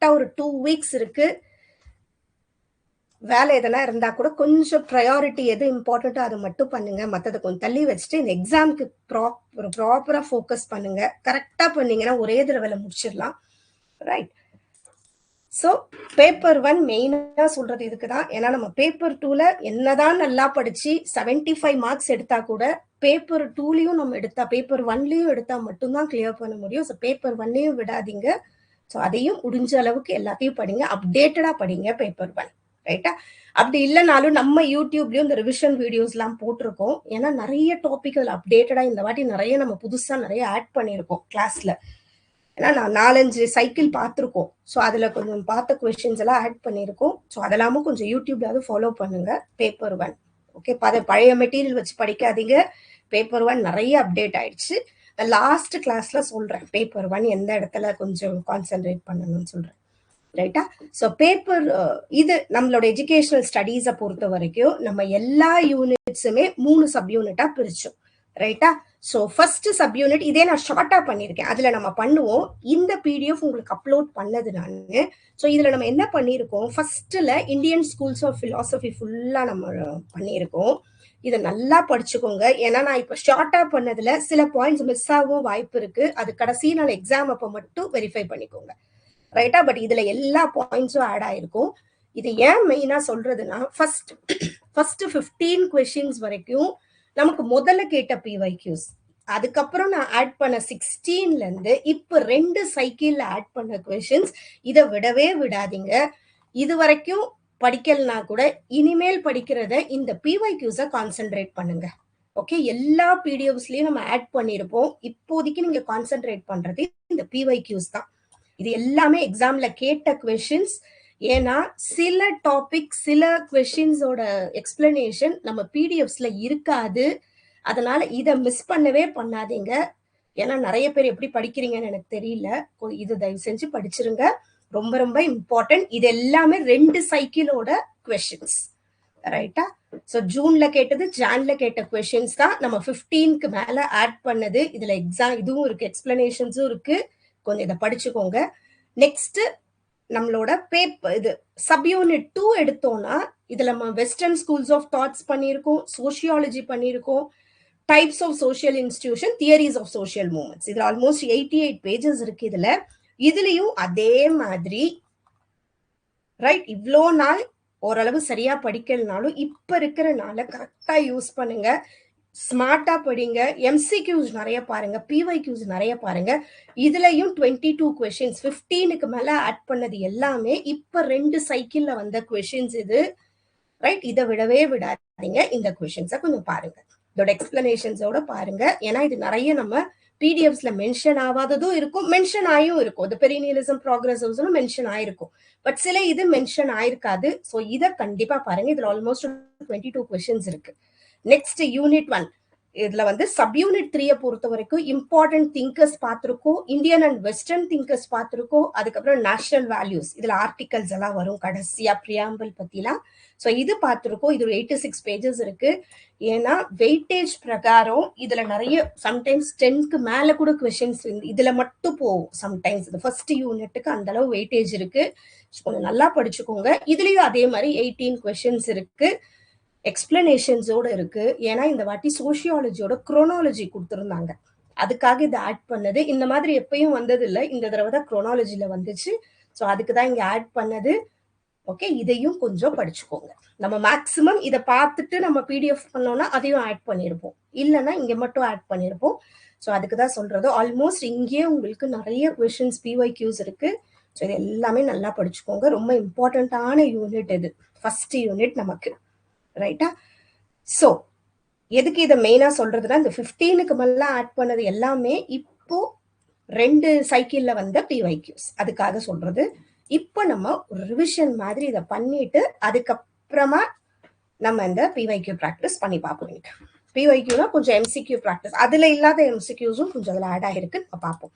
கரெக்டா ஒரு 2 வீக்ஸ் இருக்கு. வேலை எதனா இருந்தா கூட கொஞ்சம் ப்ரையாரிட்டி எது இம்பார்ட்டன்ட்டோ அதை மட்டும் பண்ணுங்க. மற்றதை கொஞ்சம் தள்ளி வச்சுட்டு இந்த எக்ஸாமுக்கு ப்ராப்பரா ஃபோக்கஸ் பண்ணுங்க. கரெக்டா பண்ணீங்கன்னா ஒரே தடவை முடிச்சிடலாம். ரைட். ஸோ பேப்பர் 1 மெயினாக சொல்றது இதுக்கு தான். ஏன்னா நம்ம பேப்பர் 2ல என்னதான் நல்லா படிச்சு 75 மார்க்ஸ் எடுத்தா கூட பேப்பர் 2லயும் நம்ம எடுத்தா பேப்பர் 1லயும் எடுத்தா மட்டும்தான் கிளியர் பண்ண முடியும். ஸோ பேப்பர் 1லையும் விடாதீங்க. ஸோ அதையும் முடிஞ்ச அளவுக்கு எல்லாத்தையும் படிங்க, அப்டேட்டடா படிங்க பேப்பர் 1. ரைட்டா? அப்படி இல்லைனாலும் நம்ம யூடியூப்லயும் இந்த ரிவிஷன் வீடியோஸ் எல்லாம் போட்டிருக்கோம். ஏன்னா நிறைய டாபிக் அதில் அப்டேட்டடா இந்த வாட்டி நிறைய நம்ம புதுசா நிறைய ஆட் பண்ணியிருக்கோம் கிளாஸ்ல. ஏன்னா நான் 4-5 சைக்கிள் பார்த்துருக்கோம். ஸோ அதில் கொஞ்சம் பார்த்த கொஸ்டின்ஸ் எல்லாம் ஆட் பண்ணியிருக்கோம். ஸோ அதெல்லாமும் கொஞ்சம் யூடியூப்லாவது ஃபாலோ பண்ணுங்க. Paper 1 okay. பழைய மெட்டீரியல் வச்சு படிக்காதீங்க. பேப்பர் 1 நிறைய அப்டேட் ஆயிடுச்சு. லாஸ்ட் கிளாஸ்ல சொல்றேன் பேப்பர் 1 எந்த இடத்துல கொஞ்சம் கான்சென்ட்ரேட் பண்ணணும்னு சொல்றேன். ரைட்டா? ஸோ பேப்பர் இது நம்மளோட எஜுகேஷனல் ஸ்டடீஸை பொறுத்த வரைக்கும் நம்ம எல்லா யூனிட்ஸுமே 3 சப் யூனிட்டா பிரிச்சோம். ரைட்டா? ஸோ ஃபர்ஸ்ட் சப் யூனிட் இதே நான் ஷார்ட்டா பண்ணியிருக்கேன். அதுல நம்ம பண்ணுவோம். இந்த பிடிஎஃப் உங்களுக்கு அப்லோட் பண்ணது நான். ஸோ இதுல நம்ம என்ன பண்ணியிருக்கோம், ஃபர்ஸ்ட்ல இந்தியன் ஸ்கூல்ஸ் ஆஃப் பிலாசபி ஃபுல்லா நம்ம பண்ணியிருக்கோம். இதை நல்லா படிச்சுக்கோங்க. ஏன்னா நான் இப்போ ஷார்ட்டா பண்ணதுல சில பாயிண்ட்ஸ் மிஸ் ஆகவும் வாய்ப்பு இருக்கு. அது கடைசி நாள் எக்ஸாம் அப்போ மட்டும் வெரிஃபை பண்ணிக்கோங்க. ரைட்டா? பட் இதுல எல்லா பாயிண்ட்ஸும் ஆட் ஆயிருக்கும். இது ஏன் மெயினா சொல்றதுன்னா ஃபர்ஸ்ட் 15 கொஸ்டின்ஸ் வரைக்கும் நமக்கு முதல்ல கேட்ட பிவைக்யூஸ், அதுக்கப்புறம் நான் ஆட் பண்ண 16ல இருந்து இப்ப 2 சைக்கிள்ல ஆட் பண்ண கொஸ்டின்ஸ். இதை விடவே விடாதீங்க. இது வரைக்கும் படிக்கலனா கூட இனிமேல் படிக்கிறத இந்த பிவைக்யூஸை கான்சென்ட்ரேட் பண்ணுங்க. ஓகே. எல்லா பிடிஎஃப்ஸ்லயும் நம்ம ஆட் பண்ணிருப்போம். இப்போதைக்கு நீங்க கான்சென்ட்ரேட் பண்றது இந்த பிவைக்யூஸ் தான். இது எல்லாமே எக்ஸாம்ல கேட்ட கொஸ்டின்ஸ். ஏன்னா சில டாபிக் சில கொஸ்டின்ஸோட எக்ஸ்பிளனேஷன் நம்ம பிடிஎஃப்ஸ்ல இருக்காது. அதனால இதை மிஸ் பண்ணவே பண்ணாதீங்க. ஏன்னா நிறைய பேர் எப்படி படிக்கிறீங்கன்னு எனக்கு தெரியல. இது தயவு செஞ்சு படிச்சிருங்க. ரொம்ப ரொம்ப இம்பார்ட்டன்ட். இது எல்லாமே 2 சைக்கிளோட கொஸ்டின்ஸ். ரைட்டா? ஸோ ஜூன்ல கேட்டது ஜான்ல கேட்ட கொஸ்டின்ஸ் தான் நம்ம 15க்கு மேல ஆட் பண்ணது. இதுல எக்ஸாம் இதுவும் இருக்கு, எக்ஸ்பிளனேஷன்ஸும் இருக்கு. கொஞ்சம் இதை படிச்சுக்கோங்க. நெக்ஸ்ட் நம்மளோட பேப்பர் இது சப் யூனிட் 2 எடுத்தோம்னா இதுல நம்ம வெஸ்டர்ன் ஸ்கூல்ஸ் ஆஃப் தாட்ஸ் பண்ணியிருக்கோம், சோசியாலஜி பண்ணியிருக்கோம், types of social institution, theories of social movements. இதுல ஆல்மோஸ்ட் 88 பேஜஸ் இருக்கு. இதுலயும் அதே மாதிரி ரைட். இவ்வளோ நாள் ஓரளவு சரியா படிக்கலனாலும் இப்ப இருக்கிற நாளை கரெக்டா யூஸ் பண்ணுங்க. ஸ்மார்ட்டா படிங்க. எம்சிக்யூஸ் நிறைய பாருங்க, பிவைக்யூஸ் நிறைய பாருங்க. இதுலயும் 22 கொஸ்டின்ஸ் 15க்கு மேல ஆட் பண்ணது எல்லாமே இப்ப 2 சைக்கிள்ல வந்த கொஸ்டின்ஸ் இது. ரைட். இதை விடவே விடாதீங்க. இந்த கொஸ்டின்ஸை கொஞ்சம் பாருங்க, இதோட எக்ஸ்பிளனேஷன்ஸோட பாருங்க. ஏன்னா இது நிறைய நம்ம பிடிஎஃப்ஸ்ல மென்ஷன் ஆகாததும் இருக்கும், மென்ஷன் ஆயும் இருக்கும். இது பெரினியலிசம் ப்ராக்ரெசிவ்ஸ்னு மென்ஷன் ஆயிருக்கும். பட் சில இது மென்ஷன் ஆயிருக்காது. ஸோ இதை கண்டிப்பா பாருங்க. இதுல ஆல்மோஸ்ட் 22 கொஸ்டின்ஸ் இருக்கு. நெக்ஸ்ட் யூனிட் 1 இதுல சப் யூனிட் 3 பொறுத்த வரைக்கும் இம்பார்ட்டன்ட் திங்கர்ஸ் பார்த்திருக்கோம், இந்தியன் அண்ட் வெஸ்டர்ன் திங்கர்ஸ் பார்த்திருக்கோம். அதுக்கப்புறம் நேஷனல் வேல்யூஸ், இதுல ஆர்டிகல்ஸ் எல்லாம் வரும் கடைசியா பிரியாம்பிள் பத்திலாம். ஸோ இது பார்த்திருக்கோம். இது 86 பேஜஸ் இருக்கு. ஏன்னா வெயிட்டேஜ் பிரகாரம் இதுல நிறைய சம்டைம்ஸ் 10க்கு மேல கூட கொஸ்டின்ஸ் இதுல மட்டும் போகும். சம்டைம்ஸ் இது ஃபர்ஸ்ட் யூனிட்டுக்கு அந்த அளவு வெயிட்டேஜ் இருக்கு. கொஞ்சம் நல்லா படிச்சுக்கோங்க. இதுலயும் அதே மாதிரி 18 கொஸ்டின்ஸ் இருக்கு, எக்ஸ்பிளனேஷன்ஸோட இருக்கு. ஏன்னா இந்த வாட்டி சோசியாலஜியோட குரோனாலஜி கொடுத்துருந்தாங்க, அதுக்காக இதை ஆட் பண்ணது. இந்த மாதிரி எப்பயும் வந்தது இல்லை, இந்த தடவை தான் குரோனாலஜில வந்துச்சு. ஸோ அதுக்கு தான் இங்க ஆட் பண்ணது. ஓகே. இதையும் கொஞ்சம் படிச்சுக்கோங்க. நம்ம மேக்சிமம் இதை பார்த்துட்டு நம்ம பிடிஎஃப் பண்ணோம்னா அதையும் ஆட் பண்ணியிருப்போம், இல்லைன்னா இங்க மட்டும் ஆட் பண்ணியிருப்போம். ஸோ அதுக்கு தான் சொல்றது. ஆல்மோஸ்ட் இங்கேயே உங்களுக்கு நிறைய கொஸ்டின்ஸ் பிவைக்யூஸ் இருக்கு. ஸோ இது எல்லாமே நல்லா படிச்சுக்கோங்க. ரொம்ப இம்பார்ட்டன்டான யூனிட் இது, ஃபர்ஸ்ட் யூனிட் நமக்கு. ரைட்டா? ஸோ எதுக்கு இதை மெயினா சொல்றதுன்னா இந்த 15க்கு மேல ஆட் பண்ணது எல்லாமே இப்போ 2 சைக்கிள்ல வந்த பிவைக்யூஸ், அதுக்காக சொல்றது. இப்போ நம்ம ஒரு ரிவிஷன் மாதிரி இதை பண்ணிட்டு அதுக்கப்புறமா நம்ம இந்த பிவைக்யூ ப்ராக்டிஸ் பண்ணி பார்ப்போம். பிவைக்யூனா கொஞ்சம் எம்சிக்யூ ப்ராக்டிஸ், அதுல இல்லாத எம்சிக்யூஸும் கொஞ்சம் அதுல ஆட் ஆகிருக்கு, பார்ப்போம்.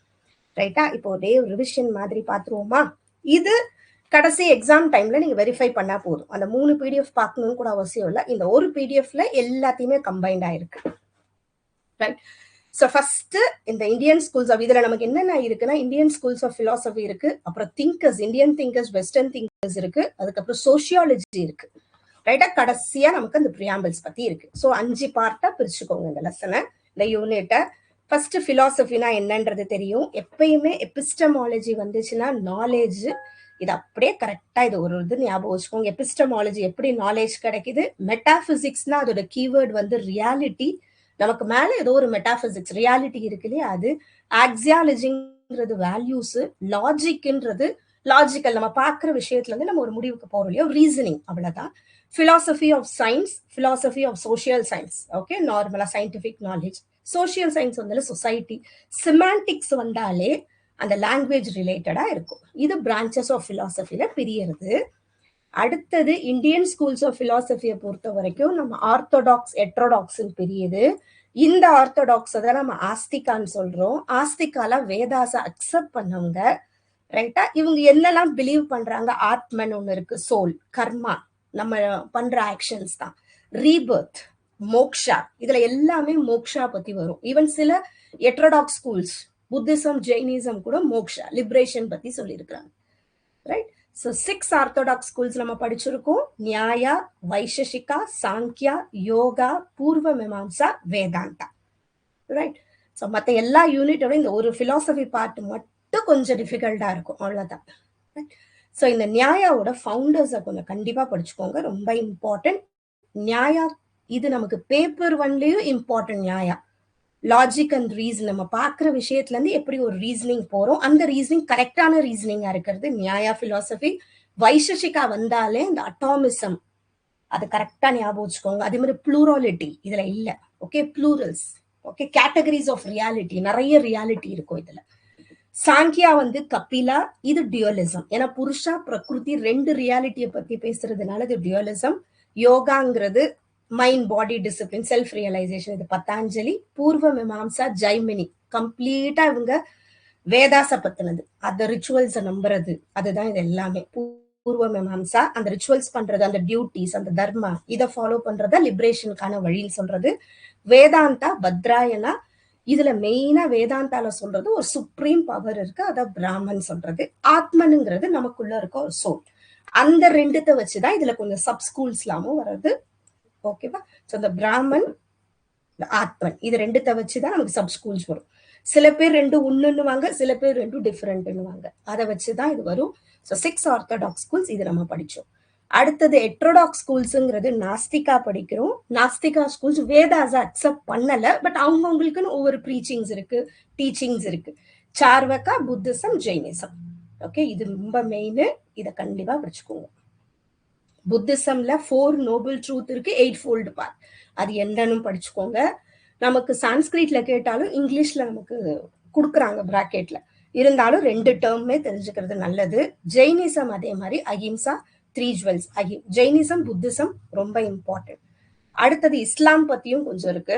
ரைட்டா? இப்போ ஒரே ரிவிஷன் மாதிரி பார்த்துருவோமா? இது கடைசி எக்ஸாம் டைம்ல நீங்க வெரிஃபை பண்ணா போதும். அந்த 3 பிடிஎஃப் பார்க்கணும்னு கூட அவசியம் இல்லை. இந்த ஒரு பிடிஎஃப்ல எல்லாத்தையுமே கம்பைன்ட் ஆயிருக்கு. ரைட்? ஸோ ஃபர்ஸ்ட் இந்த இந்தியன் ஸ்கூல்ஸ் ஆஃப் இதுல நமக்கு என்னென்ன இருக்குன்னா இந்தியன் ஸ்கூல்ஸ் ஆஃப் பிலாசபி இருக்கு, அப்புறம் thinkers, Indian thinkers, western thinkers இருக்கு, அதுக்கப்புறம் சோசியாலஜி இருக்கு. ரைட்டா? கடைசியா நமக்கு அந்த பிரியாம்பிள்ஸ் பத்தி இருக்கு. ஸோ 5 பார்ட்டா பிரிச்சுக்கோங்க இந்த லெசனை, இந்த யூனிட்டை. ஃபர்ஸ்ட் பிலாசபினா என்னன்றது தெரியும். எப்பயுமே எபிஸ்டமாலஜி வந்துச்சுன்னா நாலேஜ், இது அப்படியே கரெக்டா இது ஒரு இது ஞாபகம் வச்சுக்கோங்க. எபிஸ்டமாலஜி எப்படி நாலேஜ் கிடைக்குது, மெட்டாபிசிக்ஸ்னா அதோட கீவேர்ட் வந்து ரியாலிட்டி. நமக்கு மேல ஏதோ ஒரு மெட்டாபிசிக்ஸ் ரியாலிட்டி இருக்கு இல்லையா, அது. ஆக்சியாலஜிங்கிறது வேல்யூஸ், லாஜிக்ன்றது லாஜிக்கல், நம்ம பார்க்குற விஷயத்துல இருந்து நம்ம ஒரு முடிவுக்கு போறோம் இல்லையா, ரீசனிங், அவ்வளவுதான். philosophy of science, philosophy of social science, okay, நார்மலா சயின்டிபிக் நாலேஜ். சோசியல் சயின்ஸ் வந்து சொசைட்டி. சிமாண்டிக்ஸ் வந்தாலே அந்த லாங்குவேஜ் ரிலேட்டடா இருக்கும். இது பிரான்ச்சஸ் ஆஃப் பிலாசபில பிரியறது. அடுத்தது இந்தியன் ஸ்கூல்ஸ் ஆஃப் பிலாசபியை பொறுத்த வரைக்கும் நம்ம ஆர்த்தோடாக்ஸ், ஹெட்ரோடாக்ஸ் பிரியுது. இந்த ஆர்த்தோடாக்ஸ் தான் நம்ம ஆஸ்திகான்னு சொல்றோம். ஆஸ்திகால வேதாஸ அக்செப்ட் பண்ணவங்க. ரைட்டா? இவங்க என்னெல்லாம் பிலீவ் பண்றாங்க, ஆத்மன் ஒண்ணு இருக்கு, சோல், கர்மா, நம்ம பண்ற ஆக்ஷன்ஸ் தான், ரீபர்த், மோக்ஷா, இதுல எல்லாமே மோக்ஷா பத்தி வரும். ஈவன் சில ஹெட்ரோடாக்ஸ் ஸ்கூல்ஸ், புத்திசம், ஜெயினிசம் கூட மோக்ஷா, லிபரேஷன் பத்தி சொல்லியிருக்கிறாங்க. ரைட்? ஸோ 6 ஆர்த்தோடாக்ஸ் ஸ்கூல்ஸ் நம்ம படிச்சிருக்கோம். நியாயா, வைசசிகா, சாங்கியா, யோகா, பூர்வ மீமாம்சா, வேதாந்தா. ரைட்? ஸோ மற்ற எல்லா யூனிட்டோட இந்த ஒரு பிலாசபி பார்ட் மட்டும் கொஞ்சம் டிஃபிகல்ட்டா இருக்கும், அவ்வளவுதான். ஸோ இந்த நியாயாவோட ஃபவுண்டர்ஸை கொஞ்சம் கண்டிப்பா படிச்சுக்கோங்க, ரொம்ப இம்பார்ட்டன்ட். நியாயா இது நமக்கு பேப்பர் 1லயும் important. Nyaya logic and reason, நம்ம பார்க்குற விஷயத்துல இருந்து எப்படி ஒரு ரீசனிங் போறோம், அந்த ரீசனிங் கரெக்டான ரீசனிங்கா இருக்கிறது நியாயா பிலாசபி. வைசசிகா வந்தாலே இந்த அட்டாமிசம், அது கரெக்டா ஞாபகம் வச்சுக்கோங்க. அதே மாதிரி ப்ளூராலிட்டி இதுல இல்ல, okay, plurals, okay, categories of reality, நிறைய ரியாலிட்டி இருக்கும் இதுல. சாங்கியா வந்து கபிலா, இது டியூலிசம். ஏன்னா புருஷா பிரகிருதி 2 ரியாலிட்டியை பத்தி பேசுறதுனால இது டியூலிசம். யோகாங்கிறது mind body discipline, self realisation, இது பத்தாஞ்சலி. பூர்வ மீமாம்சா ஜைமினி, கம்ப்ளீட்டா இவங்க வேதாச பத்தினது, அந்த ரிச்சுவல்ஸை நம்புறது, அதுதான் இது எல்லாமே. பூர்வ மீமாம்சா அந்த ரிச்சுவல்ஸ் பண்றது, அந்த டியூட்டிஸ், அந்த தர்மா, இதை ஃபாலோ பண்றதா லிபரேஷனுக்கான வழின்னு சொல்றது. வேதாந்தா பத்ராயனா, இதுல மெயினா வேதாந்தால சொல்றது ஒரு சுப்ரீம் பவர் இருக்கு, அதான் பிராமன் சொல்றது. ஆத்மனுங்கிறது நமக்குள்ள இருக்க ஒரு சோல். அந்த 2த்தை வச்சுதான் இதுல கொஞ்சம் சப் ஸ்கூல்ஸ்லாமும் வர்றது, ஓகேவா? ஸோ இந்த பிராமன், ஆத்மன், இது 2த்தை வச்சுதான் நமக்கு சப் ஸ்கூல்ஸ் வரும். சில பேர் 2 ஒண்ணுன்னுவாங்க, சில பேர் 2 டிஃபரெண்ட்னுவாங்க, அதை வச்சுதான் இது வரும். ஸோ 6 ஆர்த்தோடாக்ஸ் ஸ்கூல்ஸ் இது நம்ம படிச்சோம். அடுத்தது ஹெட்ரோடாக்ஸ் ஸ்கூல்ஸ்ங்கிறது நாஸ்திகா படிக்கிறோம். நாஸ்திகா ஸ்கூல்ஸ் வேதாஸ அக்செப்ட் பண்ணல, பட் அவங்களுக்குன்னு ஒவ்வொரு ப்ரீச்சிங்ஸ் இருக்கு, டீச்சிங்ஸ் இருக்கு. சார்வகா, புத்திசம், ஜெயினிசம், ஓகே, இது ரொம்ப மெயின், இதை கண்டிப்பா படிச்சுக்கோங்க. புத்திசம்ல 4 நோபல் ட்ரூத் இருக்கு, 8-fold path, அது என்னன்னு படிச்சுக்கோங்க. நமக்கு சான்ஸ்கிரிட்ல கேட்டாலும் இங்கிலீஷ்ல நமக்கு கொடுக்குறாங்க பிராக்கெட்ல, இருந்தாலும் 2 டேர்மே தெரிஞ்சுக்கிறது நல்லது. ஜெயினிசம் அதே மாதிரி அஹிம்சா, 3 ஜுவல்ஸ், ஜெயினிசம், புத்திசம் ரொம்ப இம்பார்ட்டன்ட். அடுத்தது இஸ்லாம் பத்தியும் கொஞ்சம் இருக்கு,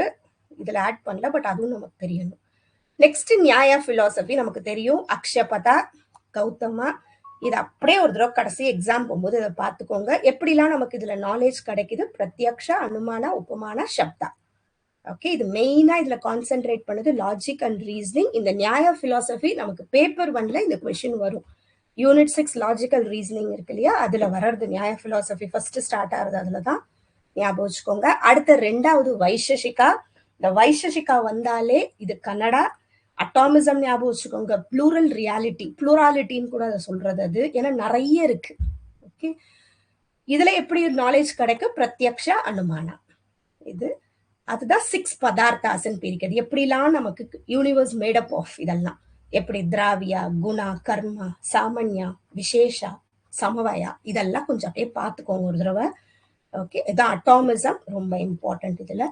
இதுல ஆட் பண்ணல, பட் அதுவும் நமக்கு தெரியணும். நெக்ஸ்ட் நியாயா பிலாசபி நமக்கு தெரியும், அக்ஷபதா, கௌதமா, இது அப்படியே ஒரு தடவை கடைசி எக்ஸாம் போகும்போது இதை பார்த்துக்கோங்க. எப்படிலாம் நமக்கு இதுல நாலேஜ் கிடைக்குது, பிரத்யக்ஷா, அனுமானா, உபமானா, சப்தா, ஓகே. இது மெயினா இதுல கான்சென்ட்ரேட் பண்ணது லாஜிக் அண்ட் ரீசனிங். இந்த நியாயா பிலாசபி நமக்கு பேப்பர் 1ல இந்த கொஸ்டின் வரும். யூனிட் 6 லாஜிக்கல் ரீசனிங் இருக்கு இல்லையா, அதுல வர்றது நியாய பிலாசபி ஃபர்ஸ்ட் ஸ்டார்ட் ஆகுது, அதுலதான் ஞாபகம் வச்சுக்கோங்க. அடுத்த 2வது வைசசிகா. இந்த வைசசிகா வந்தாலே இது கன்னடா. அட்டாமிசம் ஞாபகம் வச்சுக்கோங்க, ப்ளூரல் ரியாலிட்டி, ப்ளூராலிட்டின்னு கூட அதை சொல்றது அது, ஏன்னா நிறைய இருக்கு, ஓகே. இதுல எப்படி நாலேஜ் கிடைக்கும், பிரத்யக்ஷா, அனுமானா, இது அதுதான் 6 பதார்த்தாஸ்ன்னு பிரிக்கிறது. எப்படிலாம் நமக்கு யூனிவர்ஸ் மேடப் ஆஃப், இதெல்லாம் எப்படி திராவியா, குணா, கர்மா, சாமன்யா, விசேஷா, சமவயா, இதெல்லாம் கொஞ்சம் அப்படியே பார்த்துக்கோங்க ஒரு தடவை, ஓகே. இதான் அட்டாமிசம், ரொம்ப இம்பார்ட்டன்ட் இதுல.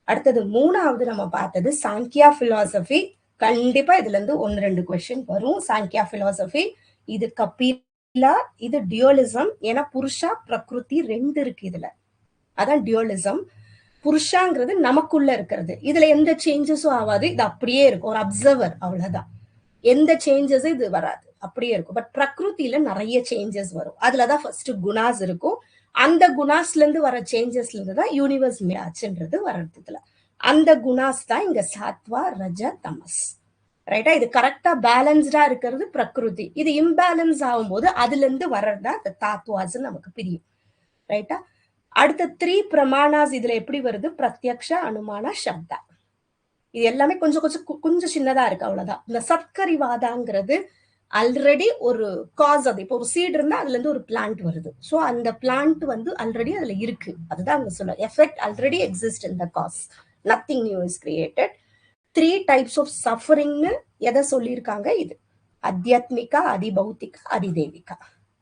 அடுத்தது 3வது நம்ம பார்த்தது சாங்கியா பிலாசபி. கண்டிப்பா இதுல இருந்து 1-2 கொஸ்டின் வரும். சாங்கியா பிலாசபி இது கபிலா, இது டியூலிசம். ஏன்னா புருஷா பிரகிருதி 2 இருக்கு இதுல, அதான் டியூலிசம். புருஷாங்கிறது நமக்குள்ள இருக்கிறது, இதுல எந்த சேஞ்சஸும் ஆகாது, இது அப்படியே இருக்கும், ஒரு அப்சர்வர், அவ்வளவுதான். எந்த சேஞ்சஸும் இது வராது, அப்படியே இருக்கும். பட் பிரகிருதியில நிறைய சேஞ்சஸ் வரும், அதுலதான் ஃபர்ஸ்ட் குணாஸ் இருக்கும். அந்த குணாஸ்ல இருந்து வர சேஞ்சஸ்ல இருந்து தான் யூனிவர்ஸ் ஆச்சுன்றது வர்றதுல. அந்த குணாஸ் தான் இங்க சாத்வா ரஜ தமஸ். ரைட்டா? இது கரெக்டா பேலன்ஸ்டா இருக்கிறது பிரகிருதி. இது இம்பேலன்ஸ் ஆகும்போது அதுல இருந்து வர்றதுதான் அந்த தாத்வாஸ் நமக்கு பிரியும். ரைட்டா? அடுத்த 3 பிரமாணாஸ் இதுல எப்படி வருது? பிரத்யக்ஷ, அனுமான, சப்தா. இது எல்லாமே கொஞ்சம் சின்னதா இருக்கு, அவ்வளவுதான். இந்த சத்கரிவாதாங்கிறது ஆல்ரெடி ஒரு காஸ். அது இப்போ ஒரு சீட் இருந்தா அதுல இருந்து ஒரு பிளான்ட் வருது. சோ அந்த பிளான்ட் வந்து ஆல்ரெடி அதுல இருக்கு. அதுதான் அங்க சொல்ல effect already exist in the cause. Nothing new is created. 3 types of சஃபரிங்னு எதை சொல்லியிருக்காங்க? இது அத்தியாத்மிகா, அதிபௌத்திகா, அதிதேவிகா.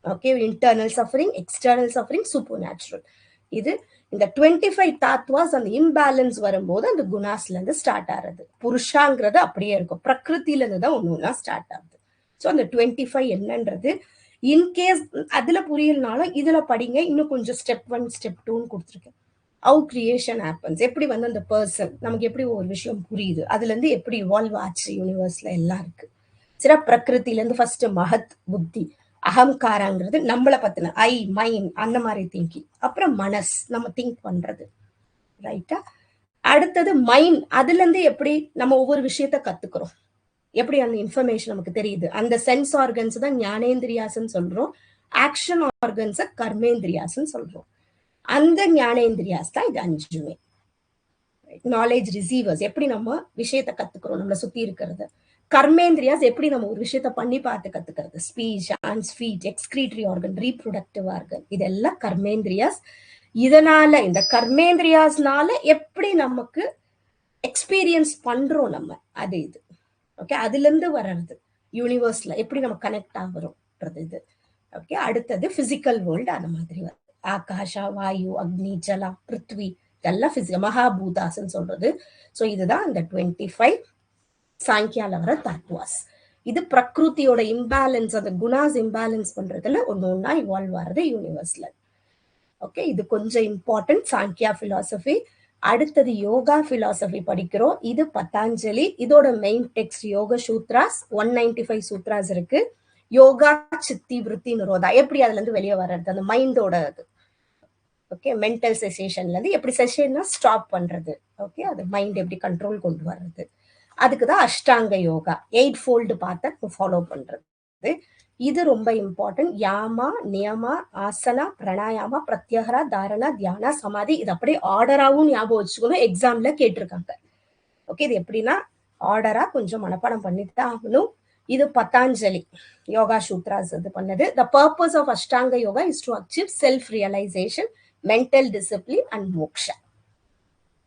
Okay, internal suffering, external suffering, supernatural. இது இந்த 25 தாத்வாஸ் அந்த இம்பேலன்ஸ் வரும்போது அந்த குணாஸ்ல இருந்து ஸ்டார்ட் ஆகுது. புருஷாங்கிறது அப்படியே இருக்கும், பிரகிருத்தில இருந்து தான் ஒன்னொன்னா ஸ்டார்ட் ஆகுது. ஸோ அந்த 25 என்னன்றது இன்கேஸ் அதுல புரியலனாலும் இதுல படிங்க. இன்னும் கொஞ்சம் ஸ்டெப் 1 ஸ்டெப் 2ன்னு கொடுத்துருக்கேன். ஹவு கிரியேஷன் ஹேப்பன்ஸ், எப்படி வந்து அந்த பர்சன் நமக்கு எப்படி ஒரு விஷயம் புரியுது, அதுல இருந்து எப்படி இவால்வ் ஆச்சு யூனிவர்ஸ்ல எல்லாம் இருக்கு. சரி, பிரகிருத்தில இருந்து ஃபர்ஸ்ட் மகத் புத்தி, அகங்காரங்கிறது நம்மளை பத்தின ஐ மைண்ட் அந்த மாதிரி திங்கிங். அப்புறம் மனஸ், நம்ம திங்க் பண்றது. ரைட்டா? அடுத்தது மைண்ட், அதுல இருந்து எப்படி நம்ம ஒவ்வொரு விஷயத்த கத்துக்கிறோம், எப்படி அந்த இன்ஃபர்மேஷன் நமக்கு தெரியுது. அந்த சென்ஸ் ஆர்கன்ஸ் தான் ஞானேந்திரியாஸ்ன்னு சொல்றோம். ஆக்ஷன் ஆர்கன்ஸை கர்மேந்திரியாஸ்ன்னு சொல்றோம். அந்த ஞானேந்திரியாஸ் தான் இது 5மே. நாலேஜ் ரிசீவர்ஸ், எப்படி நம்ம விஷயத்த கத்துக்கிறோம் நம்மளை சுத்தி இருக்கிறது. கர்மேந்திரியாஸ், எப்படி நம்ம ஒரு விஷயத்த பண்ணி பார்த்து கத்துக்கிறது. Speech, hands, feet, excretory organ, reproductive organ, இதெல்லாம் கர்மேந்திரியாஸ். இதனால இந்த கர்மேந்திரியாஸ்னால எப்படி நமக்கு எக்ஸ்பீரியன்ஸ் பண்றோம் நம்ம, அது இது. ஓகே, அதுல இருந்து வர்றது யூனிவர்ஸ்ல எப்படி நம்ம கனெக்ட் ஆகுறோம்ன்றது இது. ஓகே, அடுத்தது பிசிக்கல் வேர்ல்டு. அந்த மாதிரி வருது. ஆகாஷா, வாயு, அக்னி, ஜலா, பிருத்வி, இதெல்லாம் பிசிக்கல் மகாபூதாஸ்ன்னு சொல்றது. ஸோ இதுதான் அந்த 25 சாங்கியால வர தத்வாஸ். இது பிரகிருதியோட இம்பேலன்ஸ், அந்த குணாஸ் இம்பேலன்ஸ் பண்றதுல ஒன்னா இவால்வ் ஆறது யூனிவர்ஸ்ல. ஓகே, இது கொஞ்சம் இம்பார்ட்டன்ட் சாங்கியா பிலாசபி. அடுத்தது யோகா பிலாசபி படிக்கிறோம். இது பதாஞ்சலி. இதோட மெயின் டெக்ஸ்ட் யோக சூத்ராஸ். 195 சூத்ராஸ் இருக்கு. யோகா, சித்தி, விருத்தி, நிரோதா, எப்படி அதுல இருந்து வெளியே வர்றது, அந்த மைண்டோட ஓகே மென்டல் செசேஷன்ல இருந்து எப்படி செஷன்னா ஸ்டாப் பண்றது. ஓகே, அது மைண்ட் எப்படி கண்ட்ரோல் கொண்டு வர்றது. அதுக்குதான் அஷ்டாங்க யோகா 8 ஃபோல்டு பார்த்த ஃபாலோ பண்றது. இது ரொம்ப இம்பார்ட்டன்ட். யாமா, நியமா, ஆசனா, பிராணாயாமா, பிரத்யஹரா, தாரணா, தியானா, சமாதி, இது அப்படியே ஆர்டராகவும் ஞாபகம் வச்சுக்கணும். எக்ஸாம்ல கேட்டிருக்காங்க. ஓகே, இது எப்படின்னா ஆர்டரா கொஞ்சம் மனப்பாடம் பண்ணிட்டு ஆகணும். இது பதாஞ்சலி யோகா சூத்ராஸ் இது பண்ணது. த purpose of Ashtanga yoga is to achieve self realisation, mental discipline and moksha.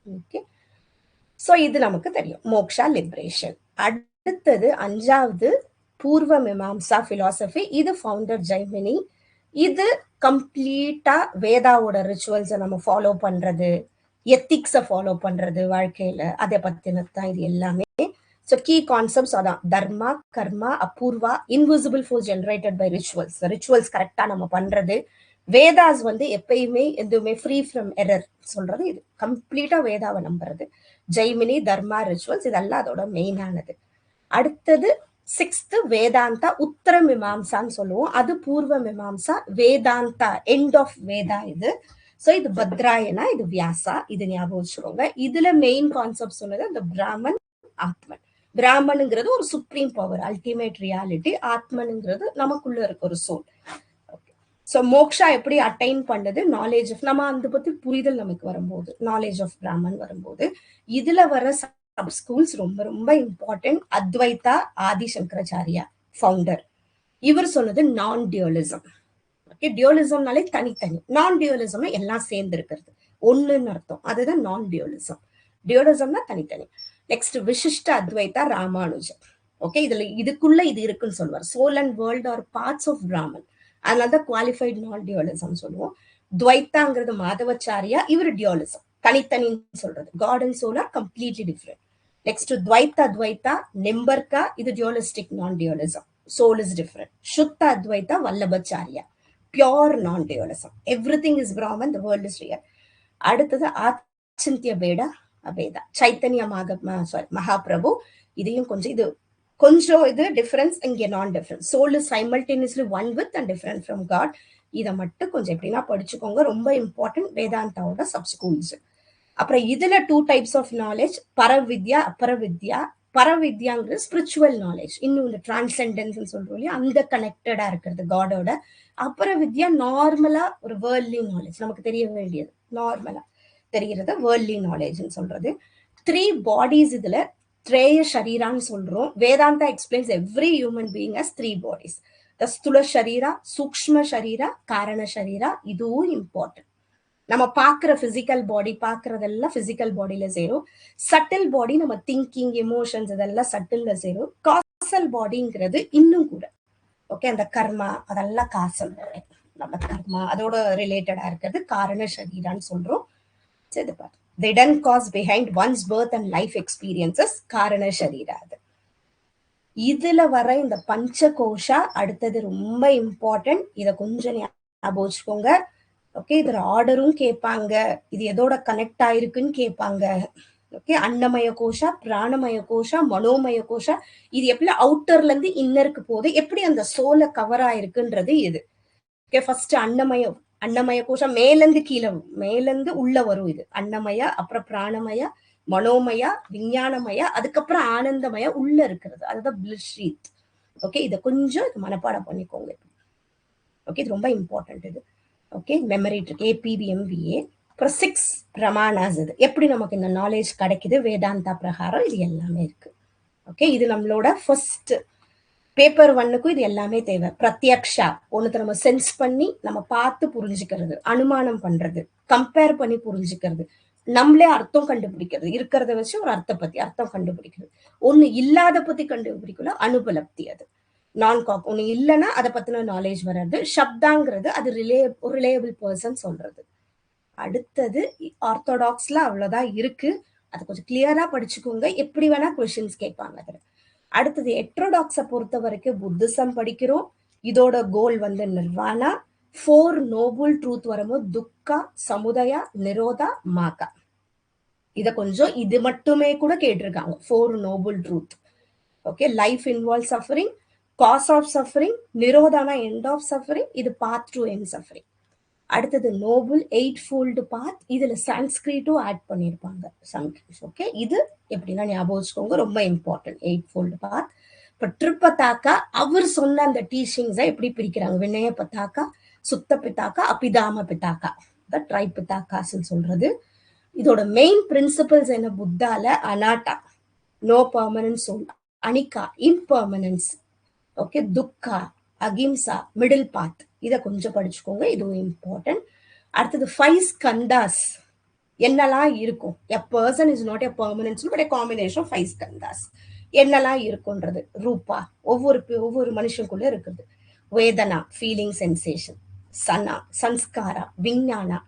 Okay, so இது நமக்கு தெரியும், மோக்ஷா, லிபரேஷன். அடுத்தது 5வது பூர்வ மீமாம்சா பிலாசபி. இது ஃபவுண்டர் ஜெய்மினி. இது கம்ப்ளீட்டா வேதாவோட ரிச்சுவல்ஸை நம்ம ஃபாலோ பண்றது, எத்திக்ஸை ஃபாலோ பண்றது வாழ்க்கையில, அதை பத்தினதான் இது எல்லாமே. ஸோ கீ கான்செப்ட்ஸ் அதான் தர்மா, கர்மா, அபூர்வா, invisible force generated by rituals. Rituals கரெக்டா நம்ம பண்றது. வேதாஸ் வந்து எப்பயுமே எதுவுமே ஃப்ரீ ஃப்ரம் எரர் சொல்றது. இது கம்ப்ளீட்டா வேதாவை நம்புறது. ஜெய்மினி, தர்மா, ரிச்சுவல்ஸ், இதெல்லாம் அதோட மெயினானது. அடுத்தது 6th வேதாந்தா, உத்தர மீமாம்சான்னு சொல்லுவோம். அது பூர்வ மீமாம்சா. வேதாந்தா எண்ட் ஆஃப் வேதா இது. ஸோ இது பத்ராயனா, இது வியாசா, இது ஞாபகம் வச்சுக்கோங்க. இதுல மெயின் கான்செப்ட் சொன்னது அந்த பிராமன், ஆத்மன். பிராமனுங்கிறது ஒரு சுப்ரீம் பவர், அல்டிமேட் ரியாலிட்டி. ஆத்மனுங்கிறது நமக்குள்ள இருக்க ஒரு சோல். ஸோ மோக்ஷா எப்படி அட்டைன் பண்ணது, நாலேஜ் ஆஃப், நம்ம அந்த பத்தி புரிதல் நமக்கு வரும்போது, நாலேஜ் ஆஃப் பிராமன் வரும்போது, இதுல வர சப் ஸ்கூல்ஸ் ரொம்ப ரொம்ப இம்பார்ட்டன்ட். அத்வைதா, ஆதி சங்கராச்சாரியா ஃபவுண்டர். இவர் சொன்னது நான் டியூலிசம். ஓகே, டியூலிசம்னாலே தனித்தனி, நான் டியூலிசம்னா எல்லாம் சேர்ந்து இருக்கிறது, ஒண்ணுன்னு அர்த்தம். அதுதான் நான் டியூலிசம். டியூலிசம்னா தனித்தனி. நெக்ஸ்ட் விசிஷ்ட அத்வைதா, ராமானுஜர். ஓகே, இதுல இதுக்குள்ள இது இருக்குன்னு சொல்லுவார். Soul and world are parts of Brahman. அதனாலதான் குவாலிஃபைட் நான் டியூலிசம் சொல்லுவோம். துவைத்தாங்கிறது மாதவச்சாரியா, இவர் டியூலிசம் தனித்தனின்னு சொல்றது. God and soul are completely different. Next Dvaita, Dvaita, Nimbarka, இது டியூலிஸ்டிக் நான் டியூலிசம். Soul is different. சுத்த Advaita, Vallabhacharya, pure non dualism. Everything is Brahman, the world is real. அடுத்தது ஆச்சிந்திய பேடா, அபேதா, சைத்தன்ய மகாபிரபு. இதையும் கொஞ்சம் இது டிஃபரன்ஸ், இங்க non difference. Soul is simultaneously one with and different from God. இதை மட்டும் கொஞ்சம் எப்படின்னா படிச்சுக்கோங்க, ரொம்ப இம்பார்ட்டன்ட். வேதாந்தாவோட sub schools. அப்புறம் இதுல 2 டைப்ஸ் ஆஃப் நாலேஜ், பரவித்யா அபரவித்யா. பரவித்யாங்கிறது ஸ்பிரிச்சுவல் நாலேஜ், இன்னும் இந்த டிரான்செண்டன்ஸ் சொல்றோம் இல்லையா, அந்த கனெக்டடா இருக்கிறது காடோட. அபரவித்யா நார்மலா ஒரு வேர்ல்ட்லி நாலேஜ், நமக்கு தெரிய வேண்டியது நார்மலா தெரிகிறது வேர்ல்ட்லி நாலேஜ்னு சொல்றது. 3 பாடிஸ் இதுல த்ரேய ஷரீரான்னு சொல்றோம். Vedanta explains every human being as 3 bodies. ஸ்துல ஷரீரா, சூக்ஷ்ம ஷரீரா, காரண ஷரீரா. இதுவும் இம்பார்ட்டன்ட். நம்ம பாக்குற பிசிக்கல் பாடி பாக்குறதெல்லாம் பிசிக்கல் பாடியில சேரும். சட்டில் பாடி நம்ம திங்கிங் எமோஷன்ஸ் இதெல்லாம் சட்டில்ல சேரும். காசல் பாடிங்கிறது இன்னும் கூட ஓகே, அந்த கர்மா அதெல்லாம் காசல் பாடி, நம்ம கர்மா அதோட ரிலேட்டடா இருக்கிறது காரண சரீரான்னு சொல்றோம். சரி பாரு, the hidden cause behind one's birth and life experiences காரண சரீரா. அது இதுல வர இந்த பஞ்ச கோஷா அடுத்தது ரொம்ப இம்பார்ட்டன்ட். இத கொஞ்சம் ஞாபகம் வச்சுக்கோங்க. ஓகே, இதுல ஆர்டரும் கேட்பாங்க, இது எதோட கனெக்ட் ஆயிருக்குன்னு கேட்பாங்க. ஓகே, அன்னமய கோஷா, பிராணமய கோஷா, மனோமய கோஷா, இது எப்படி அவுட்டர்ல இருந்து இன்னருக்கு போகுது, எப்படி அந்த சோல கவர் ஆயிருக்குன்றது இது. ஓகே, ஃபர்ஸ்ட் அன்னமய கோஷம் மேலிருந்து கீழே, மேலிருந்து உள்ள வரும் இது அன்னமய, அப்புறம் பிராணமய, மனோமயா, விஞ்ஞானமயா, அதுக்கப்புறம் ஆனந்தமயா உள்ள இருக்கிறது, அதுதான் பிளிஸ் ஷீத். ஓகே, இதை கொஞ்சம் மனப்பாடம் பண்ணிக்கோங்க. ஓகே, இது ரொம்ப இம்பார்ட்டன்ட் இது. Okay, memory trick APBMVA. அப்புறம் 6 பிரமாணாஸ், இது எப்படி நமக்கு இந்த நாலேஜ் கிடைக்குது வேதாந்தா பிரகாரம், இது எல்லாமே இருக்கு. ஓகே, இது நம்மளோட ஃபர்ஸ்ட் பேப்பர் 1க்கும் இது எல்லாமே தேவை. பிரத்யக்ஷா, ஒண்ணுத்தை நம்ம சென்ஸ் பண்ணி நம்ம பார்த்து புரிஞ்சுக்கிறது, அனுமானம் பண்றது, கம்பேர் பண்ணி புரிஞ்சுக்கிறது, நம்மளே அர்த்தம் கண்டுபிடிக்கிறது, இருக்கிறத வச்சு ஒரு அர்த்தம் கண்டுபிடிக்கிறது. ஒண்ணு இல்லாத பத்தி கண்டுபிடிக்கல, அனுபலப்தி. அது நான்-காக், ஒண்ணு இல்லைன்னா அதை பத்தின நாலேஜ் வர்றது. சப்தாங்கிறது அது ரிலேயபிள் பர்சன் சொல்றது. அடுத்தது ஆர்த்தோடாக்ஸ்ல அவ்வளவுதான் இருக்கு, அது கொஞ்சம் கிளியரா படிச்சுக்கோங்க, எப்படி வேணா கொஸ்டின்ஸ் கேட்பாங்க அதுல. அடுத்தது ஹெட்ரோடாக்ஸை பொறுத்த வரைக்கும் புத்திசம் படிக்கிறோம். இதோட கோல் வந்து நிர்வாணா. 4 நோபல் ட்ரூத் வரும்போது துக்கா, சமுதயா, நிரோதா, மாகா. இத கொஞ்சம் இது மட்டுமே கூட கேட்டிருக்காங்க, 4 noble truth. Okay, life involve suffering, cause of suffering, நிரோதானா எண்ட் ஆஃப் சஃபரிங், இது பாத் டு எண்ட் சஃபரிங். அடுத்தது நோபல் 8-fold பாத், இதுல சான்ஸ்கிரிட்டும் ஆட் பண்ணியிருப்பாங்க சம்டைம்ஸ். ஓகே, இது எப்படின்னா ஞாபகம் வச்சுக்கோங்க, ரொம்ப இம்பார்ட்டன்ட் 8-fold பாத். இப்ப ட்ரிப்பதாக்கா அவர் சொன்ன அந்த டீச்சிங்ஸை எப்படி பிரிக்கிறாங்க, வினய பதாக்கா, சுத்த பிதாக்கா, அபிதாம பிதாக்கா, ட்ரை பிதாக்காஸ்ன்னு சொல்றது. இதோட மெயின் பிரின்சிபல்ஸ் என்ன, புத்தால அனாட்டா, நோ பெர்மனன்ஸ் சோல், அனிகா இம்பெர்மனன்ஸ், ஓகே, துக்கா, அகிம்சா, மிடில் பாத். இதை கொஞ்சம் படிச்சுக்கோங்க, இதுவும் இம்பார்ட்டன்ட். அடுத்தது 5 ஸ்கந்தாஸ் என்னெல்லாம் இருக்கும். A person is not a permanence but a combination of 5 ஸ்கந்தாஸ். என்னெல்லாம் இருக்குன்றது, ரூபா ஒவ்வொரு மனுஷனுக்குள்ள இருக்குது, வேதனா ஃபீலிங் சென்சேஷன், சனா சன்ஸ்காரா, விஞ்ஞானா.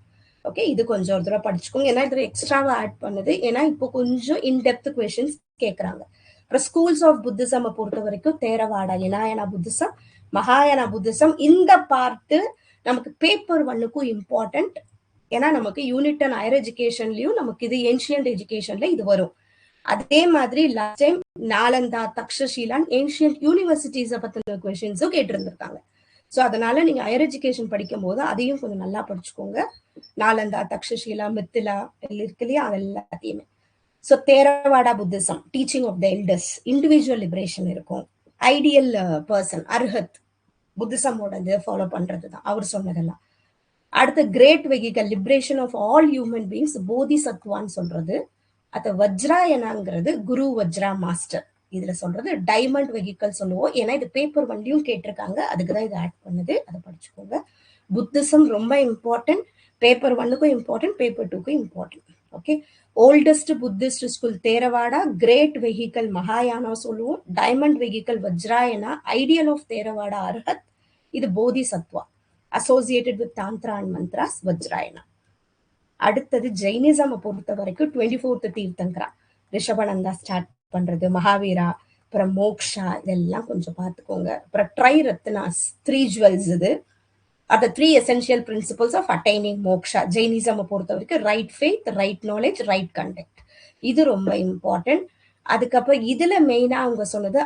ஓகே, இது கொஞ்சம் ஒரு தடவை படிச்சுக்கோங்க, ஏன்னா இது எக்ஸ்ட்ராவா ஆட் பண்ணுது, ஏன்னா இப்போ கொஞ்சம் இன்டெப்த் கொஸ்டின்ஸ் கேட்கறாங்க. அப்புறம் ஸ்கூல்ஸ் ஆஃப் புத்திசம் பொறுத்த வரைக்கும் தேரவாடா, இனாயனா புத்திசம், மகாயானா புத்திசம். இந்த பார்ட்டு நமக்கு பேப்பர் 1க்கும் இம்பார்ட்டன்ட், ஏன்னா நமக்கு யூனிட் அண்ட் ஹையர் எஜுகேஷன்லயும் நமக்கு இது ஏன்ஷியன்ட் எஜுகேஷன்ல இது வரும். அதே மாதிரி லாஸ்ட் டைம் நாலந்தா, தக்ஷஷீலான் ஏன்ஷியன்ட் யூனிவர்சிட்டிஸை பத்தின கொஸ்டின்ஸும் கேட்டிருந்திருக்காங்க. ஸோ அதனால நீங்க ஹையர் எஜுகேஷன் படிக்கும் போது அதையும் கொஞ்சம் நல்லா படிச்சுக்கோங்க. நாலந்தா, தக்ஷஷீலா, மித்திலா இருக்கு இல்லையா, அது எல்லாத்தையுமே. So Theravada Buddhism, teaching of the elders, individual liberation இருக்கும். ஐடியல் பர்சன், அர்ஹத், புத்திசமோட இதை ஃபாலோ பண்றது தான் அவர் சொன்னதெல்லாம். அடுத்து great vehicle, liberation of all human beings, போதி சத்வான்னு சொல்றது. அது வஜ்ராயனாங்கிறது குரு வஜ்ரா மாஸ்டர், இதுல சொல்றது டைமண்ட் வெஹிக்கல் சொல்லுவோம், ஏன்னா இது பேப்பர் 1லையும் கேட்டிருக்காங்க, அதுக்குதான் இது ஆட் பண்ணுது, அதை படிச்சுக்கோங்க. புத்திசம் ரொம்ப இம்பார்ட்டன்ட், பேப்பர் 1க்கும் இம்பார்ட்டன்ட், பேப்பர் 2க்கும் important. Okay, oldest Buddhist school Theravada, great vehicle மகாயானா சொல்லுவோம், diamond vehicle Vajrayana, ideal of Theravada arhat, இது bodhisattva, associated with tantra and mantras, Vajrayana. அடுத்தது ஜெயினிசம் பொறுத்த வரைக்கும் 24th தீர்த்தங்கரா, ரிஷபநந்தா ஸ்டார்ட் பண்றது, மகாவீரா, அப்புறம் மோக்ஷா, இதெல்லாம் கொஞ்சம் பார்த்துக்கோங்க. அப்புறம் ட்ரை ரத்னாஸ், 3 ஜுவல்ஸ், இது are the 3 essential principles of attaining moksha. Jainism பொறுத்த வரைக்கும் right faith, right knowledge, right conduct, இது ரொம்ப இம்பார்ட்டன்ட். அதுக்கப்புறம் இதுல மெயினா அவங்க சொன்னது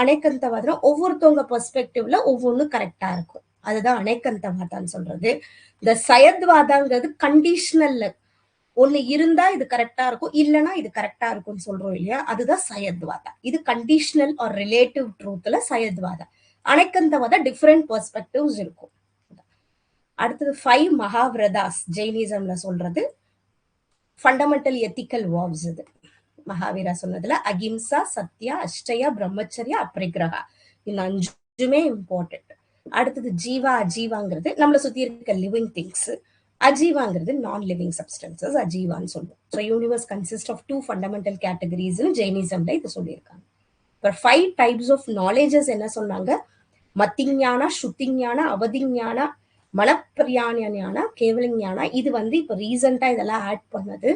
அணைக்கந்தவாதம், ஒவ்வொருத்தவங்க பெர்ஸ்பெக்டிவ்ல ஒவ்வொன்றும் கரெக்டா இருக்கும், அதுதான் அணைக்கந்தவாதான்னு சொல்றது. இந்த சயத்வாதாங்கிறது கண்டிஷனல் ஒண்ணு இருந்தா இது கரெக்டா இருக்கும், இல்லனா இது கரெக்டா இருக்கும்னு சொல்றோம் இல்லையா, அதுதான் சயத்வாதா. இது கண்டிஷனல் ஆர் ரிலேட்டிவ் ட்ரூத்ல சயத்வாதா. அனைக்கந்தவாதா டிஃபரெண்ட் பெர்ஸ்பெக்டிவ்ஸ் இருக்கும். அடுத்தது 5 மகாவிரதாஸ் ஜெயினிசம்ல சொல்றது ஃபண்டமெண்டல் எத்திக்கல் வாவ்ஸ். இது மகாவீரா சொன்னதுல அகிம்சா, சத்யா, அஷ்டயா, பிரம்மச்சரியா, அப்ரிகிரகா, இந்த 5மே இம்பார்ட்டன்ட். அடுத்தது ஜீவா அஜீவாங்கிறது நம்மளை சுத்தி இருக்க லிவிங் திங்ஸ், அஜீவாங்கிறது நான் லிவிங் சப்ஸ்டன்சஸ், அஜீவான்னு சொல்லுவோம். So universe consist of 2 fundamental கேட்டகரிஸ்னு ஜெயினிசம்ல இது சொல்லியிருக்காங்க. இப்போ 5 டைப்ஸ் ஆஃப் நாலேஜஸ் என்ன சொன்னாங்க? மத்திஞானா, ஸ்ருதிஞானா, அவதிஞானா, மலப்பிரியானா, கேவலஞானா. இது இப்ப ரீசெண்டா இதெல்லாம் ஆட் பண்ணது.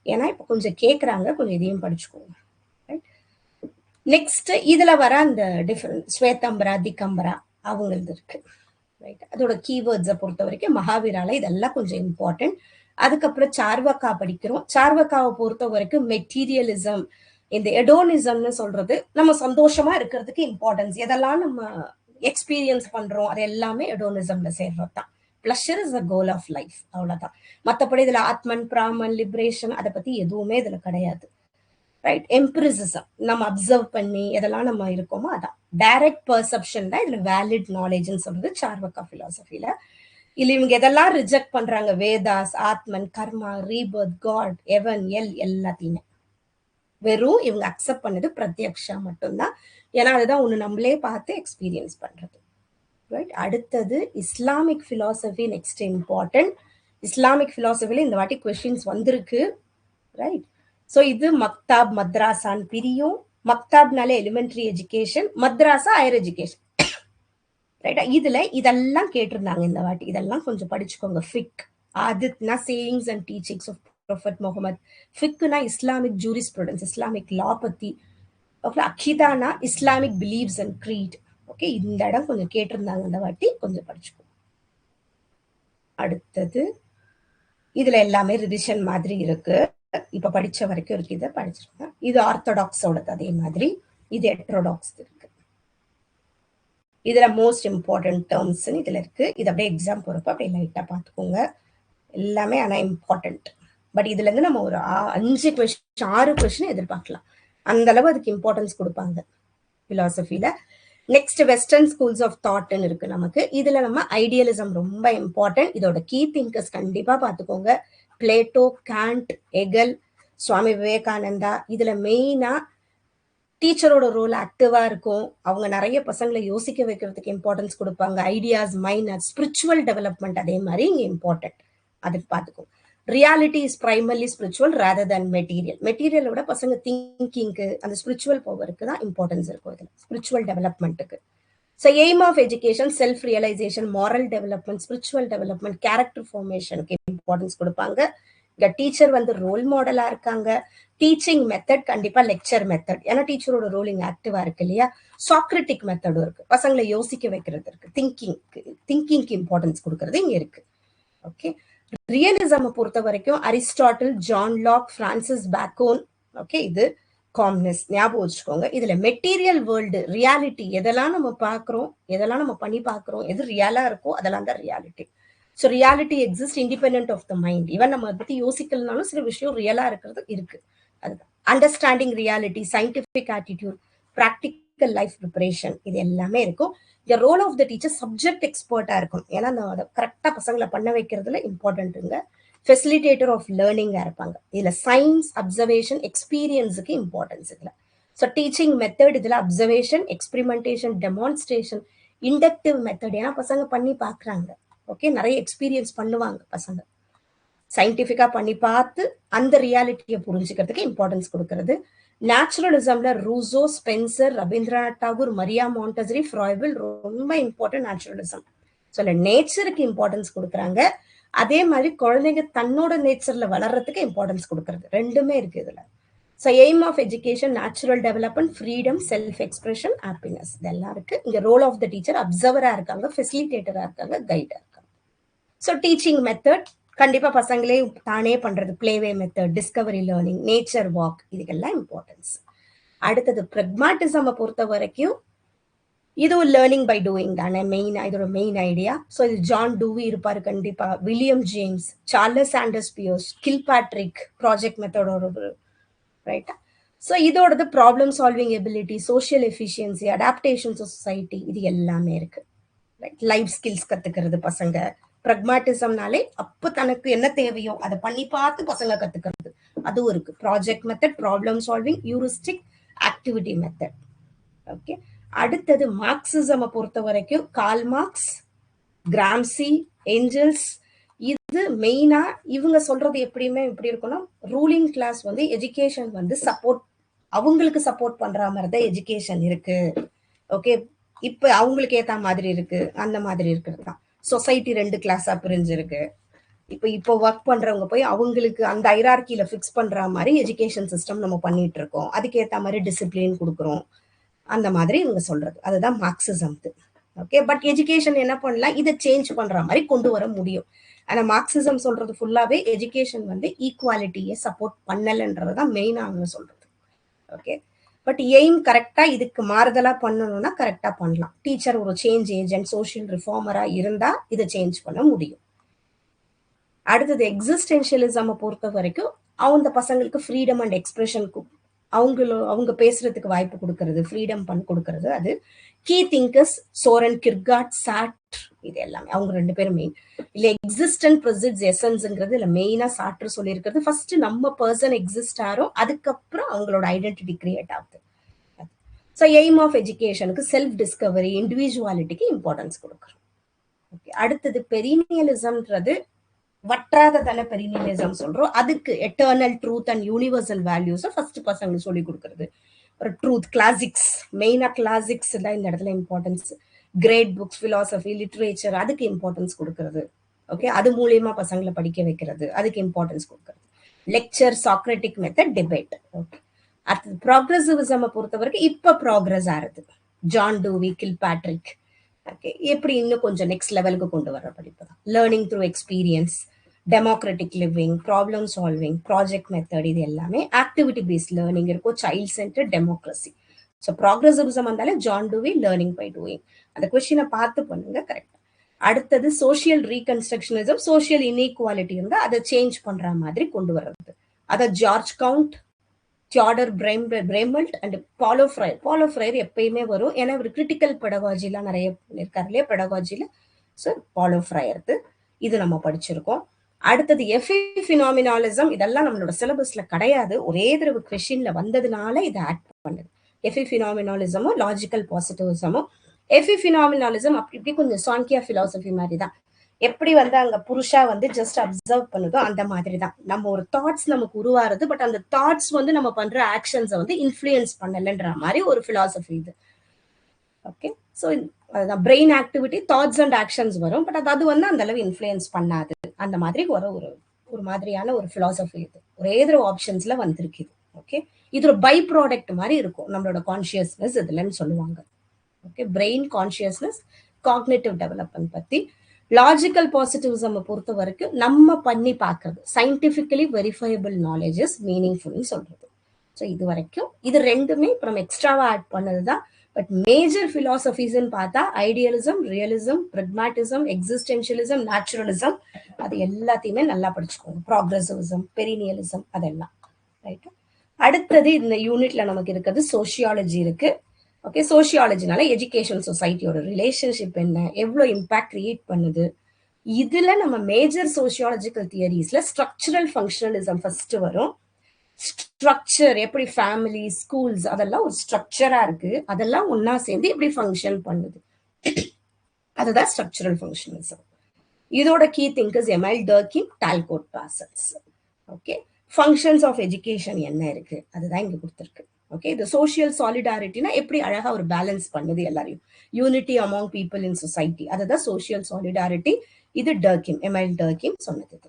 ஏன்னா இப்ப கொஞ்சம் கேட்கறாங்க, கொஞ்சம் இதையும் படிச்சுக்கோங்க. நெக்ஸ்ட் இதுல வர அந்த டிஃபரெண்ட் ஸ்வேதம்பரா, திகம்பரா அவங்களது இருக்கு. ரைட், அதோட கீவேர்ட்ஸை பொறுத்த வரைக்கும் மகாவீரால இதெல்லாம் கொஞ்சம் இம்பார்ட்டன்ட். அதுக்கப்புறம் சார்வக்கா படிக்கிறோம். சார்வக்காவை பொறுத்த வரைக்கும் மெட்டீரியலிசம், இந்த எடோனிசம்னு சொல்றது நம்ம சந்தோஷமா இருக்கிறதுக்கு இம்பார்ட்டன்ஸ், எதெல்லாம் நம்ம எக்ஸ்பீரியன்ஸ் பண்றோம் அது எல்லாமே எடோனிசம்ல சேர்றது தான். Pleasure is the goal of life, அவ்வளவுதான். மற்றபடி இதுல ஆத்மன், பிராமன், லிபரேஷன் அதை பத்தி எதுவுமே இதுல கிடையாது. ரைட், எம்பிரிசிசம் நம்ம அப்சர்வ் பண்ணி எதெல்லாம் நம்ம இருக்கோமோ அதான். டைரக்ட் பெர்செப்ஷன் தான் இதுல வேலிட் நாலேஜ்னு சொல்றது சார்வக்கா பிலாசபில. இல்ல இவங்க எதெல்லாம் ரிஜெக்ட் பண்றாங்க, வேதாஸ், ஆத்மன், கர்மா, ரீபர்த், காட், எவன், எல்லாத்தையுமே வெறும் இவங்க அக்செப்ட் பண்ணது பிரத்யக்ஷா மட்டும்தான். ஏன்னா அதுதான் ஒண்ணு நம்மளே பார்த்து எக்ஸ்பீரியன்ஸ் பண்றது. ரைட், அடுத்தது Islamic philosophy next important. Islamic பிலாசபில இந்த வாட்டி கொஸ்டின்ஸ் வந்திருக்கு. ரைட், ஸோ இது மக்தாப் மத்ராசான்னு பிரியும். மக்தாப்னால எலிமெண்டரி எஜுகேஷன், மத்ராசா ஹையர் எஜுகேஷன். ரைட்டா, இதுல இதெல்லாம் கேட்டிருந்தாங்க இந்த வாட்டி, இதெல்லாம் கொஞ்சம் படிச்சுக்கோங்க. ஃபிக், ஆதித்னா sayings and teachings of prophet Muhammad. ஃபிக்னா இஸ்லாமிக் ஜூரிஸ்ப்ரூடன்ஸ், இஸ்லாமிக் லா பத்தி. ஓகே, அகிதானா Islamic believes and creed. Okay, இந்த இடம் கொஞ்சம் கேட்டிருந்தாங்க இந்த வாட்டி, கொஞ்சம் படிச்சுக்கோ. அடுத்தது இதுல எல்லாமே ரிவிஷன் மாதிரி இருக்கு, இப்ப படிச்ச வரைக்கும் இருக்கு, இதை படிச்சிருக்கேன். இது ஆர்த்தடாக்ஸோடது, அதே மாதிரி இது ஹெட்ரோடாக்ஸ் இருக்கு. இதுல மோஸ்ட் இம்பார்ட்டன்ட் டேர்ம்ஸ் இதுல இருக்கு. இது அப்படியே எக்ஸாம் போறப்ப அப்படியே லைட்டா பாத்துக்கோங்க. எல்லாமே ஆனா இம்பார்ட்டன்ட். பட் இதுல இருந்து நம்ம ஒரு 5 கொஸ்டின் 6 கொஸ்டின் எதிர்பார்க்கலாம், அந்த அளவு அதுக்கு இம்பார்ட்டன்ஸ் கொடுப்பாங்க பிலாசபில. நெக்ஸ்ட் வெஸ்டர்ன் ஸ்கூல்ஸ் ஆஃப் தாட்னு இருக்கு நமக்கு. இதுல நம்ம ஐடியலிசம் ரொம்ப இம்பார்ட்டன்ட். இதோட கீ திங்கர்ஸ் கண்டிப்பா பாத்துக்கோங்க. Plato, Gantt, எகல், Swami Vivekananda. இதுல மெயினா டீச்சரோட ரோல் ஆக்டிவா இருக்கும். அவங்க நிறைய பசங்களை யோசிக்க வைக்கிறதுக்கு இம்பார்ட்டன்ஸ் கொடுப்பாங்க. ஐடியாஸ், மைண்ட், ஸ்பிரிச்சுவல் டெவலப்மெண்ட் அதே மாதிரி இங்க இம்பார்ட்டன்ட், அதுக்கு பார்த்துக்கோ. Reality is primarily spiritual rather than material. மெட்டீரியலை விட பசங்க திங்கிங்க்கு, அந்த ஸ்பிரிச்சுவல் பவருக்கு தான் இம்பார்ட்டன்ஸ் இருக்கும் இதுல, ஸ்பிரிச்சுவல் டெவலப்மெண்ட்டுக்கு. So aim of education self realisation, moral development, spiritual development, character ஃபார்மேஷனுக்கு இம்பார்ட்டன்ஸ் கொடுப்பாங்க. இங்க டீச்சர் ரோல் மாடலா இருக்காங்க. டீச்சிங் மெத்தட் கண்டிப்பா லெக்சர் மெத்தட், ஏன்னா டீச்சரோட ரோல் இங்க ஆக்டிவா இருக்கு இல்லையா. சாக்ரிட்டிக் மெத்தடும் இருக்கு, பசங்களை யோசிக்க வைக்கிறது இருக்கு. திங்கிங்க்கு இம்பார்ட்டன்ஸ் கொடுக்கறது இங்க இருக்கு. ஓகே, ரியலிசம் பொறுத்த வரைக்கும் Aristotle, John Locke, Francis Bacon. Okay, இது காம்னஸ் ஞாபகம் வச்சுக்கோங்க. இதுல மெட்டீரியல் வேர்ல்டு, ரியாலிட்டி, எதெல்லாம் நம்ம பாக்குறோம், எதெல்லாம் நம்ம பண்ணி பாக்குறோம், எது ரியலா இருக்கோ அதெல்லாம் தான் reality. So reality exist independent of the mind. Even நம்ம அதை பத்தி யோசிக்கலனாலும் சில விஷயம் ரியலா இருக்கிறது இருக்கு. அதுதான் understanding reality, scientific attitude, practical life preparation, இது எல்லாமே இருக்கும். இந்த role of the teacher subject எக்ஸ்பர்ட்டா இருக்கும், ஏன்னா அதை கரெக்டா பசங்களை பண்ண வைக்கிறதுல இம்பார்ட்டன்ட்டுங்க. ஃபெசிலிட்டேட்டர் ஆஃப் லேர்னிங்கா இருப்பாங்க. இதுல சயின்ஸ், அப்சர்வேஷன், எக்ஸ்பீரியன்ஸுக்கு இம்பார்ட்டன்ஸ் இதுல. ஸோ டீச்சிங் மெத்தட் இதுல observation, experimentation, demonstration, inductive method, ஏன்னா பசங்க பண்ணி பாக்குறாங்க. ஓகே, நிறைய எக்ஸ்பீரியன்ஸ் பண்ணுவாங்க பசங்க, சயின்டிபிக்கா பண்ணி பார்த்து அந்த ரியாலிட்டியை புரிஞ்சுக்கிறதுக்கு இம்பார்ட்டன்ஸ் கொடுக்கறது. நேச்சுரலிசம்ல ரூசோ, ஸ்பென்சர், ரவீந்திரநாத் டாகூர், மரியா மாண்டசரி, ஃப்ராய்பிள் ரொம்ப இம்பார்ட்டன்ட் நேச்சுரலிசம். சொல்ல நேச்சருக்கு இம்பார்ட்டன்ஸ் கொடுக்குறாங்க. அதே மாதிரி குழந்தைங்க தன்னோட நேச்சர்ல வளர்றதுக்கு இம்பார்ட்டன்ஸ் கொடுக்கறது, ரெண்டுமே இருக்கு இதுல. So aim of education natural development, freedom, self expression, happiness, இதெல்லாம் இருக்கு. இங்க ரோல் ஆஃப் த டீச்சர் அப்சர்வரா இருக்காங்க, ஃபெசிலிட்டேட்டரா இருக்காங்க, கைடா இருக்காங்க. ஸோ டீச்சிங் மெத்தட் கண்டிப்பா பசங்களே தானே பண்றது, play way method, discovery learning, nature walk, இதுக்கெல்லாம் இம்பார்ட்டன்ஸ். அடுத்தது பிரெக்மாட்டிசம் பொறுத்த வரைக்கும் இதுவும் லேர்னிங் பை டூயிங் தானே இதோட மெயின் ஐடியா. ஸோ இது ஜான் டூவி இருப்பாரு கண்டிப்பா, William James, Charles Sanders Peirce, Kilpatrick project மெத்தடோட ரைட்டா. ஸோ இதோடது problem solving ability, social efficiency, adaptation society, இது எல்லாமே இருக்கு. ரைட், லைஃப் ஸ்கில்ஸ் கத்துக்கிறது பசங்க. ப்ரக்மாட்டிசம்னாலே அப்போ தனக்கு என்ன தேவையோ அதை பண்ணி பார்த்து பசங்க கத்துக்கிறது, அதுவும் இருக்கு. Project method, problem solving, heuristic, activity method. Okay, அடுத்தது மார்க்சிசமை பொறுத்த வரைக்கும் கார்ல் மார்க்ஸ், கிராம்சி, ஏஞ்சல்ஸ். இது மெயினா இவங்க சொல்றது எப்படியுமே எப்படி இருக்கும்னா, ரூலிங் கிளாஸ் வந்து எஜுகேஷன் வந்து சப்போர்ட், அவங்களுக்கு சப்போர்ட் பண்ற மாதிரி தான் எஜுகேஷன் இருக்கு. ஓகே, இப்ப அவங்களுக்கு ஏத்த மாதிரி இருக்கு, அந்த மாதிரி இருக்கிறது தான். சொசைட்டி 2 கிளாஸா பிரிஞ்சிருக்கு. இப்போ ஒர்க் பண்றவங்க போய் அவங்களுக்கு அந்த ஹைரார்கியில ஃபிக்ஸ் பண்ற மாதிரி எஜுகேஷன் சிஸ்டம் நம்ம பண்ணிட்டு இருக்கோம், அதுக்கேற்ற மாதிரி டிசிப்ளின் கொடுக்குறோம், அந்த மாதிரி இவங்க சொல்றது. அதுதான் மார்க்சிசம். ஓகே, பட் எஜுகேஷன் என்ன பண்ணலாம், இதை சேஞ்ச் பண்ற மாதிரி கொண்டு வர முடியும். ஆனா மார்க்சிசம் சொல்றது ஃபுல்லாவே எஜுகேஷன் வந்து ஈக்குவாலிட்டியை சப்போர்ட் பண்ணலன்றதுதான் மெயினா அவங்க சொல்றது. ஓகே, பட் எய்ம் கரெக்டா இதுக்கு மாறுதலா பண்ணணும்னா கரெக்டா பண்ணலாம். டீச்சர் ஒரு சேஞ்ச் ஏஜென்ட், சோஷியல் ரிஃபார்மரா இருந்தா இதை சேஞ்ச் பண்ண முடியும். அடுத்தது எக்ஸிஸ்டென்ஷியலிசம் பொறுத்த வரைக்கும் அவங்க பசங்களுக்கு ஃப்ரீடம் அண்ட் எக்ஸ்பிரஷனுக்கு அவங்க பேசுறதுக்கு வாய்ப்பு கொடுக்கறது, ஃப்ரீடம் பண்ணி கொடுக்கறது. அது கீ திங்கர்ஸ் சோரன் கிர்காட், சாட்ர், இது எல்லாமே அவங்க 2 பேரும் மெயின். இல்ல எக்ஸிஸ்டன்ட் ப்ரெசிட்ஸ் எசன்ஸ்ங்கிறது இல்ல மெயினா சாட்ர் சொல்லியிருக்கிறது. ஃபர்ஸ்ட் நம்ம பர்சன் எக்ஸிஸ்ட் ஆகிறோம், அதுக்கப்புறம் அவங்களோட ஐடென்டிட்டி கிரியேட் ஆகுது. ஸோ எய்ம் ஆஃப் எஜுகேஷனுக்கு செல்ஃப் டிஸ்கவரி, இண்டிவிஜுவாலிட்டிக்கு இம்பார்ட்டன்ஸ் கொடுக்குறோம். ஓகே, அடுத்தது பெரினியலிசம்ன்றது வற்றாத தன பெரினியலிசம் சொல்றோம். அதுக்கு எட்டர்னல் ட்ரூத் அண்ட் யூனிவர்சல் வேல்யூஸை ஃபர்ஸ்ட் பசங்களுக்கு சொல்லி கொடுக்கறது. ஒரு ட்ரூத், கிளாசிக்ஸ், மெயினா கிளாசிக்ஸ் தான் இந்த இடத்துல importance. Great books, philosophy, literature, அதுக்கு இம்பார்ட்டன்ஸ் கொடுக்கறது. ஓகே, அது மூலியமா பசங்களை படிக்க வைக்கிறது, அதுக்கு இம்பார்ட்டன்ஸ் கொடுக்கறது. Lecture, Socratic method, debate. Okay, அடுத்தது ப்ராக்ரெசிவிசம் பொறுத்த வரைக்கும் இப்ப ப்ராக்ரஸ் ஆறுது. John Dewey, கில்பேட்ரிக். ஓகே, எப்படி இன்னும் கொஞ்சம் நெக்ஸ்ட் லெவலுக்கு கொண்டு வர படிப்பு தான். Learning through experience, democratic living, problem solving, project method, இது எல்லாமே ஆக்டிவிட்டி பேஸ்ட் லேர்னிங் இருக்கும். Child center, democracy. So progressivism வந்தாலே John Dewey, learning by doing. அந்த கொஸ்டினை பார்த்து பண்ணுங்க கரெக்ட். அடுத்தது சோஷியல் ரீகன்ஸ்ட்ரக்ஷனிசம், சோஷியல் இன்இக்வாலிட்டி இருந்தால் அதை சேஞ்ச் பண்ற மாதிரி கொண்டு வர்றது. அதை George Counts, Theodore Brameld and Paulo Freire. Paulo Freire எப்பயுமே வரும், ஏன்னா ஒரு கிரிட்டிக்கல் பெடகாஜிலாம் நிறைய இருக்காரு இல்லையா பெடகாஜில. ஸோ பாலோ ஃப்ரையர் இது நம்ம படிச்சிருக்கோம். அடுத்தது எஃபி ஃபினாமினாலிசம், இதெல்லாம் நம்மளோட சிலபஸ்ல கிடையாது, ஒரே தடவை கொஸ்டின்ல வந்ததுனால இதை ஆட் பண்ணுது. எஃபி ஃபினாமினாலிசமும் லாஜிக்கல் பாசிட்டிவிசமும். எஃபி ஃபினாமினாலிசம் அப்படி இப்படி கொஞ்சம் சாங்கியா பிலாசபி மாதிரி தான். எப்படி வந்து அங்க புருஷா வந்து ஜஸ்ட் அப்சர்வ் பண்ணுதோ அந்த மாதிரி தான் நம்ம ஒரு தாட்ஸ் நமக்கு உருவாருது, பட் அந்த தாட்ஸ் வந்து நம்ம பண்ற ஆக்ஷன்ஸை வந்து இன்ஃப்ளூயன்ஸ் பண்ணலன்ற மாதிரி ஒரு பிலாசபி இது. Okay, so brain activity, thoughts and actions வரும், பட் அது வந்து அந்த அளவு இன்ஃப்ளூயன்ஸ் பண்ணாது. அந்த மாதிரி ஒரு மாதிரியான ஒரு பிலாசபி இது. ஒரே தடவை ஆப்ஷன்ஸ்ல வந்திருக்கு இது. ஓகே, இது ஒரு பை ப்ராடக்ட் மாதிரி இருக்கும் நம்மளோட கான்சியஸ்னஸ் இதுலன்னு சொல்லுவாங்க. Okay, brain consciousness, cognitive development பத்தி. லாஜிக்கல் பாசிட்டிவிசம் பொறுத்த வரைக்கும் நம்ம பண்ணி பார்க்கறது, சயின்டிபிக்கலி வெரிஃபைபிள் நாலேஜஸ் மீனிங்ஃபுல்னு சொல்றது. ஸோ இது வரைக்கும் இது ரெண்டுமே இப்போ நம்ம எக்ஸ்ட்ராவா ஆட் பண்ணதுதான். பட் மேஜர் பிலாசபிஸ்ன்னு பார்த்தா ஐடியலிசம், ரியலிசம், பிரெக்மாட்டிசம், எக்ஸிஸ்டென்ஷியலிசம், நேச்சுரலிசம், அது எல்லாத்தையுமே நல்லா படிச்சுக்கோங்க. ப்ராக்ரெசிவிசம், பெரினியலிசம், அதெல்லாம் ரைட். அடுத்தது இந்த யூனிட்ல நமக்கு இருக்கிறது சோசியாலஜி இருக்கு. ஓகே, சோசியாலஜினால எஜுகேஷன் சொசைட்டியோட ரிலேஷன்ஷிப் என்ன, எவ்வளோ இம்பாக்ட் கிரியேட் பண்ணுது. இதுல நம்ம major sociological தியரிஸ்ல structural functionalism first வரும். ஸ்ட்ரக்சர் எப்படி ஃபேமிலி, ஸ்கூல்ஸ், அதெல்லாம் ஒரு ஸ்ட்ரக்சரா இருக்கு, அதெல்லாம் ஒன்னா சேர்ந்து எப்படி ஃபங்க்ஷன் பண்ணுது, அதுதான் ஸ்ட்ரக்சரல் ஃபங்க்ஷனலிசம். இதோட key thinkers Emile Durkheim, Talcott Parsons. Okay, functions of education என்ன இருக்கு அதுதான் இங்க கொடுத்துருக்கு. ஓகே, இது சோஷியல் சாலிடாரிட்டினா எப்படி அழகா ஒரு பேலன்ஸ் பண்ணுது எல்லாரையும், unity among people in society, அதுதான் சோஷியல் சாலிடாரிட்டி. இது டர்கிம், எமைல் டர்கிம் சொன்னது.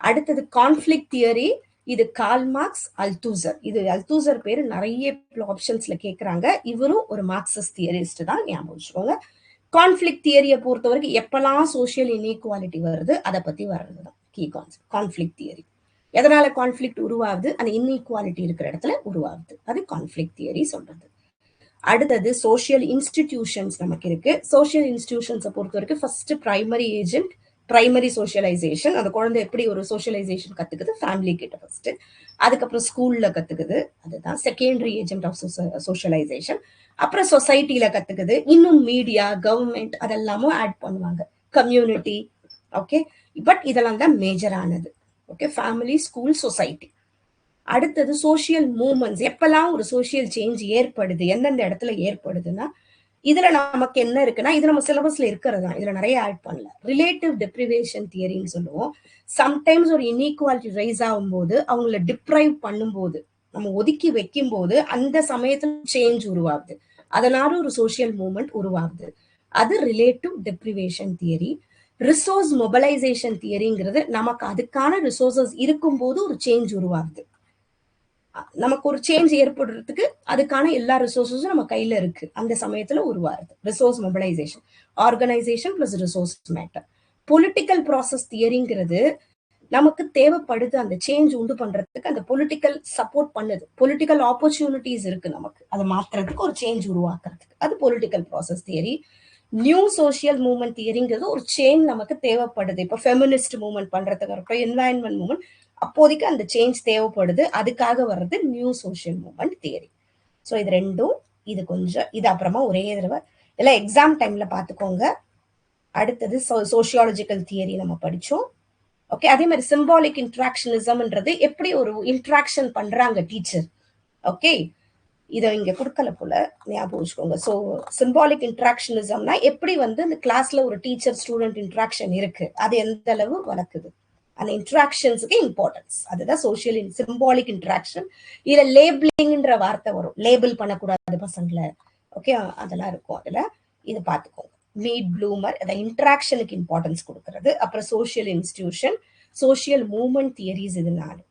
அடுத்தது கான்ஃபிளிக்ட் தியரி, இது கார்ல் மார்க்ஸ், அல்தூசர். இது அல்தூசர் பேரு நிறைய ஆப்ஷன்ஸ்ல கேட்கறாங்க, இவரும் ஒரு மார்க்சிஸ்ட் தியரிஸ்ட் தான், ஞாபகம் வச்சுக்கோங்க. கான்ஃபிளிக்ட் தியரியை பொறுத்த வரைக்கும் எப்பெல்லாம் சோஷியல் இன்இக்வாலிட்டி வருது அதை பத்தி வர்றதுதான் கீ கான்செப்ட். கான்ஃபிளிக்ட் தியரி எதனால கான்ஃபிளிக்ட் உருவாகுது, அந்த இன்இக்வாலிட்டி இருக்கிற இடத்துல உருவாகுது, அது கான்ஃபிளிக்ட் தியரி சொல்றது. அடுத்தது சோஷியல் இன்ஸ்டிடியூஷன்ஸ் நமக்கு இருக்கு. சோஷியல் இன்ஸ்டிடியூஷன்ஸை பொறுத்த வரைக்கும் first primary agent, primary socialisation. அந்த குழந்தை எப்படி ஒரு சோஷியலைசேஷன் கத்துக்குது, ஃபேமிலி கிட்ட ஃபர்ஸ்ட். அதுக்கப்புறம் ஸ்கூல்ல கத்துக்குது, அதுதான் செகண்டரி ஏஜென்ட் ஆஃப் சோஷியலைசேஷன். அப்புறம் சொசைட்டில கத்துக்குது, இன்னும் மீடியா, கவர்மெண்ட் அதெல்லாமும் ஆட் பண்ணுவாங்க, கம்யூனிட்டி. ஓகே, பட் இதெல்லாம் தான் மேஜரானது. Okay, family, school, society. அடுத்தது சோஷியல் மூவ்மெண்ட்ஸ். எப்பெல்லாம் ஒரு சோஷியல் சேஞ்ச் ஏற்படுது, எந்தெந்த இடத்துல ஏற்படுதுன்னா, இதுல நமக்கு என்ன இருக்குன்னா, இது நம்ம சிலபஸ்ல இருக்கிறது தான், இதுல நிறைய ஆட் பண்ணல. ரிலேட்டிவ் டெப்ரிவேஷன் தியரின்னு சொல்லுவோம். சம்டைம்ஸ் ஒரு இன்இக்வாலிட்டி ரைஸ் ஆகும்போது, அவங்கள டிப்ரைவ் பண்ணும்போது, நம்ம ஒதுக்கி வைக்கும் போது அந்த சமயத்துல சேஞ்ச் உருவாகுது, அதனால ஒரு சோஷியல் மூவ்மெண்ட் உருவாகுது. அது relative deprivation theory. Resource mobilisation தியரிங்கிறது நமக்கு அதுக்கான ரிசோர்சஸ் இருக்கும்போது ஒரு சேஞ்ச் உருவாகுது. நமக்கு ஒரு சேஞ்ச் ஏற்படுறதுக்கு அதுக்கான எல்லா ரிசோர்ஸஸும் நம்ம கையில இருக்கு, அந்த சமயத்துல உருவாருது resource mobilisation. Organisation plus resource matter. Political process தியரிங்கிறது நமக்கு தேவைப்படுது அந்த சேஞ்ச் உண்டு பண்றதுக்கு, அந்த பொலிட்டிக்கல் சப்போர்ட் பண்ணுது, பொலிட்டிக்கல் ஆப்பர்ச்சுனிட்டிஸ் இருக்கு நமக்கு அதை மாத்துறதுக்கு, ஒரு சேஞ்ச் உருவாக்குறதுக்கு, அது political process theory. New social movement தியரிங்கிறது ஒரு சேஞ்ச் நமக்கு தேவைப்படுது, இப்போ ஃபெமினிஸ்ட் மூவ்மெண்ட் பண்றதுக்கு இருக்கட்டும், என்வாயன்மெண்ட் மூவ்மெண்ட், அப்போதைக்கு அந்த சேஞ்ச் தேவைப்படுது, அதுக்காக வர்றது new social movement theory. So இது ரெண்டும், இது கொஞ்சம், இது அப்புறமா ஒரே தடவை எல்லாம் எக்ஸாம் டைம்ல பார்த்துக்கோங்க. அடுத்தது சோஷியாலஜிக்கல் தியரி நம்ம படிச்சோம். ஓகே, அதே மாதிரி சிம்பாலிக் இன்ட்ராக்ஷனிசம்ன்றது எப்படி ஒரு இன்ட்ராக்ஷன் பண்றாங்க டீச்சர். ஓகே, இதை இங்க கொடுக்கல போல, ஞாபகம் வச்சுக்கோங்க. ஸோ சிம்பாலிக் இன்ட்ராக்ஷனிசம்னா எப்படி வந்து இந்த கிளாஸ்ல ஒரு டீச்சர் ஸ்டூடெண்ட் இன்ட்ராக்ஷன் இருக்கு, அது எந்த அளவு வளர்க்குது, அந்த இன்ட்ராக்ஷன்ஸுக்கு இம்பார்ட்டன்ஸ், அதுதான் சோஷியல் சிம்பாலிக் இன்ட்ராக்ஷன். இதுல லேபிளிங்ன்ற வார்த்தை வரும், லேபிள் பண்ணக்கூடாது பசங்களை. ஓகே, அதெல்லாம் இருக்கும் அதுல, இது பார்த்துக்கோங்க. மீட் ப்ளூமர், அந்த இன்ட்ராக்ஷனுக்கு இம்பார்ட்டன்ஸ் கொடுக்கறது. அப்புறம் social institution, social movement theories, இது 4.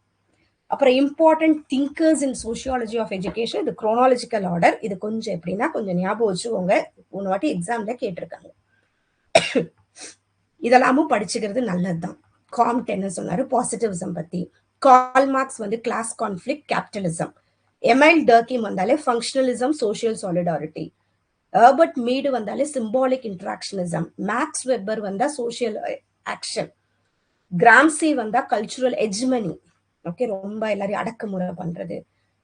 அப்புறம் important thinkers in sociology of education, இது குரோனாலஜிக்கல் ஆர்டர். இது கொஞ்சம் எப்படின்னா கொஞ்சம் ஞாபகம் வச்சுக்கோங்க, ஒரு வாட்டி எக்ஸாம்ல கேட்டிருக்காங்க. இதெல்லாமும் படிச்சுக்கிறது நல்லதுதான். காம்ட் என்ன சொன்னாரு பாசிட்டிவிசம் பத்தி, கால் மார்க்ஸ் வந்து கிளாஸ் கான்ஃபிளிக்ட் கேபிட்டலிசம், எமைல் டர்கிம் வந்தாலே ஃபங்க்ஷனலிசம் சோஷியல் சாலிடாரிட்டி, ஹெர்பர்ட் மீடு வந்தாலே சிம்பாலிக் இன்ட்ராக்ஷனிசம், மேக்ஸ் வெப்பர் வந்தா சோஷியல் ஆக்ஷன், கிராம்சி வந்தா கல்ச்சுரல் எஜ்மனி. ஓகே, ரொம்ப எல்லாரையும் அடக்குமுறை பண்றது.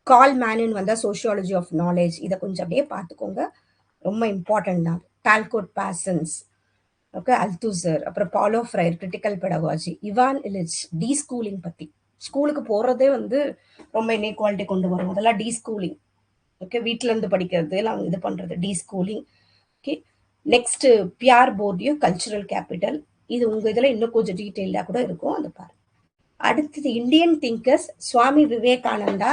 கால் மேனின் வந்தா சோஷியாலஜி ஆஃப் நாலேஜ். இதை கொஞ்சம் அப்படியே பார்த்துக்கோங்க, ரொம்ப இம்பார்ட்டன்ட் தான். டால்கோட் பாசன்ஸ், ஓகே, அல்தூசர், அப்புறம் Paulo Freire critical pedagogy, Ivan Illich deschooling பத்தி. ஸ்கூலுக்கு போறதே வந்து ரொம்ப இன்இக்வாலிட்டி கொண்டு வரும், அதெல்லாம் டி ஸ்கூலிங். ஓகே, வீட்டுல இருந்து படிக்கிறது எல்லாம் இது பண்றது deschooling. Okay, next Pierre Bourdieu cultural capital, இது உங்க இதுல இன்னும் கொஞ்சம் டீட்டெயிலா கூட இருக்கும், அது பாருங்க. அடுத்தது இந்தியன் திங்கர்ஸ், சுவாமி விவேகானந்தா.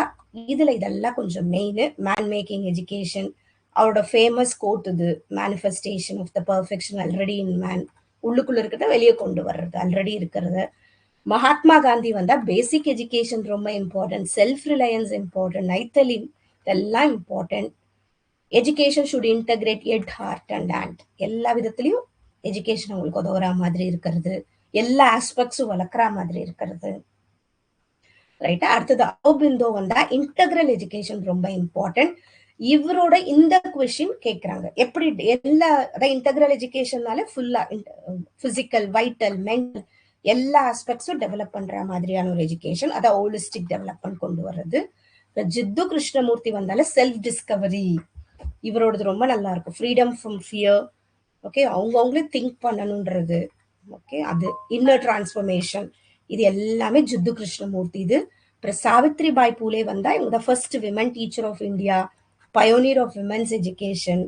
இதுல இதெல்லாம் கொஞ்சம் மெயின். மேன் மேக்கிங் எஜுகேஷன், அவரோட ஃபேமஸ் கோட் இது, manifestation of the perfection already in man, உள்ளுக்குள்ள இருக்கிறத வெளியே கொண்டு வர்றது, ஆல்ரெடி இருக்கிறத. மகாத்மா காந்தி வந்தா பேசிக் எஜுகேஷன் ரொம்ப இம்பார்ட்டன்ட், செல்ஃப் ரிலையன்ஸ் இம்பார்ட்டன்ட், நைத்தலின், இதெல்லாம் important. Education should integrate head, heart and hand, எல்லா விதத்திலையும் எஜுகேஷன் உங்களுக்கு உதவுற மாதிரி இருக்கிறது, எல்லா ஆஸ்பெக்ட்ஸும் வளர்க்குற மாதிரி இருக்கிறது. ரைட்டா? அடுத்தது அரோபிந்தோ வந்தா இன்டகிரல் எஜுகேஷன் ரொம்ப இம்பார்ட்டன்ட். இவரோட இந்த கொஸ்டின் கேட்கறாங்க, எப்படி எல்லா இன்டகிரல் எஜுகேஷன்னால ஃபுல்லா பிசிக்கல், வைட்டல், மென்டல் எல்லா ஆஸ்பெக்ட்ஸும் டெவலப் பண்ற மாதிரியான ஒரு எஜுகேஷன், அதை ஹோலிஸ்டிக் டெவலப்மெண்ட் கொண்டு வர்றது. ஜித்து கிருஷ்ணமூர்த்தி வந்தால செல்ஃப் டிஸ்கவரி, இவரோடது ரொம்ப நல்லா இருக்கும், ஃப்ரீடம் ஃப்ரம் ஃபியர். ஓகே, அவங்களே திங்க் பண்ணணுன்றது. ஓகே, அது இன்னர் டிரான்ஸ்ஃபர்மேஷன், இது எல்லாமே ஜித்து கிருஷ்ணமூர்த்தி இது. அப்புறம் சாவித்ரி பாய் பூலே வந்தா இவங்க first women teacher of India, pioneer of women's education.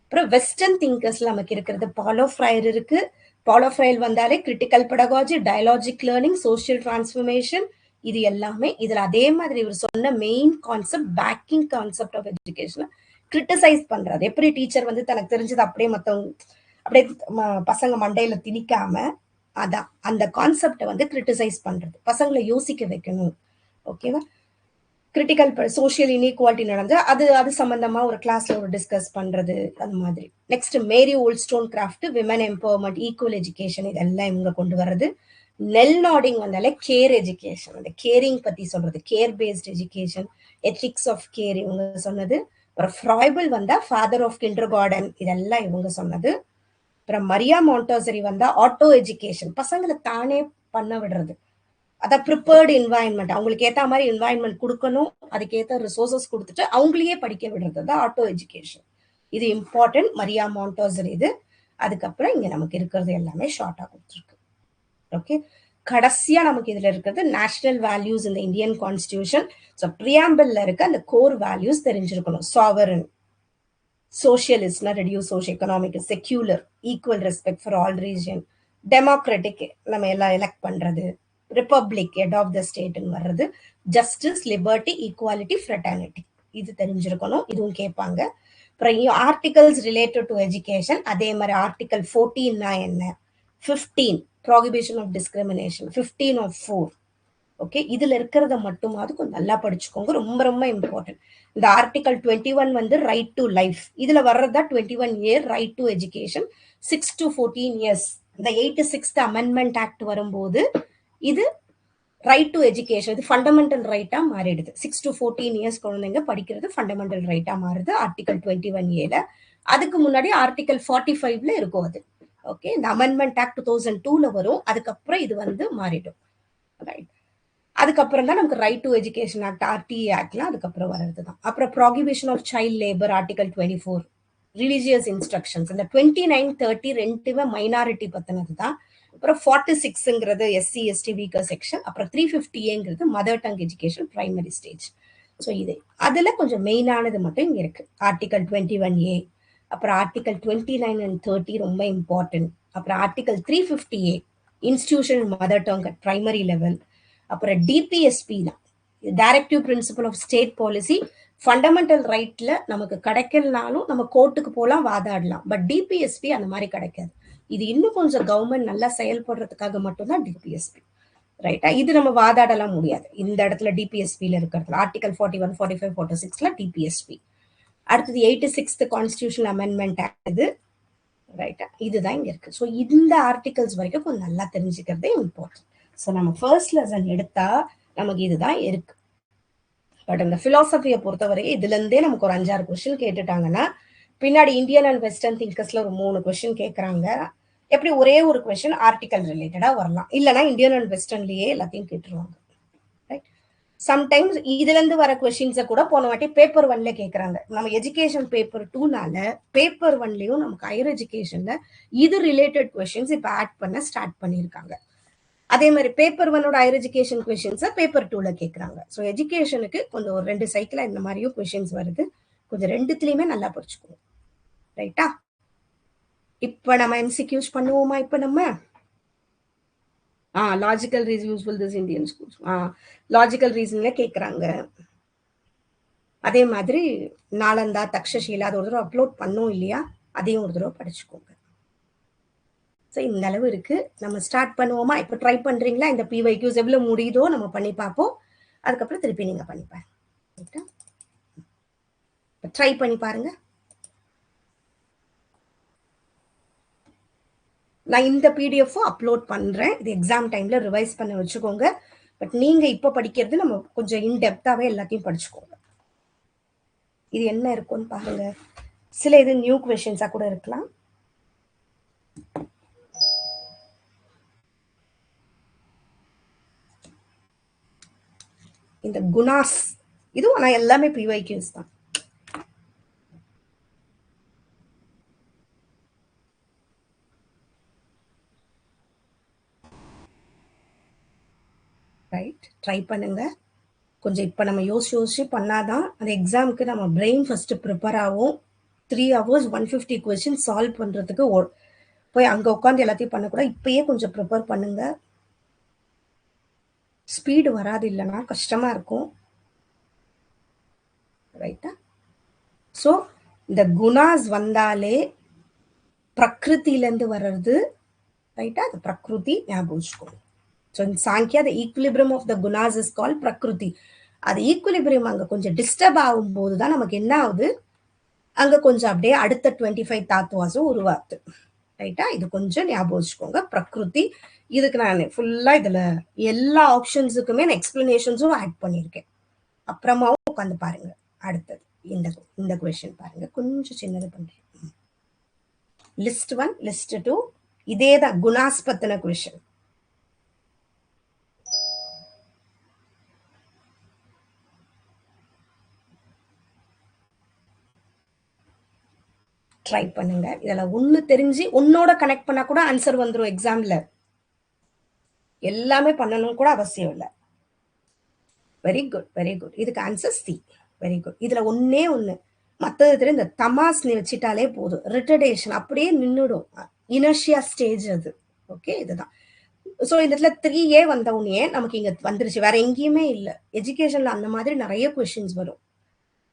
அப்புறம் வெஸ்டர்ன் திங்கர்ஸ்ல நமக்கு இருக்கிறது பாலோ ஃப்ரையர் இருக்கு. பாலோ ஃப்ரையர் வந்தாலே critical pedagogy, dialogic learning, social transformation, இது எல்லாமே. இதுல அதே மாதிரி இவர் சொன்ன main concept, banking concept of education criticise பண்றது, எப்படி டீச்சர் வந்து தனக்கு தெரிஞ்சது அப்படியே மத்தவங்க அப்படியே பசங்க மண்டையில திணிக்காம, அதான் அந்த கான்செப்டை வந்து கிரிட்டிசைஸ் பண்றது, பசங்களை யோசிக்க வைக்கணும். ஓகேவா? கிரிட்டிக்கல் சோஷியல் இன்இக்வாலிட்டி நடந்தா அது சம்பந்தமா ஒரு கிளாஸ்ல ஒரு டிஸ்கஸ் பண்றது, அந்த மாதிரி. Next Mary Wollstonecraft, women empowerment, equal education, இதெல்லாம் இவங்க கொண்டு வர்றது. நெல் நாடிங் வந்தாலே கேர் எஜுகேஷன், அந்த கேரிங் பத்தி சொல்றது, care based education, ethics of care இவங்க சொன்னது. அப்புறம் ஃப்ராய்பிள் வந்தா ஃபாதர் ஆஃப் கிண்டர் கார்டன், இதெல்லாம் இவங்க சொன்னது. அப்புறம் மரியா மாண்டோசரி வந்தா ஆட்டோ எஜுகேஷன், பசங்களை தானே பண்ண விடுறது, அதான் ப்ரிப்பேர்டு என்வாயன்மெண்ட், அவங்களுக்கு ஏற்ற மாதிரி என்வாயன்மெண்ட் கொடுக்கணும், அதுக்கேற்ற ரிசோர்சஸ் கொடுத்துட்டு அவங்களையே படிக்க விடுறது தான் ஆட்டோ எஜுகேஷன். இது இம்பார்ட்டன்ட், மரியா மாண்டோசரி இது. அதுக்கப்புறம் இங்க நமக்கு இருக்கிறது எல்லாமே ஷார்ட்டா கொடுத்துருக்கு. ஓகே, கடைசியா நமக்கு இதுல இருக்கிறது நேஷனல் வேல்யூஸ் இந்த இந்தியன் கான்ஸ்டிடியூஷன். ஸோ ப்ரியாம்பிள்ல இருக்க அந்த கோர் வேல்யூஸ் தெரிஞ்சிருக்கணும். சாவரன், சோசியலிஸ்ட்னா reduce socio economic, secular, equal respect for all religion, democratic நம்ம எல்லாம் எலெக்ட் பண்றது, ரிப்பப்ளிக் ஹெட் ஆஃப் த ஸ்டேட்னு வர்றது, ஜஸ்டிஸ், லிபர்ட்டி, ஈக்குவாலிட்டி, ஃப்ரெட்டர்னிட்டி, இது தெரிஞ்சிருக்கணும். இதுவும் கேட்பாங்க. அப்புறம் ஆர்டிகல்ஸ் ரிலேட்டட் டு எஜுகேஷன், அதே மாதிரி ஆர்டிகல் 14னா என்ன, 15 prohibition of discrimination, 15 of 4. Okay, இதுல இருக்கிறத மட்டுமாவது கொஞ்சம் நல்லா படிச்சுக்கோங்க, ரொம்ப ரொம்ப இம்பார்ட்டன்ட். இந்த ஆர்டிகல் 21 வந்து ரைட் டு லைஃப், இதுல வர்றதா 21A right to education, 6 to 14 years. இந்த 86th அமெண்ட்மெண்ட் ஆக்ட் வரும்போது இது ரைட் டு எஜுகேஷன், இது ஃபண்டமெண்டல் ரைட்டா மாறிடுது. 6 to 14 இயர்ஸ் குழந்தைங்க படிக்கிறது ஃபண்டமெண்டல் ரைட்டா மாறுது ஆர்டிகல் 21A. அதுக்கு முன்னாடி ஆர்டிகல் 45ல இருக்கும் அது. ஓகே, இந்த அமெண்ட்மெண்ட் ஆக்ட் 2002ல வரும், அதுக்கப்புறம் இது வந்து மாறிடும். ரைட், அதுக்கப்புறம் தான் நமக்கு right to education act, RTA ஆக்ட்லாம் அதுக்கப்புறம் வர்றது தான். அப்புறம் prohibition of child labour, article 24, religious instructions. இந்த 29, 30 ரெண்டுமே மைனாரிட்டி பத்தினது தான். அப்புறம் 46ங்கிறது எஸ்சி எஸ்டி வீக்கர் செக்ஷன். அப்புறம் 350Aங்கிறது mother tongue education primary stage. So இது அதுல கொஞ்சம் மெயினானது மட்டும் இங்க இருக்கு. ஆர்டிகல் 21A, அப்புறம் ஆர்டிகல் 29 and 30 ரொம்ப இம்பார்ட்டன்ட். அப்புறம் article 350A institution mother tongue at primary level. அப்புறம் டிபிஎஸ்பி தான், directive principle of state policy. Fundamental ரைட்ல நமக்கு கிடைக்கலனாலும் நம்ம கோர்ட்டுக்கு போலாம், வாதாடலாம். பட் டிபிஎஸ்பி அந்த மாதிரி கிடைக்காது. இது இன்னும் கொஞ்சம் கவர்மெண்ட் நல்லா செயல்படுறதுக்காக மட்டும்தான் டிபிஎஸ்பி. ரைட்டா, இது நம்ம வாதாடலாம் முடியாது இந்த இடத்துல. டிபிஎஸ்பியில இருக்கிறதுல ஆர்டிகல் 41, 45, 46ல டிபிஎஸ்பி. அடுத்தது 86th கான்ஸ்டிடியூஷன் அமெண்ட்மெண்ட் ஆக்ட், இது ரைட்டா, இதுதான் இங்க இருக்கு. ஸோ இந்த ஆர்டிகல்ஸ் வரைக்கும் கொஞ்சம் நல்லா தெரிஞ்சுக்கிறதே இம்பார்ட்டன்ட். ஸோ நம்ம ஃபர்ஸ்ட் லெசன் எடுத்தா நமக்கு இதுதான் இருக்கு. பட் அந்த பிலாசபியை பொறுத்தவரை இதுல இருந்தே நமக்கு ஒரு 5-6 கொஸ்டின் கேட்டுட்டாங்கன்னா, பின்னாடி இந்தியன் அண்ட் வெஸ்டர்ன் திங்கர்ஸ்ல ஒரு 3 கொஸ்டின் கேட்கறாங்க. எப்படி ஒரே ஒரு கொஸ்டின் ஆர்டிகல் ரிலேட்டடா வரலாம், இல்லைன்னா இந்தியன் அண்ட் வெஸ்டர்ன்லயே எல்லாத்தையும் கேட்டுருவாங்க. ரைட், சம்டைம்ஸ் இதுல இருந்து வர கொஸ்டின்ஸை கூட போன வாட்டி பேப்பர் 1ல கேட்கறாங்க. நம்ம எஜுகேஷன் பேப்பர் 2னால பேப்பர் 1லயும் நமக்கு ஹையர் எஜுகேஷன்ல இது ரிலேட்டட் கொஸ்டின்ஸ் இப்ப ஆட் பண்ண ஸ்டார்ட் பண்ணியிருக்காங்க. அதே மாதிரி பேப்பர் 1ஓட ஹையர் எஜுகேஷன் கொஸ்டின்ஸை பேப்பர் 2ல கேட்கறாங்க. ஸோ எஜுகேஷனுக்கு கொஞ்சம் ஒரு 2 சைக்கிளா இந்த மாதிரியும் கொஸ்டின்ஸ் வருது. கொஞ்சம் ரெண்டுத்துலயுமே நல்லா படிச்சுக்கணும். ரைட்டா, இப்ப நம்ம எம்சிக்யூஸ் பண்ணுவோமா? இப்ப நம்ம logical reason useful this Indian schools, logical ரீசன்ல கேட்கறாங்க. அதே மாதிரி நாலந்தா, தக்ஷசீலா, அது ஒரு தடவை அப்லோட் பண்ணோம் இல்லையா, அதையும் ஒரு தடவை படிச்சுக்கோங்க. ஸோ இந்த அளவு இருக்கு. நம்ம ஸ்டார்ட் பண்ணுவோமா? இப்போ ட்ரை பண்றீங்களா? இந்த பிவைக்யூஸ் எவ்வளவு முடியுதோ நம்ம பண்ணி பார்ப்போம். அதுக்கப்புறம் திருப்பி நீங்க பண்ணி பாருங்க. ட்ரை பண்ணி பாருங்க. நான் இந்த பிடிஎஃப்பும் அப்லோட் பண்றேன். இது எக்ஸாம் டைம்ல ரிவைஸ் பண்ண வச்சுக்கோங்க. பட் நீங்க இப்ப படிக்கிறது நம்ம கொஞ்சம் இன்டெப்தாவே எல்லாத்தையும் படிச்சுக்கோங்க. இது என்ன இருக்கும்னு பாருங்க. சில இது நியூ கொஸ்டின்ஸா கூட இருக்கலாம். இந்த குணாஸ் இதுவும் நான் எல்லாமே பிவைக்யூஸ் தான். ரைட், ட்ரை பண்ணுங்க. கொஞ்சம் இப்போ நம்ம யோசிச்சு பண்ணாதான் அந்த எக்ஸாமுக்கு நம்ம பிரெயின் ஃபர்ஸ்ட் ப்ரிப்பேர் ஆகும். 3 hours 150 கொஸ்டின் சால்வ் பண்றதுக்கு போய் அங்க உட்காந்து எல்லாத்தையும் பண்ணக்கூட இப்பயே கொஞ்சம் ப்ரிப்பேர் பண்ணுங்க. ஸ்பீடு வராது, இல்லைன்னா கஷ்டமா இருக்கும். ரைட்டா, ஸோ இந்த குணாஸ் வந்தாலே பிரகிருத்திலேருந்து வர்றது. ரைட்டா, அது பிரகிருதி ஞாபகம் வச்சுக்கோங்க. ஸோ இந்த Samkhya the equilibrium of the gunas is called பிரகிருதி. அது ஈக்குலிபிரியம் அங்க கொஞ்சம் டிஸ்டர்ப் ஆகும் போதுதான் நமக்கு என்ன ஆகுது, அங்க கொஞ்சம் அப்படியே அடுத்த 25 தாத்துவாசும் உருவாகுது. ரைட்டா, இது கொஞ்சம் ஞாபகம் வச்சுக்கோங்க. பிரகிருதி, இதுக்கு நான் ஃபுல்லா இதுல எல்லா ஆப்ஷன்ஸுக்குமே நான் எக்ஸ்பிளனேஷன்ஸும் ஆட் பண்ணியிருக்கேன். அப்புறமாவும் உட்காந்து பாருங்க. அடுத்தது இந்த கொஸ்டின் பாருங்க, கொஞ்சம் சின்னது பண்றேன். லிஸ்ட் 1, லிஸ்ட் 2 இதே தான், குணாஸ் பத்தின கொஸ்டின். ட்ரை பண்ணுங்க. இதுல ஒண்ணு தெரிஞ்சு ஒன்னோட கனெக்ட் பண்ணா கூட ஆன்சர் வந்துரும் எக்ஸாம்ல. எல்லாமே பண்ணணும் கூட அவசியம் இல்லை. Very good, very good. இதுக்கு ஆன்சர் சி. Very good. இதுல ஒன்னே ஒண்ணு, மற்றது இந்த தமாஸ் நீ வச்சிட்டாலே போதும், ரிட்டர்டேஷன் அப்படியே நின்றுடும், இனர்ஷியா ஸ்டேஜ் அது. ஓகே, இதுதான். ஸோ இந்த இடத்துல 3A வந்த உடனே நமக்கு இங்க வந்துருச்சு, வேற எங்கேயுமே இல்லை. எஜுகேஷன்ல அந்த மாதிரி நிறைய கொஸ்டின்ஸ் வரும்.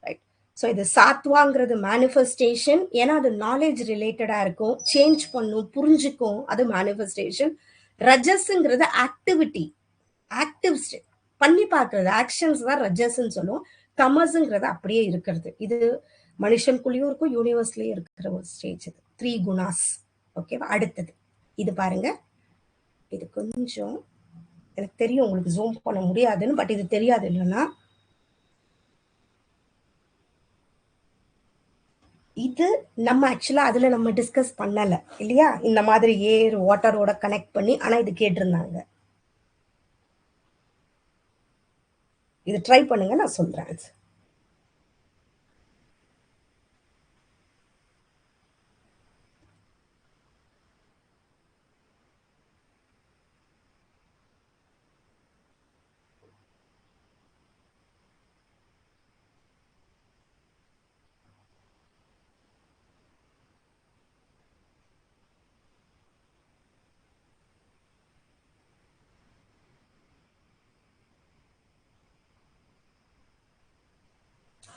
ரைட். ஸோ இது சாத்வாங்கிறது மேனிஃபெஸ்டேஷன், ஏன்னா அது நாலேஜ் ரிலேட்டடா இருக்கும், சேஞ்ச் பண்ணும், புரிஞ்சுக்கும், அது மேனிஃபெஸ்டேஷன். ரஜஸ்ங்கிறது ஆக்டிவிட்டி, ஆக்டிவ் ஸ்டேட், பண்ணி பார்க்கறது, ஆக்ஷன்ஸ் தான் ரஜஸ்ன்னு சொல்லுவோம். தமஸ்ங்கிறது அப்படியே இருக்கிறது. இது மனுஷனுக்குள்ளேயும் இருக்கும், யூனிவர்ஸ்லயும் இருக்கிற ஒரு ஸ்டேஜ். இது 3 குணாஸ். ஓகேவா? அடுத்தது இது பாருங்க. இது கொஞ்சம் எனக்கு தெரியும் உங்களுக்கு ஜூம் பண்ண முடியாதுன்னு, பட் இது தெரியாது இல்லைன்னா, இது நம்ம ஆக்சுவலா அதுல நம்ம டிஸ்கஸ் பண்ணல இல்லையா, இந்த மாதிரி ஏர் வாட்டரோட கனெக்ட் பண்ணி. ஆனா இது கேட்டிருந்தாங்க, இது ட்ரை பண்ணுங்க, நான் சொல்றேன்.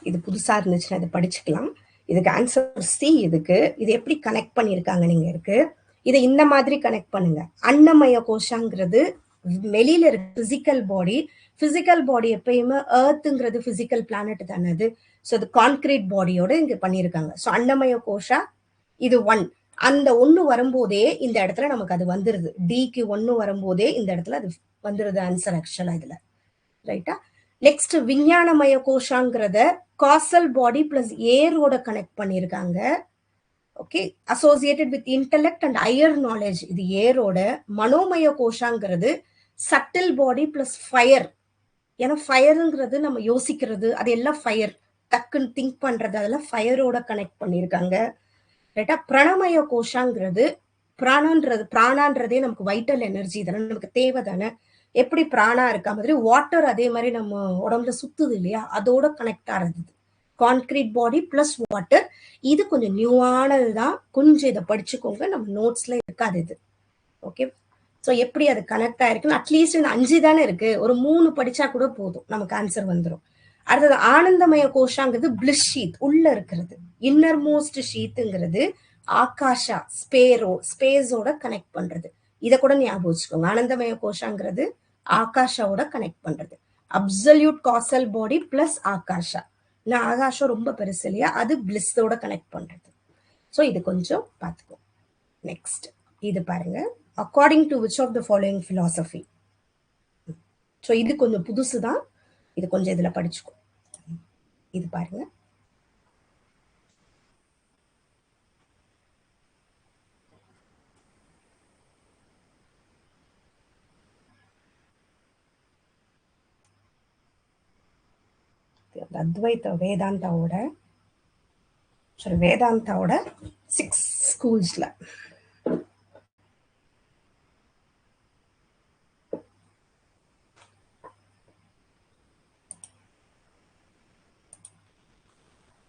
இது புதுசா இருந்துச்சுன்னா இதை படிச்சுக்கலாம். இதுக்கு ஆன்சர் சி. இதுக்கு இது எப்படி கனெக்ட் பண்ணியிருக்காங்க நீங்க இருக்கு, இதை இந்த மாதிரி கனெக்ட் பண்ணுங்க. அன்னமய கோஷாங்கிறது வெளியில இருக்கு பிசிக்கல் பாடி. பிசிக்கல் பாடி எப்பயுமே எர்த்துங்கிறது பிசிக்கல் பிளானட் தானே அது. ஸோ அது கான்கிரீட் பாடியோட இங்க பண்ணியிருக்காங்க. ஸோ அன்னமய கோஷா இது 1. அந்த 1 வரும்போதே இந்த இடத்துல நமக்கு அது வந்துருது. டிக்கு 1 வரும்போதே இந்த இடத்துல அது வந்துருது ஆன்சர் ஆக்சுவலா இதுல. ரைட்டா? நெக்ஸ்ட் விஞ்ஞானமய கோஷாங்கிறத காசல் பாடி பிளஸ் ஏரோட கனெக்ட் பண்ணியிருக்காங்க. Okay, associated with intellect and higher knowledge, இது ஏரோட. மனோமய கோஷாங்கிறது சட்டில் பாடி பிளஸ் ஃபயர், ஏன்னா ஃபயருங்கிறது நம்ம யோசிக்கிறது, அது எல்லாம் ஃபயர், டக்குன்னு திங்க் பண்றது, அதெல்லாம் ஃபயரோட கனெக்ட் பண்ணியிருக்காங்க. ரைட்டா? பிரணமய கோஷாங்கிறது பிராணான்றதே நமக்கு வைட்டல் எனர்ஜி தானே, நமக்கு தேவை தானே. எப்படி பிராணா இருக்க மாதிரி வாட்டர் அதே மாதிரி நம்ம உடம்புல சுத்துது இல்லையா, அதோட கனெக்ட் ஆகிறது. கான்கிரீட் பாடி பிளஸ் வாட்டர். இது கொஞ்சம் நியூவானது தான், கொஞ்சம் இதை படிச்சுக்கோங்க, நம்ம நோட்ஸ்ல இருக்காது இது. ஓகே, ஸோ எப்படி அது கனெக்ட் ஆயிருக்குன்னு அட்லீஸ்ட் இந்த 5 தானே இருக்கு, ஒரு 3 படிச்சா கூட போதும், நமக்கு ஆன்சர் வந்துடும். அடுத்தது ஆனந்தமய கோஷாங்கிறது பிளிஸ் ஷீத், உள்ள இருக்கிறது. இன்னர் மோஸ்ட் ஷீத்துங்கிறது ஆகாஷா, ஸ்பேஸோட கனெக்ட் பண்றது. இதை கூட ஞாபகம் வச்சுக்கோங்க. ஆனந்தமய கோஷாங்கிறது ஆகாஷாவோட கனெக்ட் பண்றது. அப்சல்யூட் காசல் பாடி பிளஸ் ஆகாஷா, இல்லை ஆகாஷம் ரொம்ப பெருசு இல்லையா, அது பிளிஸோட கனெக்ட் பண்றது. ஸோ இது கொஞ்சம் பார்த்துக்கோ. நெக்ஸ்ட் இது பாருங்க, according to which of the following philosophy. So இது கொஞ்சம் புதுசு தான், இது கொஞ்சம் இதுல படிச்சுக்கோ. இது பாருங்க, அத்வைத வேதாந்தாவோட 6 ஸ்கூல்ஸ்ல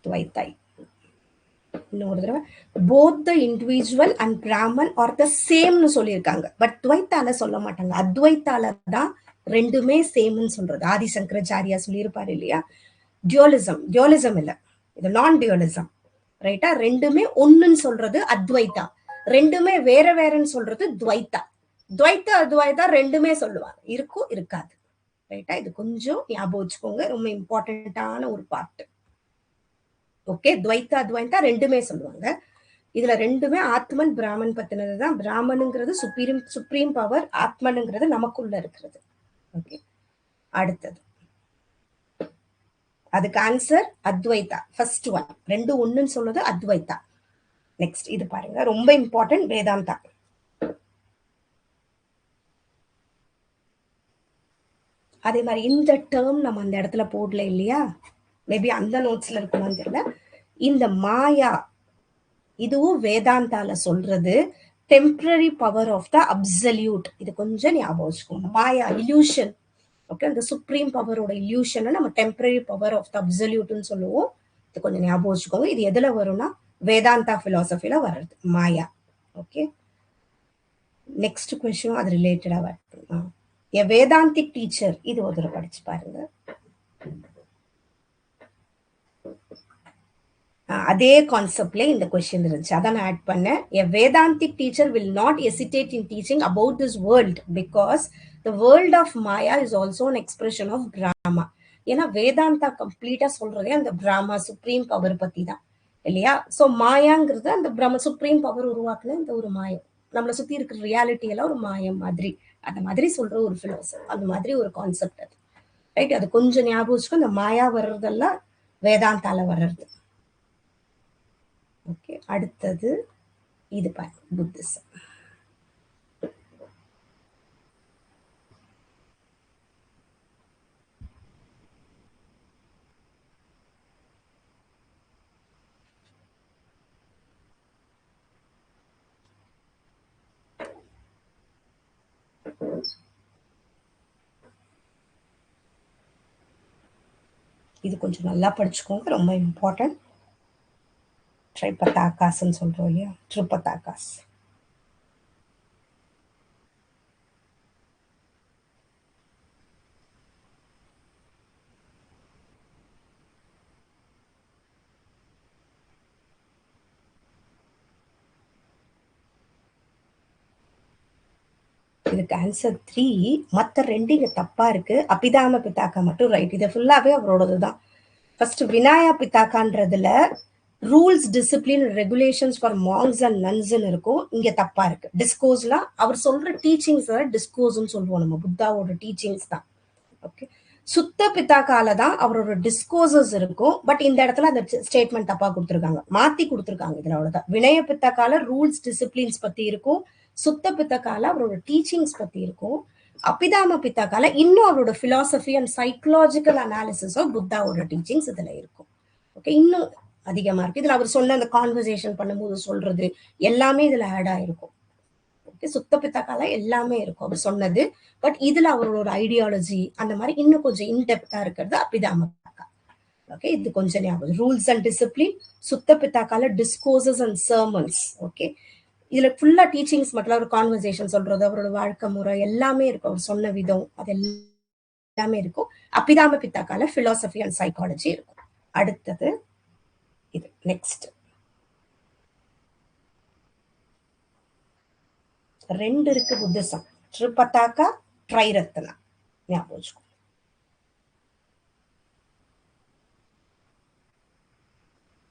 துவைத்தாய். இன்னொரு தடவை, both the individual and Brahman are the சேம்னு சொல்லியிருக்காங்க. பட் துவைத்தால சொல்ல மாட்டாங்க, அத்வைத்தால தான் ரெண்டுமே சேம்னு சொல்றது. ஆதிசங்கராச்சாரியா சொல்லியிருப்பாரு இல்லையா, டியூலிசம் இல்ல, இது நான் டியூலிசம். ரைட்டா? ரெண்டுமே ஒண்ணுன்னு சொல்றது அத்வைத்தா, ரெண்டுமே வேற வேறன்னு சொல்றது துவைத்தா. அத்வைத்தா ரெண்டுமே சொல்லுவாங்க, இருக்கும் இருக்காது. ரைட்டா? இது கொஞ்சம் ஞாபகம் வச்சுக்கோங்க, ரொம்ப இம்பார்ட்டன்டான ஒரு பார்ட். ஓகே, அத்வைத்தா ரெண்டுமே சொல்லுவாங்க. இதுல ரெண்டுமே ஆத்மன் பிராமன் பத்தினதுதான். பிராமனுங்கிறது சுப்ரீம் பவர், ஆத்மனுங்கிறது நமக்குள்ள இருக்கிறது. ஓகே, அடுத்தது அதுக்கு ஆன்சர் அத்வைதா. First one. 2 1ன்னு சொல்றது அத்வைதா. நெக்ஸ்ட் இது பாருங்க, ரொம்ப இம்பார்ட்டன்ட், வேதாந்தா. அதே மாதிரி இந்த டேர்ம் நம்ம அந்த இடத்துல போடல இல்லையா, மேபி அந்த நோட்ஸ்ல இருக்குமான்னு தெரியல. இந்த மாயா இதுவும் வேதாந்தால சொல்றது temporary power of the absolute. இது கொஞ்சம் ஞாபகம் வச்சுக்கோங்க. மாயா இல்யூஷன். ஓகே, அந்த சுப்ரீம் பவரோட இல்யூஷனை நம்ம டெம்பரரி பவர் ஆஃப் த அப்சல்யூட்னு சொல்லுவோம். இது கொஞ்சம் ஞாபகம் வச்சுக்கோங்க. இது எதுல வரும்னா வேதாந்தா பிலாசபில வர்றது மாயா. ஓகே, நெக்ஸ்ட் கொஸ்டின் அது ரிலேட்டடா வருது. எ வேதாந்திக் டீச்சர், இது ஒரு தடவை படிச்சு பாருங்க. அதே கான்செப்ட்ல இந்த கொஸ்டின் இருந்துச்சு, அதான் நான் ஆட் பண்ணேன். A Vedantic teacher will not hesitate in teaching about this world because the world of maya is also an expression of Brahma. ஏன்னா வேதாந்தா கம்ப்ளீட்டா சொல்றதே அந்த பிராமா சுப்ரீம் பவர் பத்தி தான் இல்லையா. ஸோ மாயாங்கிறது அந்த பிரம்ம சுப்ரீம் பவர் உருவாக்குன இந்த ஒரு மாயம், நம்மளை சுத்தி இருக்கிற ரியாலிட்டி எல்லாம் ஒரு மாயம் மாதிரி, அந்த மாதிரி சொல்ற ஒரு பிலாசபி, அந்த மாதிரி ஒரு கான்செப்ட் அது. ரைட், அது கொஞ்சம் ஞாபகம் வச்சுக்கோ. இந்த மாயா வர்றதெல்லாம் வேதாந்தால வர்றது. ஓகே, அடுத்தது இது பாருங்க, புத்திசம். இது கொஞ்சம் நல்லா படிச்சுக்கோங்க, ரொம்ப இம்பார்ட்டன்ட். ட்ரைபதாகாஸ்ன்னு சொல்றோம் இல்லையா, ட்ரிபதாகாஸ். இதுக்கு ஆன்சர் 3. மற்ற 2 இங்க தப்பா இருக்கு. அபிதாம பித்தாக்கா மட்டும் ரைட். இது ஃபுல்லாவே அவரோடது தான். ஃபர்ஸ்ட் வினாயா பித்தாக்கான்றதுல rules discipline regulations for monks and நன்ஸ்ன்னு இருக்கும், இங்க தப்பா இருக்கு. டிஸ்கோஸ்லாம் அவர் சொல்ற டீச்சிங்ஸ் டிஸ்கோஸ்ன்னு சொல்லுவோம், நம்ம புத்தாவோட டீச்சிங்ஸ் தான். ஓகே, சுத்த பித்தாக்கால தான் அவரோட டிஸ்கோசஸ் இருக்கும். பட் இந்த இடத்துல அந்த ஸ்டேட்மெண்ட் தப்பா கொடுத்துருக்காங்க, மாத்தி கொடுத்துருக்காங்க. இதுல அவ்வளவுதான். வினய பித்தாக்கால ரூல்ஸ் டிசிப்ளின்ஸ் பத்தி இருக்கும், சுத்த பித்தக்கால அவரோட டீச்சிங்ஸ் பத்தி இருக்கும். அபிதாம பித்தாக்கால இன்னும் அவரோட philosophy and psychological analysis of புத்தாவோட டீச்சிங்ஸ் இதுல இருக்கும். ஓகே, இன்னும் அதிகமா இருக்கு. இதுல அவர் சொன்ன அந்த கான்வர்சேஷன் பண்ணும்போது சொல்றது எல்லாமே இதுல ஆட் ஆயிருக்கும். ஓகே, சுத்த பித்தாக்கால எல்லாமே இருக்கும் அவர் சொன்னது. பட் இதுல அவரோட ஒரு ஐடியாலஜி அந்த மாதிரி இன்னும் கொஞ்சம் இன்டெப்தா இருக்கிறது அபிதாம பித்தாக்கா. ஓகே, இது கொஞ்சம் ஞாபகம். ரூல்ஸ் அண்ட் டிசிப்ளின், சுத்த பித்தாக்கால டிஸ்கோர்சஸ் அண்ட் சர்மன்ஸ். ஓகே, இதுல ஃபுல்லா டீச்சிங்ஸ் மட்டும், ஒரு கான்வர்சேஷன் சொல்றது, அவரோட வாழ்க்கை முறை எல்லாமே இருக்கும், அவர் சொன்ன விதம் அது எல்லாமே இருக்கும். அபிதாம பித்தாக்கால பிலாசபி அண்ட் சைக்காலஜி இருக்கும். அடுத்தது இது நெக்ஸ்ட் 2 இருக்கு புத்திசம். ட்ரிபதாகா, ட்ரைரத்னா. ஞாபகம் வச்சுக்கோ.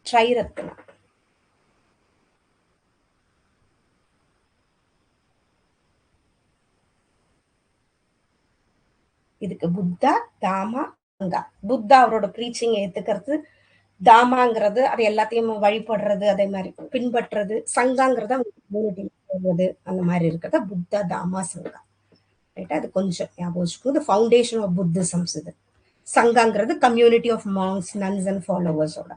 ட்ரைரத்னா. இதுக்கு புத்தா, தாமா, சங்கா. புத்தா அவரோட ப்ரீச்சிங் ஏத்துக்கிறது, தாமாங்கிறது அது எல்லாத்தையும் வழிபடுறது, அதே மாதிரி பின்பற்றுறது, சங்காங்கிறத போறது, அந்த மாதிரி இருக்கிறத புத்தா, தாமா, சங்கா. ரைட்டா, அது கொஞ்சம் ஞாபகம் வச்சுக்கோ. தி ஃபவுண்டேஷன் ஆஃப் புத்திசம்ஸ் இது. சங்காங்கிறது community of monks, nuns and ஃபாலோவர்ஸோட,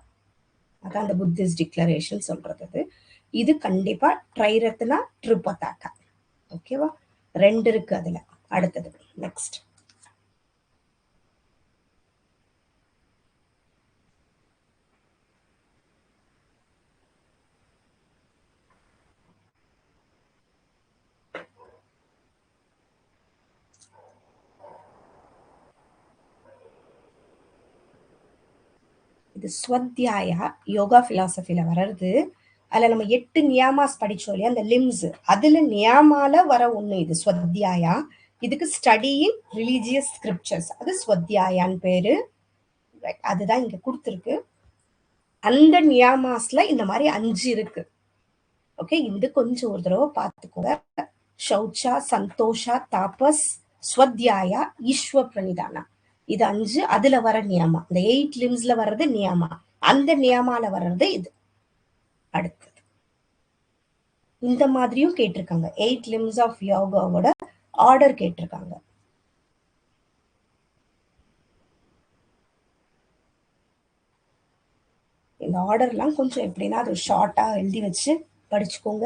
அதான் அந்த புத்திஸ்ட் டிக்ளரேஷன் சொல்றது. இது கண்டிப்பா ட்ரைரத்னா, ட்ரிபதாகா. ஓகேவா, 2 இருக்கு அதுல. அடுத்தது நெக்ஸ்ட் இது ஸ்வத்யாயா யோகா பிலாசபில வர்றது. அதுல நம்ம 8 நியாமாஸ் படிச்சோம் இல்லையா, அந்த லிம்ஸ், அதுல நியாமால வர ஒண்ணு இது ஸ்வத்யாயா. இதுக்கு ஸ்டடியிங் ரிலீஜியஸ் ஸ்கிரிப்சர்ஸ், அது ஸ்வத்யாயான்னு பேரு. அதுதான் இங்க கொடுத்துருக்கு. அந்த நியாமாஸ்ல இந்த மாதிரி 5 இருக்கு. ஓகே, இது கொஞ்சம் ஒரு தடவை பார்த்துக்கோங்க. சௌச்சா, சந்தோஷா, தாபஸ், ஸ்வத்யாயா, ஈஸ்வ பிரணிதானா. இது 5, அதுல வர நியமா. இந்த 8 லிம்ஸ்ல வர்றது நியமா. அந்த நியமால வர்றது இது. அடுத்தது இந்த மாதிரியும் கேட்டிருக்காங்க. 8 லிம்ஸ் ஆஃப் யோகாவோட ஆர்டர் கேட்டிருக்காங்க. இந்த ஆர்டர்லாம் கொஞ்சம் எப்படின்னா அது ஷார்ட்டா எழுதி வச்சு படிச்சுக்கோங்க.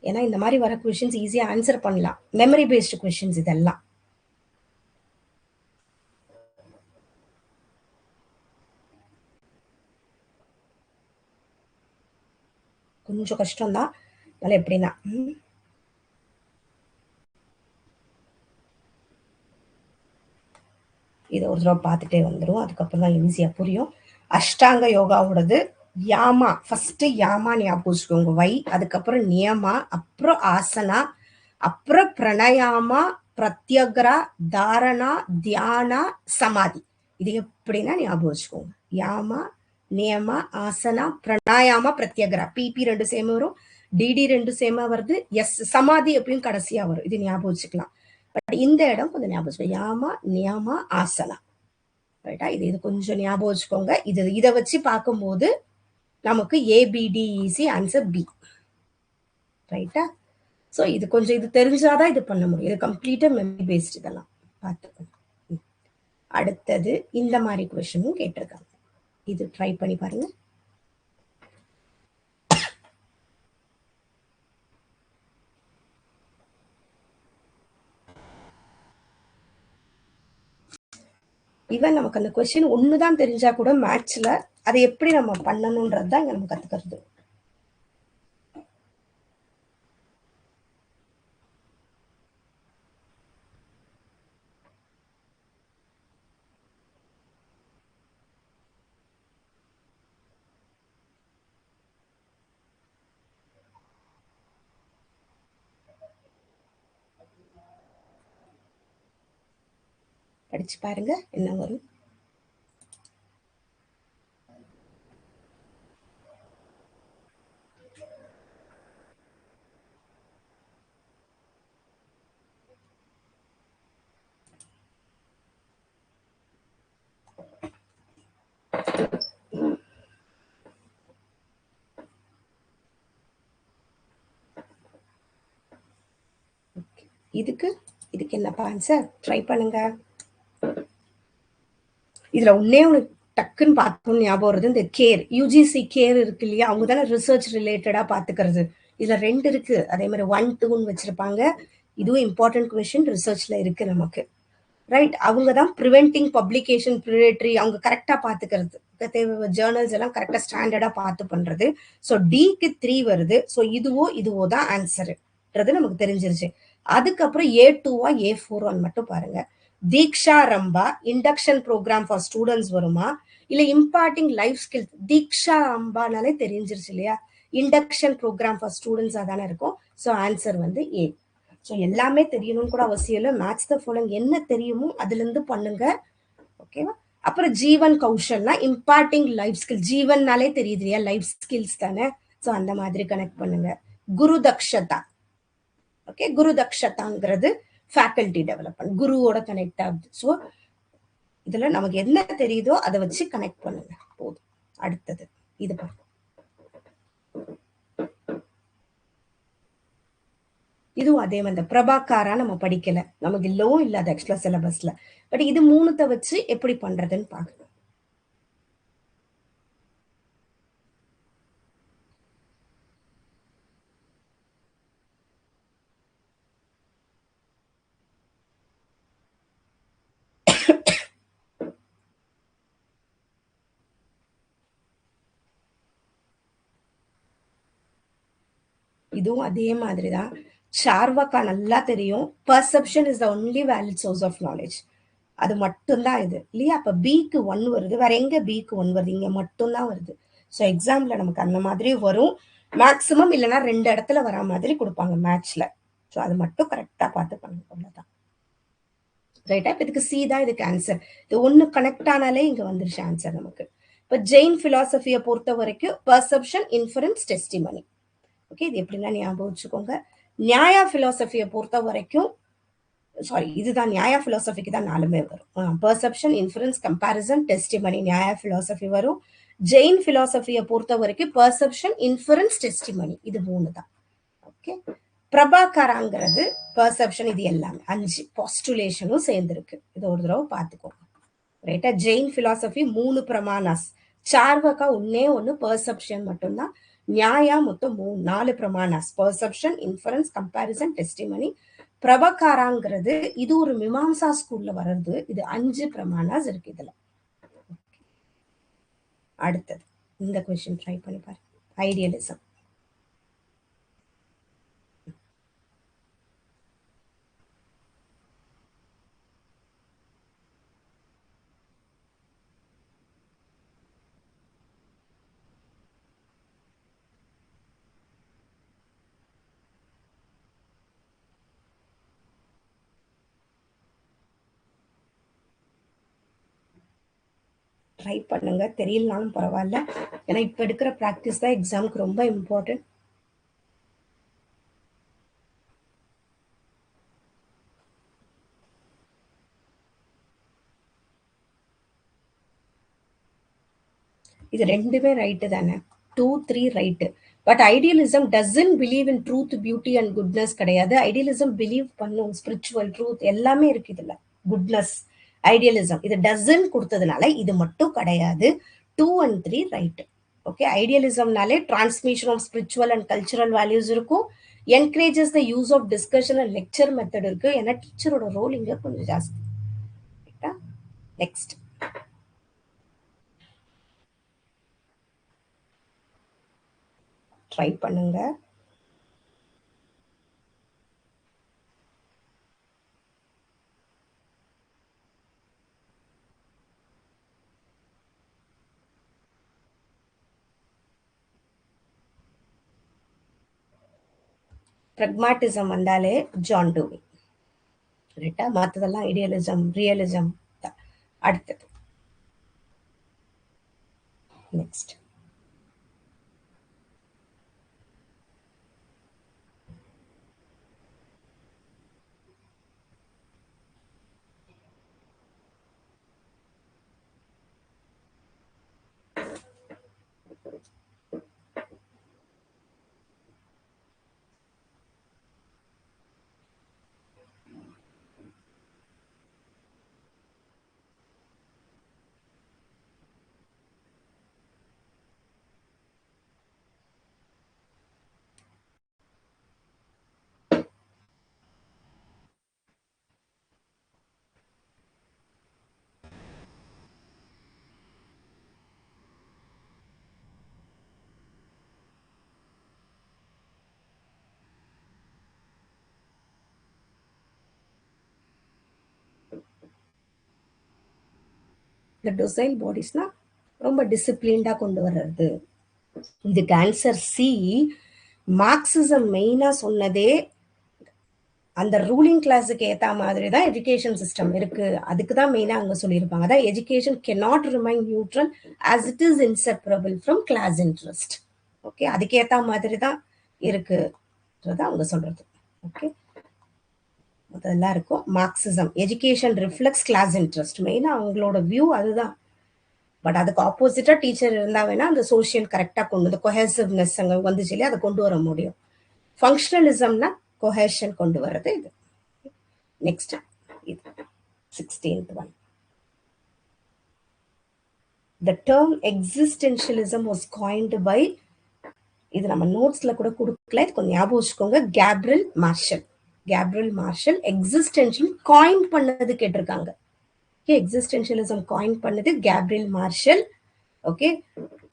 ஏன்னா இந்த மாதிரி வர கொஸ்டின்ஸ் ஈஸியா ஆன்சர் பண்ணலாம். மெமரி பேஸ்டு கொஸ்டின்ஸ் இதெல்லாம். கொஞ்சம் கஷ்டம்தான். அதனால எப்படின்னா இதை ஒரு தடவை பார்த்துட்டே வந்துடும். அதுக்கப்புறம் தான் ஈஸியா புரியும். அஷ்டாங்க யோகாவோடது யாமா. ஃபர்ஸ்ட் யாமா ஞாபகம் வச்சுக்கோங்க. வை, அதுக்கப்புறம் நியமா, அப்புறம் ஆசனா, அப்புறம் பிரணயாமா, பிரத்யக்ரா, தாரணா, தியானா, சமாதி. இது எப்படின்னா ஞாபகம் வச்சுக்கோங்க. யாமா, நியமா, ஆசனா, பிரணாயாமா, பிரத்யக்ரா. பிபி 2 சேம வரும், டிடி 2 சேம வருது. எஸ், சமாதி எப்பயும் கடைசியா வரும். இது ஞாபகம் வச்சுக்கலாம். பட் இந்த இடம் கொஞ்சம் ஞாபகம் வச்சுக்கோங்க. யாமா, நியமா, ஆசனா. ரைட்டா? இது கொஞ்சம் ஞாபகம் வச்சுக்கோங்க. இதை வச்சு பார்க்கும்போது நமக்கு ஏபிடிஇசி ஆன்சர் பி. ரைட்டா? ஸோ இது கொஞ்சம் இது தெரிஞ்சாதான் இது பண்ண முடியும். இது கம்ப்ளீட்டா மெமரி பேஸ்ட். இதெல்லாம் பார்த்துக்கணும். அடுத்தது இந்த மாதிரி கொஸ்டினும் கேட்டிருக்காங்க. இது ட்ரை பண்ணி பாருங்க. ஈவன் நமக்கு அந்த கொஸ்டின் ஒண்ணுதான் தெரிஞ்சா கூட மேட்ச்ல அதை எப்படி நம்ம பண்ணணும்ன்றது தான் இங்க நம்ம கத்துக்கிறது. படிச்சு பாருங்க என்ன வரும். இதுக்கு என்னப்பா ஆன்சர்? ட்ரை பண்ணுங்க. இதுல ஒன்னே ஒண்ணு டக்குன்னு பார்த்தோம் ஞாபகம் வருது. இந்த கேர், யூஜிசி கேர் இருக்கு இல்லையா, அவங்க தானே ரிசர்ச் ரிலேட்டடா பாத்துக்கிறது. இதுல 2 இருக்கு. அதே மாதிரி 1, 2ன்னு வச்சிருப்பாங்க. இதுவும் இம்பார்ட்டன்ட் கொஸ்டின் ரிசர்ச்ல இருக்கு நமக்கு. ரைட்? அவங்க தான் ப்ரிவென்டிங் பப்ளிகேஷன் ப்ரிடேட்டரி, அவங்க கரெக்டா பாத்துக்கிறது. தேவை ஜேர்னல்ஸ் எல்லாம் கரெக்டா ஸ்டாண்டர்டா பார்த்து பண்றது. ஸோ டிக்கு 3 வருது. ஸோ இதுவோ தான் ஆன்சர்ன்றது நமக்கு தெரிஞ்சிருச்சு. அதுக்கப்புறம் A2வா A4 மட்டும் பாருங்க. Deeksharambh induction programme for students வருமா, இல்ல இம்பார்ட்டிங் லைஃப் ஸ்கில்? தீக்ஷா ரம்பானாலே தெரிஞ்சிருச்சு இல்லையா, இண்டக்ஷன் ப்ரோக்ராம் ஃபார் ஸ்டூடெண்ட்ஸா தானே இருக்கும். ஸோ ஆன்சர் வந்து ஏ. ஸோ எல்லாமே தெரியணும்னு கூட அவசியம் இல்லை. மேட்ச் த ஃபாலோயிங் என்ன தெரியுமோ அதுல இருந்து பண்ணுங்க. ஓகேவா? அப்புறம் ஜீவன் கௌஷல்னா இம்பார்ட்டிங் லைஃப் ஸ்கில். ஜீவன்னாலே தெரியுது இல்லையா, லைஃப் ஸ்கில்ஸ் தானே. ஸோ அந்த மாதிரி கனெக்ட் பண்ணுங்க. குரு தக்ஷதா. ஓகே, குரு தக்ஷதாங்கிறது ஃபேக்கல்டி டெவலப்மெண்ட், குருவோட கனெக்ட் ஆகுது. ஸோ இதுல நமக்கு என்ன தெரியுதோ அதை வச்சு கனெக்ட் பண்ணுங்க போதும். அடுத்தது இது பாருங்க. இதுவும் அதே மாதிரி பிரபாகாரா நம்ம படிக்கல, நமக்கு இல்லவும் இல்லாத எக்ஸ்ட்ரா சிலபஸ்ல. பட் இது 3 வச்சு எப்படி பண்றதுன்னு பாக்கணும். இதுவும் அதே மாதிரிதான். சார்வாக்கா நல்லா தெரியும். Perception is the only valid source of knowledge. அது மட்டும்தான் இது இல்லையா. அப்ப பிக்கு 1 வருது. வேற எங்க பிக்கு 1 வருது? இங்க மட்டும்தான் வருது. ஸோ எக்ஸாம்ல நமக்கு அந்த மாதிரி வரும். மேக்சிமம் இல்லைன்னா 2 இடத்துல வர மாதிரி கொடுப்பாங்க மேட்ச்ல. ஸோ அது மட்டும் கரெக்டா பார்த்து பண்ணணும். அவ்வளவுதான். ரைட்டா? இப்ப இதுக்கு சி தான் இதுக்கு ஆன்சர். இது ஒண்ணு கனெக்ட் ஆனாலே இங்க வந்துருச்சு ஆன்சர் நமக்கு. இப்ப ஜெயின் பிலாசபியை பொறுத்த வரைக்கும் பர்செப்ஷன், இன்ஃபரன்ஸ், டெஸ்டிமனி. ஓகே, இது எப்படின்னா ஞாபகம் வச்சுக்கோங்க. நியாயா பிலாசபியை பொறுத்த வரைக்கும் சாரி, இதுதான் நியாயா பிலாசபிக்கு தான் 4மே வரும். Perception, inference, comparison, testimony. Nyaya philosophy வரும். ஜெயின் பிலாசபியை பொறுத்த வரைக்கும் பெர்செப்ஷன், இன்ஃபரன்ஸ், டெஸ்டிமனி, இது 3 தான். ஓகே. பிரபாகராங்கிறது பெர்செப்ஷன், இது எல்லாமே 5 பாஸ்டுலேஷனும் சேர்ந்துருக்கு. இது ஒரு தடவை பார்த்துக்கோங்க. ரைட்டா? ஜெயின் பிலாசபி 3 பிரமாணாஸ். சார்வகா ஒண்ணு பெர்செப்ஷன் மட்டும்தான். நியாயா மொத்தம் 4 பிரமாணாஸ். Perception, inference, comparison, testimony. பிரபகாராங்கிறது இது ஒரு மீமாம்சா ஸ்கூல்ல வர்றது. இது 5 பிரமாணாஸ் இருக்கு இதுல. அடுத்தது இந்த கொஸ்டின் ட்ரை பண்ணி பாரு. ஐடியலிசம். ட்ரை பண்ணுங்க, தெரியலனாலும் பரவாயில்ல. ஏன்னா இப்ப எடுக்கிற ப்ராக்டிஸ் தான் எக்ஸாமுக்கு ரொம்ப இம்பார்ட்டன்ட். இது ரெண்டுமே ரைட்டு தானே? 2, 3 right. But idealism doesn't believe in truth, beauty and goodness கிடையாது. ஐடியலிசம் பிலீவ் பண்ணும் ஸ்பிரிச்சுவல் ட்ரூத் எல்லாமே இருக்கு இதுல. குட்னஸ், ஐடியலிசம் இது டசன் கொடுத்ததுனால இது மட்டும் கிடையாது. 2 and 3 ரைட்டு. ஓகே. ஐடியலிசம்னாலே transmission of spiritual and cultural values இருக்கும். Encourages the use of discussion and lecture method இருக்கு. ஏன்னா டீச்சரோட ரோல் இங்க கொஞ்சம் ஜாஸ்தி. நெக்ஸ்ட் ட்ரை பண்ணுங்க. பிரக்மாட்டிசம் வந்தாலே ஜான் டூவி. ரைட்டா? மற்றதெல்லாம் ஐடியலிசம், ரியலிசம் தான். அடுத்தது நெக்ஸ்ட் இந்த டொசைல் பாடிஸ்னா ரொம்ப டிசிப்ளின்டா கொண்டு வர்றது. இதுக்கு ஆன்சர் சி. மார்க்சிசம் மெயினா சொன்னதே அந்த ரூலிங் கிளாஸுக்கு ஏத்த மாதிரி தான் எஜுகேஷன் சிஸ்டம் இருக்கு. அதுக்கு தான் மெயினா அங்க சொல்லியிருப்பாங்க. அதான் education cannot remain neutral as it is inseparable from class interest. Okay. அதுக்கு ஏத்த மாதிரி தான் இருக்குன்றத அவங்க சொல்றது. ஓகே. அதெல்லாம் இருக்கும். Marxism education reflects class interest. மெயினா அவங்களோட வியூ அதுதான். பட் அதுக்கு ஆப்போசிட்டா டீச்சர் இருந்தா வேணா அந்த சோசியல் கரெக்டா கொண்டு வந்து கொஹேசிவ்னஸ் அங்க வந்துச்சு இல்லையா, அதை கொண்டு வர முடியும். ஃபங்க்ஷனலிசம்னா கொஹேஷன் கொண்டு வர்றது இது. நெக்ஸ்ட் இது 16th one. The term existentialism was coined by, இது நம்ம நோட்ஸ்ல கூட கொடுக்கல, இது கொஞ்சம் ஞாபகம் வச்சுக்கோங்க, Gabriel Marcel. Gabriel Marcel existential coin பண்ணது கேட்டிருக்காங்க. எக்ஸிஸ்டென்ஷியலிசம் காயின் பண்ணது Gabriel Marcel. Okay.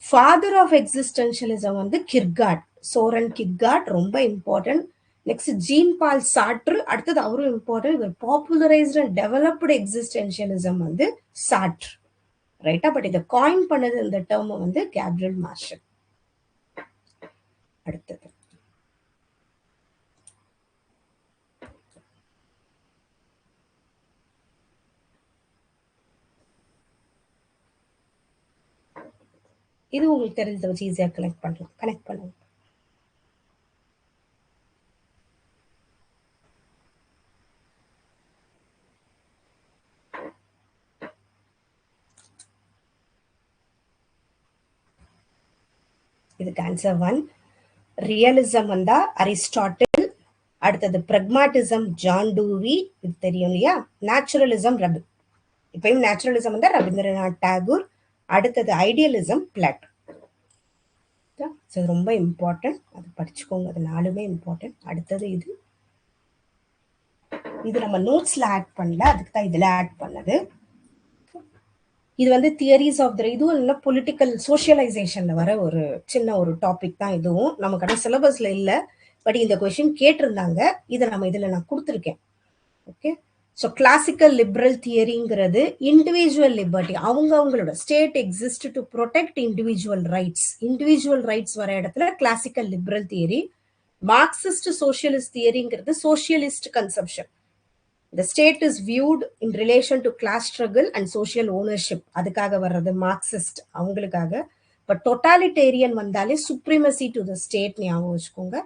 Father of existentialism வந்து கிர்காட், சோரன் கிர்காட், ரொம்ப important. Next Jean Paul Sartre, அடுத்தது அவரும் இம்பார்ட்டன்ட். இவர் பாப்புலரைஸ்ட் அண்ட் டெவலப்டு எக்ஸிஸ்டென்ஷியலிசம் வந்து சாட்ரு. ரைட்டா? பட் இதை காயின் பண்ணது இந்த டேர்ம் வந்து கேப்ரியல் மார்ஷல். அடுத்தது இது உங்களுக்கு தெரிஞ்சதை வச்சு ஈஸியா கனெக்ட் பண்ணுங்க. இதுக்கு ஆன்சர் 1. ரியலிசம் வந்தா அரிஸ்டாட்டில். அடுத்தது பிரக்மாட்டிசம் ஜான் டூவி, இது தெரியும் இல்லையா. நேச்சுரலிசம் இப்பயும் நேச்சுரலிசம் வந்தா ரவீந்திரநாத் டாகூர். அடுத்தது ஐடியலிசம் பிளாட்டோ. ரொம்ப இம்பார்ட்டன்ட், அது படிச்சுக்கோங்க, அது 4மே இம்பார்ட்டன்ட். அடுத்தது இது நம்ம நோட்ஸ்ல ஆட் பண்ணல, அதுக்கு தான் இதுல ஆட் பண்ணது. இது வந்து தியரிஸ் ஆஃப் த இதுவும் இல்லை, பொலிட்டிக்கல் சோஷியலைசேஷன்ல வர ஒரு சின்ன ஒரு டாபிக் தான் இதுவும். நமக்கான சிலபஸ்ல இல்லை, பட் இந்த கொஸ்டின் கேட்டிருந்தாங்க, இதை நம்ம இதுல நான் கொடுத்துருக்கேன். ஓகே, ஸோ கிளாசிக்கல் லிபரல் தியரிங்கிறது இண்டிவிஜுவல் லிபர்ட்டி, அவங்களோட state exist to protect individual rights வர இடத்துல classical liberal theory. Marxist socialist தியரிங்கிறது socialist conception. The state is viewed in relation to class struggle and social ownership. அதுக்காக வர்றது மார்க்சிஸ்ட் அவங்களுக்காக. But டோட்டாலிட்டேரியன் வந்தாலே supremacy to the state ஞாபகம் வச்சுக்கோங்க.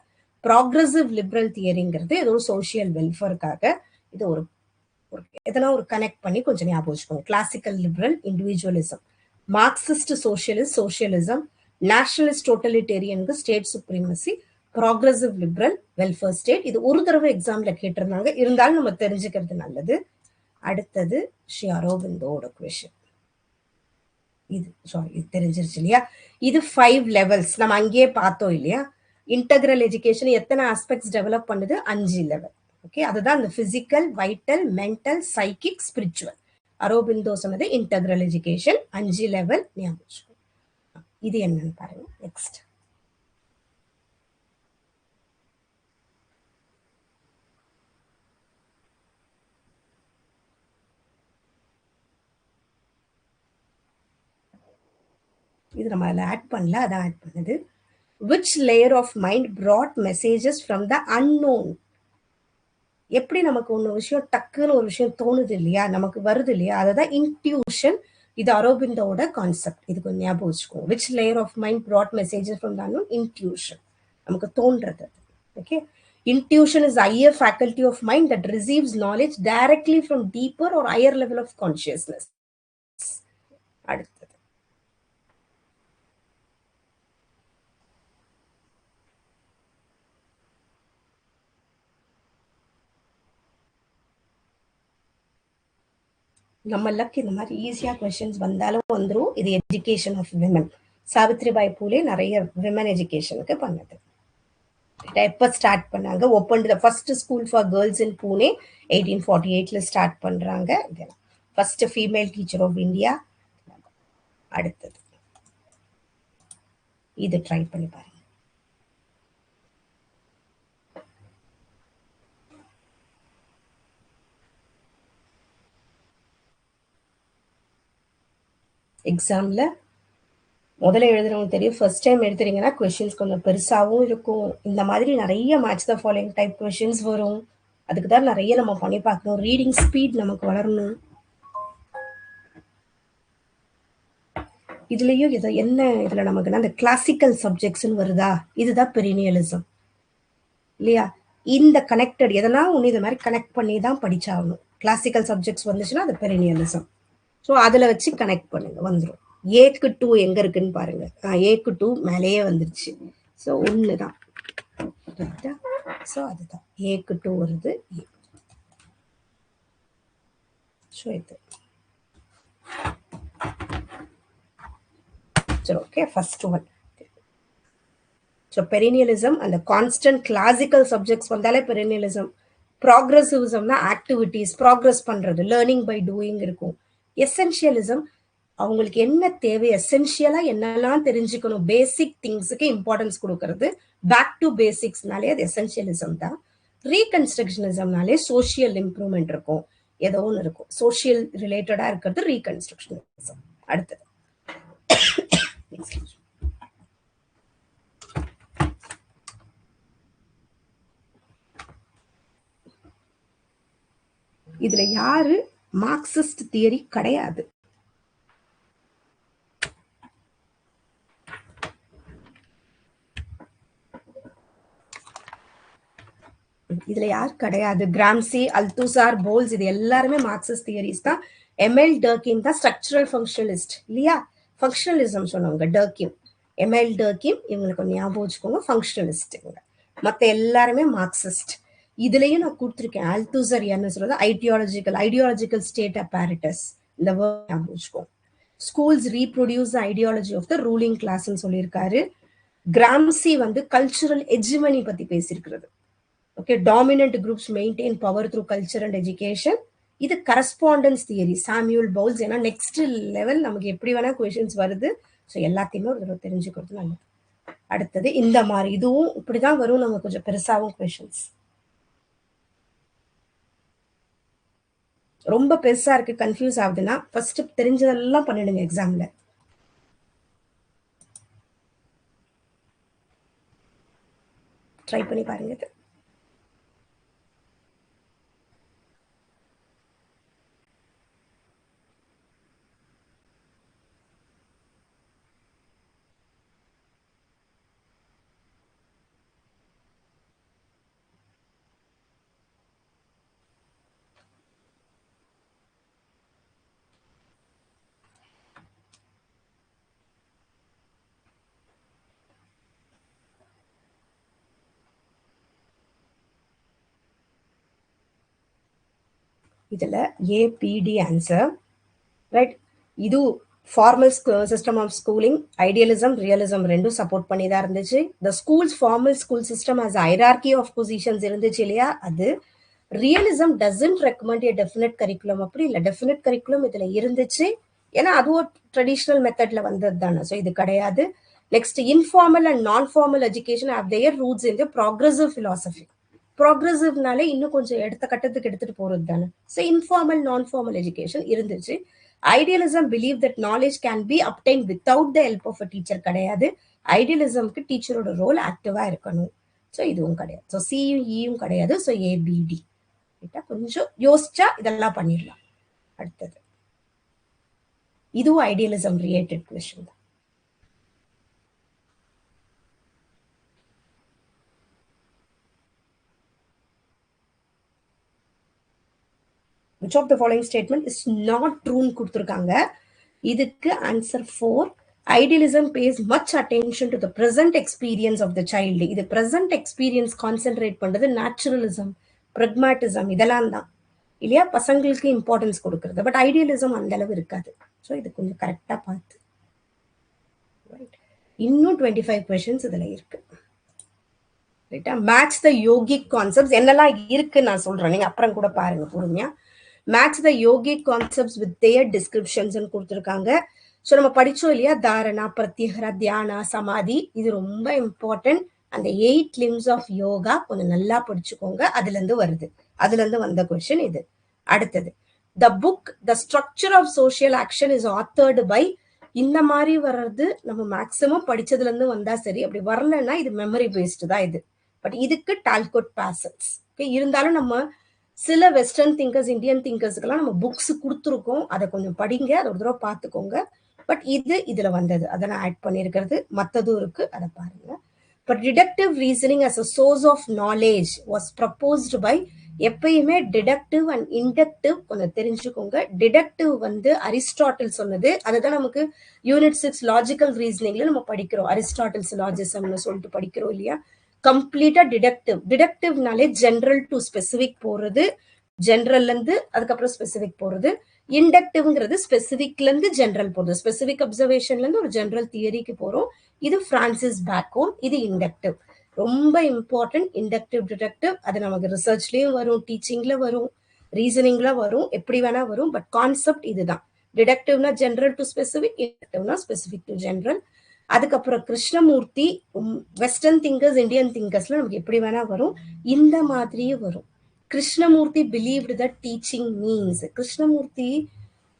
Progressive liberal தியரிங்கிறது ஏதோ சோசியல் வெல்ஃபேருக்காக. இது ஒரு எதனா ஒரு கனெக்ட் பண்ணி கொஞ்சம் ஞாபகம் வச்சுக்கோங்க. Classical liberal individualism, Marxist socialism, nationalist டோட்டலிட்டேரியனுக்கு state supremacy, progressive liberal welfare state. இது ஒரு தடவை எக்ஸாம்ல கேட்டிருந்தாங்க, இருந்தாலும் நம்ம தெரிஞ்சுக்கிறது நல்லது. அடுத்தது ஸ்ரீ அரவிந்தோட கொஸ்டின். இது தெரிஞ்சிருச்சு இல்லையா. இது 5 லெவல்ஸ் நம்ம அங்கேயே பார்த்தோம் இல்லையா. இன்டெகிரல் எஜுகேஷன் எத்தனை ஆஸ்பெக்ட்ஸ் டெவலப் பண்ணுது? 5 லெவல். ஓகே, அதுதான் இந்த physical, vital, mental, psychic, spiritual. Aurobindo சொன்னது இன்டெகிரல் எஜுகேஷன் 5 லெவல் ஞாபகம். இது என்னன்னு பாருங்க. நெக்ஸ்ட் இது நம்ம அதில் ஆட் பண்ணல, அதான் ஆட் பண்ணது. Which layer of mind brought messages from the unknown. எப்படி நமக்கு ஒன்று விஷயம் டக்குன்னு ஒரு விஷயம் தோணுது இல்லையா, நமக்கு வருது இல்லையா, அதுதான் இன்ட்யூஷன். இது அரவிந்தோட கான்செப்ட், இது கொஞ்சம் ஞாபகம் வச்சுக்கோங்க. Which layer of mind brought messages from the unknown? Intuition, நமக்கு தோன்றது. Okay, intuition is higher faculty of mind that receives knowledge directly from deeper or higher level of consciousness. அடுத்தது நம்ம லக் இந்த மாதிரி ஈஸியா கொஸ்டின்ஸ் வந்தாலும் வந்துடும். இது education of women. Savitribai Phule நிறைய விமன் எஜுகேஷனுக்கு பண்ணது. எப்போ ஸ்டார்ட் பண்ணாங்க? Open the first school for girls in Pune 1848ல ஸ்டார்ட் பண்றாங்க. இதெல்லாம் first female teacher of India. அடுத்தது இது ட்ரை பண்ணி பாருங்க. எக்ஸாம்ல முதல்ல எழுதுறவங்க தெரியும், ஃபர்ஸ்ட் டைம் எழுதுறீங்கன்னா கொஸ்டின்ஸ் கொஞ்சம் பெருசாகவும் இருக்கும். இந்த மாதிரி நிறைய match the following type questions வரும். அதுக்கு தான் நிறைய நம்ம பண்ணி பார்க்கணும். ரீடிங் ஸ்பீட் நமக்கு வளரணும். இதுலயும் என்ன இதுல நமக்குன்னா அந்த கிளாசிக்கல் சப்ஜெக்ட்ஸ்ன்னு வருதா, இதுதான் பெரினியலிசம் இல்லையா. இந்த கனெக்டட் எதனா ஒன்று இது மாதிரி கனெக்ட் பண்ணி தான் படிச்சாகணும். கிளாசிக்கல் சப்ஜெக்ட்ஸ் வந்துச்சுன்னா அது பெரினியலிசம். ஸோ அதில் வச்சு கனெக்ட் பண்ணுங்க, வந்துடும். ஏக்கு 2 எங்க இருக்குன்னு பாருங்க. ஏக்கு 2 மேலேயே வந்துருச்சு. ஸோ 1 தான். ஸோ அதுதான் ஏக்கு 2 வருது. ஸோ இது சரி, ஓகே. First one. ஸோ பெரினியலிசம் அந்த கான்ஸ்டன்ட் கிளாசிக்கல் சப்ஜெக்ட்ஸ் வந்தாலே பெரினியலிசம். ப்ராக்ரெசிவிசம்னா ஆக்டிவிட்டிஸ், ப்ராக்ரெஸ் பண்றது, லேர்னிங் பை டூயிங் இருக்கும். எசென்ஷியலிசம் அவங்களுக்கு என்ன தேவை, எசென்ஷியலா என்னெல்லாம் தெரிஞ்சுக்கணும், பேசிக் திங்ஸுக்கு இம்பார்ட்டன்ஸ் கொடுக்கறது. பேக் டு பேசிக்ஸ்னாலே அது எசென்ஷியலிசம் தான். ரீகன்ஸ்ட்ரக்ஷனிசம்னாலே சோசியல் இம்ப்ரூவ்மெண்ட் இருக்கும், ஏதோ ஒன்று இருக்கும், சோசியல் ரிலேட்டடா இருக்கிறது ரீகன்ஸ்ட்ரக்ஷனிசம். அடுத்தது இதுல யாரு மார்க்சிஸ்ட் தியரி கிடையாது. இதுல யார் கிடையாது? கிராம்சி, அல்தூசார், போல்ஸ், இது எல்லாருமே மார்க்சிஸ்ட் தியரிஸ் தான். எம்எல் டர்கின் தான் ஸ்ட்ரக்சரல் ஃபங்க்ஷனலிஸ்ட் இல்லையா. ஃபங்க்ஷனலிசம் சொன்னவங்க டர்கின். எம்எல் டர்கிம் இவங்களுக்கு கொஞ்சம் ஞாபகம் வச்சுக்கோங்க, ஃபங்க்ஷனலிஸ்ட்டுங்க. மற்ற எல்லாருமே மார்க்சிஸ்ட். இதுலயும் நான் கொடுத்துருக்கேன் ஆல்தூசர் என்ன சொல்றது, ஐடியாலஜிக்கல் ஸ்டேட் அப்பேரட்டஸ், இந்த வேர்ட் ஞாபகம் வச்சுக்கோங்க. Schools reproduce ideology of the ruling கிளாஸ்ன்னு சொல்லியிருக்காரு. கிராம்சி வந்து கல்ச்சுரல் எஜிமனி பத்தி பேசியிருக்கிறது. Okay, dominant groups maintain power through culture and education. இது கரஸ்பாண்டன்ஸ் தியரி, சாமியூல் பவுல்ஸ். ஏன்னா நெக்ஸ்ட் லெவல் நமக்கு எப்படி வேணா கொஸ்டின்ஸ் வருது. ஸோ எல்லாத்தையுமே ஒரு தடவை தெரிஞ்சுக்கிறது நல்லது. அடுத்தது இந்த மாதிரி இதுவும் இப்படிதான் வரும், நமக்கு கொஞ்சம் பெருசாகவும் கொஸ்டின்ஸ். ரொம்ப பெருசா இருக்கு, கன்ஃபியூஸ் ஆகுதுன்னா ஃபர்ஸ்ட் தெரிஞ்சதெல்லாம் பண்ணிடுங்க எக்ஸாம்ல. ட்ரை பண்ணி பாருங்க இது. இதுல ஏபிடி ஆன்சர், ரைட். இது formal system of schooling, idealism realism ரெண்டும் சப்போர்ட் பண்ணி தான் இருந்துச்சு. The schools formal school system as hierarchy of positions இருந்துச்சு இல்லையா, அது. Realism doesn't recommend a definite curriculum, அப்படி இல்லை, டெஃபினட் கரிக்குலம் இதுல இருந்துச்சு, ஏன்னா அது ஒரு ட்ரெடிஷ்னல் மெத்தட்ல வந்தது தானே, ஸோ இது கிடையாது. Next, informal and non formal education have their roots in the progressive philosophy. ப்ராக்ரெசிவ்னாலே இன்னும் கொஞ்சம் எடுத்த கட்டத்துக்கு எடுத்துட்டு போறது தானே. So informal non formal education இருந்துச்சு. Idealism believe that knowledge can be obtained without the help of a teacher கிடையாது. ஐடியலிசம்க்கு டீச்சரோட ரோல் ஆக்டிவா இருக்கணும். ஸோ இதுவும் கிடையாது. ஸோ சியும் இயும் கிடையாது. ஸோ ஏபிடி கொஞ்சம் யோசிச்சா இதெல்லாம் பண்ணிடலாம். அடுத்தது இதுவும் ஐடியலிசம் ரிலேட்டட் கொஸ்டின் தான். which of the following statement is not true ன்னு கொடுத்துருக்காங்க. இதுக்கு answer 4. Idealism pays much attention to the present experience of the child. இது present experience கான்சென்ட்ரேட் பண்றது நேச்சுரலிசம், பிரக்மாட்டிசம் இதெல்லாம் தான் இல்லையா, பசங்களுக்கு இம்பார்ட்டன்ஸ் கொடுக்கறது. பட் ஐடியலிசம் அந்த அளவு இருக்காது. ஸோ இது கொஞ்சம் கரெக்டா பார்த்து. இன்னும் 25 கொஸ்டின்ஸ் இதுல இருக்கு. ரைட்டா, மேட்ச் த யோகிக் கான்செப்ட்ஸ் என்னெல்லாம் இருக்கு நான் சொல்றேன், நீங்க அப்புறம் கூட பாருங்க பொறுமையா. Match the yogic concepts with their descriptions கொடுத்துருக்காங்க. ஸோ நம்ம படிச்சோம் இல்லையா, தாரணா, பிரத்யஹரா, தியானா, சமாதி, இது ரொம்ப இம்பார்ட்டன்ட். அந்த 8 limbs ஆஃப் யோகா கொஞ்சம் நல்லா படிச்சுக்கோங்க, அதுல இருந்து வருது, அதுல இருந்து வந்த கொஸ்டின் இது. அடுத்தது, the book the structure of social action is authored by. இந்த மாதிரி வர்றது நம்ம மேக்சிமம் படிச்சதுல இருந்து வந்தா சரி, அப்படி வரலன்னா இது மெமரி பேஸ்டு தான் இது. பட் இதுக்கு டால்கோட் பேசல்ஸ் இருந்தாலும் நம்ம சில வெஸ்டர்ன் திங்கர்ஸ், இந்தியன் திங்கர்ஸ்க்கெல்லாம் நம்ம புக்ஸ் கொடுத்துருக்கோம், அதை கொஞ்சம் படிங்க, அதை ஒரு தடவை பார்த்துக்கோங்க. பட் இது இதுல வந்தது, அதை நான் ஆட் பண்ணியிருக்கிறது. மற்றதும் இருக்கு, அதை பாருங்க. But deductive reasoning as a source of knowledge was proposed by. எப்பயுமே டிடக்டிவ் அண்ட் இண்டக்டிவ் கொஞ்சம் தெரிஞ்சுக்கோங்க. டிடக்டிவ் வந்து அரிஸ்டாட்டில் சொன்னது, அதுதான் நமக்கு யூனிட் 6 லாஜிக்கல் ரீசனிங்ல நம்ம படிக்கிறோம். அரிஸ்டாட்டில்ஸ் லாஜிசம்னு சொல்லிட்டு படிக்கிறோம் இல்லையா. கம்ப்ளீட்டா டிடக்டிவ். டிடக்டிவ்னாலே ஜென்ரல் டு ஸ்பெசிபிக் போறது, ஜென்ரல்ல இருந்து அதுக்கப்புறம் ஸ்பெசிபிக் போறது. இண்டக்டிவ்ங்கிறது ஸ்பெசிபிக்ல இருந்து ஜென்ரல் போறது, ஸ்பெசிபிக் அப்சர்வேஷன்ல இருந்து ஒரு ஜென்ரல் தியரிக்கு போறோம். இது பிரான்சிஸ் பேக்கோன். இது இண்டக்டிவ், ரொம்ப இம்பார்ட்டன்ட். இண்டக்டிவ் டிடக்டிவ் அது நமக்கு ரிசர்ச்லயும் வரும், டீச்சிங்ல வரும், ரீசனிங்ல வரும், எப்படி வேணா வரும். பட் கான்செப்ட் இதுதான். டிடக்டிவ்னா ஜென்ரல் டு ஸ்பெசிபிக், இண்டக்டிவ்னா ஸ்பெசிபிக் டு ஜென்ரல். அதுக்கப்புறம் கிருஷ்ணமூர்த்தி, வெஸ்டர்ன் திங்கர்ஸ், இந்தியன் திங்கர்ஸ்ல நமக்கு எப்படி வேணா வரும், இந்த மாதிரியே வரும். Krishnamurthy believed that teaching means. Krishnamurthy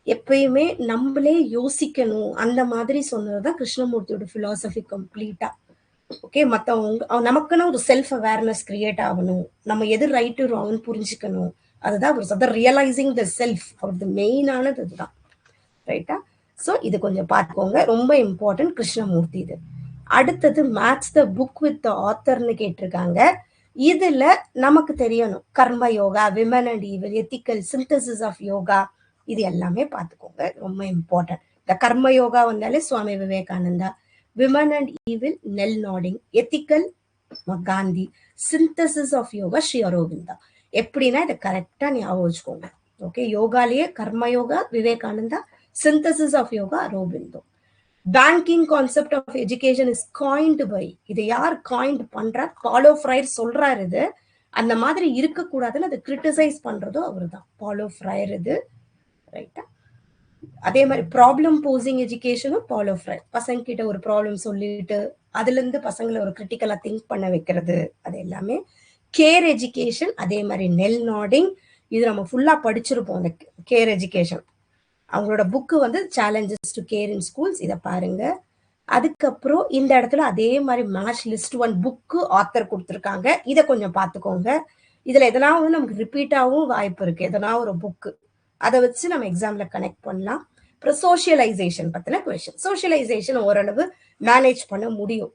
எப்பயுமே நம்மளே யோசிக்கணும் அந்த மாதிரி சொன்னதுதான் கிருஷ்ணமூர்த்தியோட பிலாசபி கம்ப்ளீட்டா. ஓகே, மற்றவங்க நமக்குன்னு ஒரு செல்ஃப் அவேர்னஸ் கிரியேட் ஆகணும், நம்ம எது ரைட்டு ராங்னு புரிஞ்சுக்கணும், அதுதான் ரியலைசிங் த செல்ஃப். அவரது மெயினானது இதுதான். ரைட்டா. ஸோ இது கொஞ்சம் பார்த்துக்கோங்க, ரொம்ப இம்பார்ட்டன்ட் கிருஷ்ணமூர்த்தி இது. அடுத்தது match the book with the ஆத்தர்னு கேட்டிருக்காங்க. இதுல நமக்கு தெரியணும் karma yoga, women and evil, ethical, synthesis of yoga, இது எல்லாமே பார்த்துக்கோங்க, ரொம்ப இம்பார்ட்டன்ட். இந்த கர்ம யோகா வந்தாலே Swami Vivekananda, women and evil, Nel Noddings. Ethical, Gandhi. Synthesis of yoga, Sri Aurobindo. எப்படின்னா இதை கரெக்டா ஞாபகம் வச்சுக்கோங்க. ஓகே, யோகாலேயே karma yoga Vivekananda, synthesis of yoga Aurobindo. Banking concept of education is coined by, இது யார் காயின்ட் பண்றார்? பாலோ ஃப்ரையர் சொல்றாரு. இது அந்த மாதிரி இருக்கக்கூடாதுன்னு அதை கிரிட்டிசைஸ் பண்றதும் அவர் தான், பாலோ ஃப்ரையர். இது ரைட்டா? அதே மாதிரி ப்ராப்ளம் போசிங் எஜுகேஷனும் பாலோ ஃப்ரையர். பசங்க கிட்ட ஒரு ப்ராப்ளம் சொல்லிட்டு அதுல இருந்து பசங்களை ஒரு கிரிட்டிக்கலா திங்க் பண்ண வைக்கிறது, அது எல்லாமே. கேர் எஜுகேஷன், அதே மாதிரி நெல் நாடிங். இது நம்ம ஃபுல்லா படிச்சிருப்போம், அந்த கேர் எஜுகேஷன். அவங்களோட புக்கு வந்து challenges to care in schools, இதை பாருங்க. அதுக்கப்புறம் இந்த இடத்துல அதே மாதிரி மேட்ச் லிஸ்ட் 1 புக்கு ஆத்தர் கொடுத்துருக்காங்க, இதை கொஞ்சம் பார்த்துக்கோங்க. இதுல எதனா வந்து நமக்கு ரிப்பீட்டாகவும் வாய்ப்பு இருக்கு, எதனா ஒரு புக்கு, அதை வச்சு நம்ம எக்ஸாம்ல கனெக்ட் பண்ணலாம். அப்புறம் சோஷியலைசேஷன் பத்தின கொஸ்டின். சோஷியலைசேஷன் ஓரளவு மேனேஜ் பண்ண முடியும்.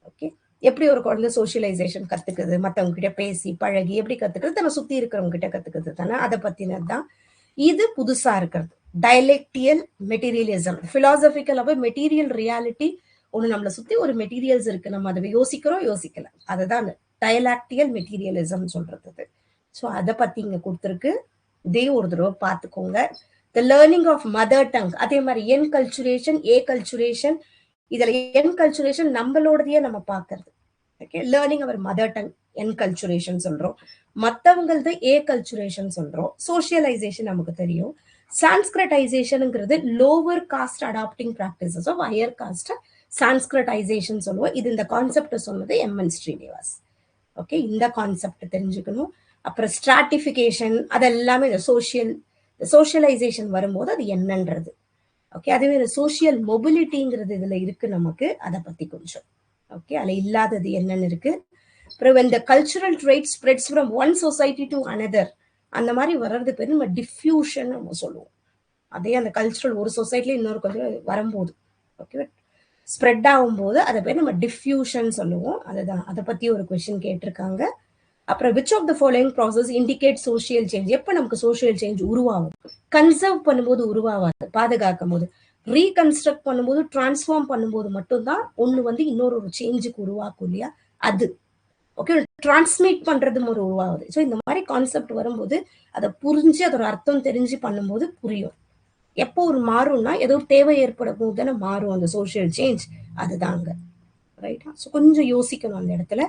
ஓகே, எப்படி ஒரு குழந்தை சோஷியலைசேஷன் கத்துக்குது, மற்றவங்க கிட்ட பேசி பழகி எப்படி கத்துக்குது, தன்னை சுத்தி இருக்கிறவங்க கிட்ட கத்துக்குது தானே, அதை பத்தினது தான் இது. புதுசா இருக்கிறது டயலெக்டியல் மெட்டீரியலிசம். பிலாசபிக்கலாவே மெட்டீரியல் ரியாலிட்டி, ஒண்ணு நம்மளை சுத்தி ஒரு மெட்டீரியல்ஸ் இருக்கு, நம்ம அதை யோசிக்கல, அதுதான் டயலாக்டியல் மெட்டீரியலிசம் சொல்றது. ஸோ அதை பத்தி இங்க கொடுத்துருக்கு, இதே ஒரு தடவை பார்த்துக்கோங்க. The learning of mother tongue, அதே மாதிரி என் கல்ச்சுரேஷன், ஏ கல்ச்சுரேஷன். இதுல என் கல்ச்சுரேஷன் நம்மளோடதையே நம்ம பார்க்கறது. Okay, learning our mother tongue enculturation சொல்றோம், மற்றவங்களது ஏ கல்ச்சுரேஷன் சொல்றோம். சோஷியலைசேஷன் நமக்கு தெரியும். சான்ஸ்கிரிட்டைசேஷனுங்கிறது lower caste adapting practices of higher caste Sanskritisation சொல்லுவோம். இது இந்த கான்செப்ட் சொன்னது எம்என் ஸ்ரீனிவாஸ். ஓகே, இந்த கான்செப்ட் தெரிஞ்சுக்கணும். அப்புறம் ஸ்ட்ராட்டிஃபிகேஷன், அதெல்லாமே இந்த சோஷியலைசேஷன் வரும்போது அது என்னன்றது. ஓகே, அதுவே இந்த சோஷியல் மொபிலிட்டிங்கிறது இதுல இருக்கு நமக்கு, அதை பத்தி கொஞ்சம். ஓகே, அதுல இல்லாதது என்னன்னு இருக்கு. அப்புறம் when the cultural trait spreads from one society to another, அந்த மாதிரி வர்றது பேர் நம்ம டிஃப்யூஷன் நம்ம சொல்லுவோம். அதே அந்த கல்ச்சுரல் ஒரு சொசைட்டில இன்னொரு கொஞ்சம் வரும்போது, ஓகே, ஸ்ப்ரெட் ஆகும்போது அதை பேர் நம்ம டிஃப்யூஷன் சொல்லுவோம். அதுதான், அதை பத்தி ஒரு கொஸ்டின் கேட்டிருக்காங்க. அப்புறம் which of the following process indicate social change, எப்போ நமக்கு சோஷியல் சேஞ்ச் உருவாகும்? கன்சர்வ் பண்ணும்போது உருவாகாது, பாதுகாக்கும் போது. ரீகன்ஸ்ட்ரக்ட் பண்ணும்போது, டிரான்ஸ்ஃபார்ம் பண்ணும்போது மட்டும்தான் ஒண்ணு வந்து இன்னொரு ஒரு சேஞ்சுக்கு உருவாக்கும் இல்லையா, அது. ஓகே, டிரான்ஸ்மிட் பண்றதும் ஒரு உருவாகுது. ஸோ இந்த மாதிரி கான்செப்ட் வரும்போது அதை புரிஞ்சு அதோட அர்த்தம் தெரிஞ்சு பண்ணும்போது புரியும். எப்போ ஒரு மாறும்னா ஏதோ தேவை ஏற்படும் போது தானே மாறும் அந்த சோஷியல் சேஞ்ச், அதுதாங்க. ரைட்டா? ஸோ கொஞ்சம் யோசிக்கணும் அந்த இடத்துல.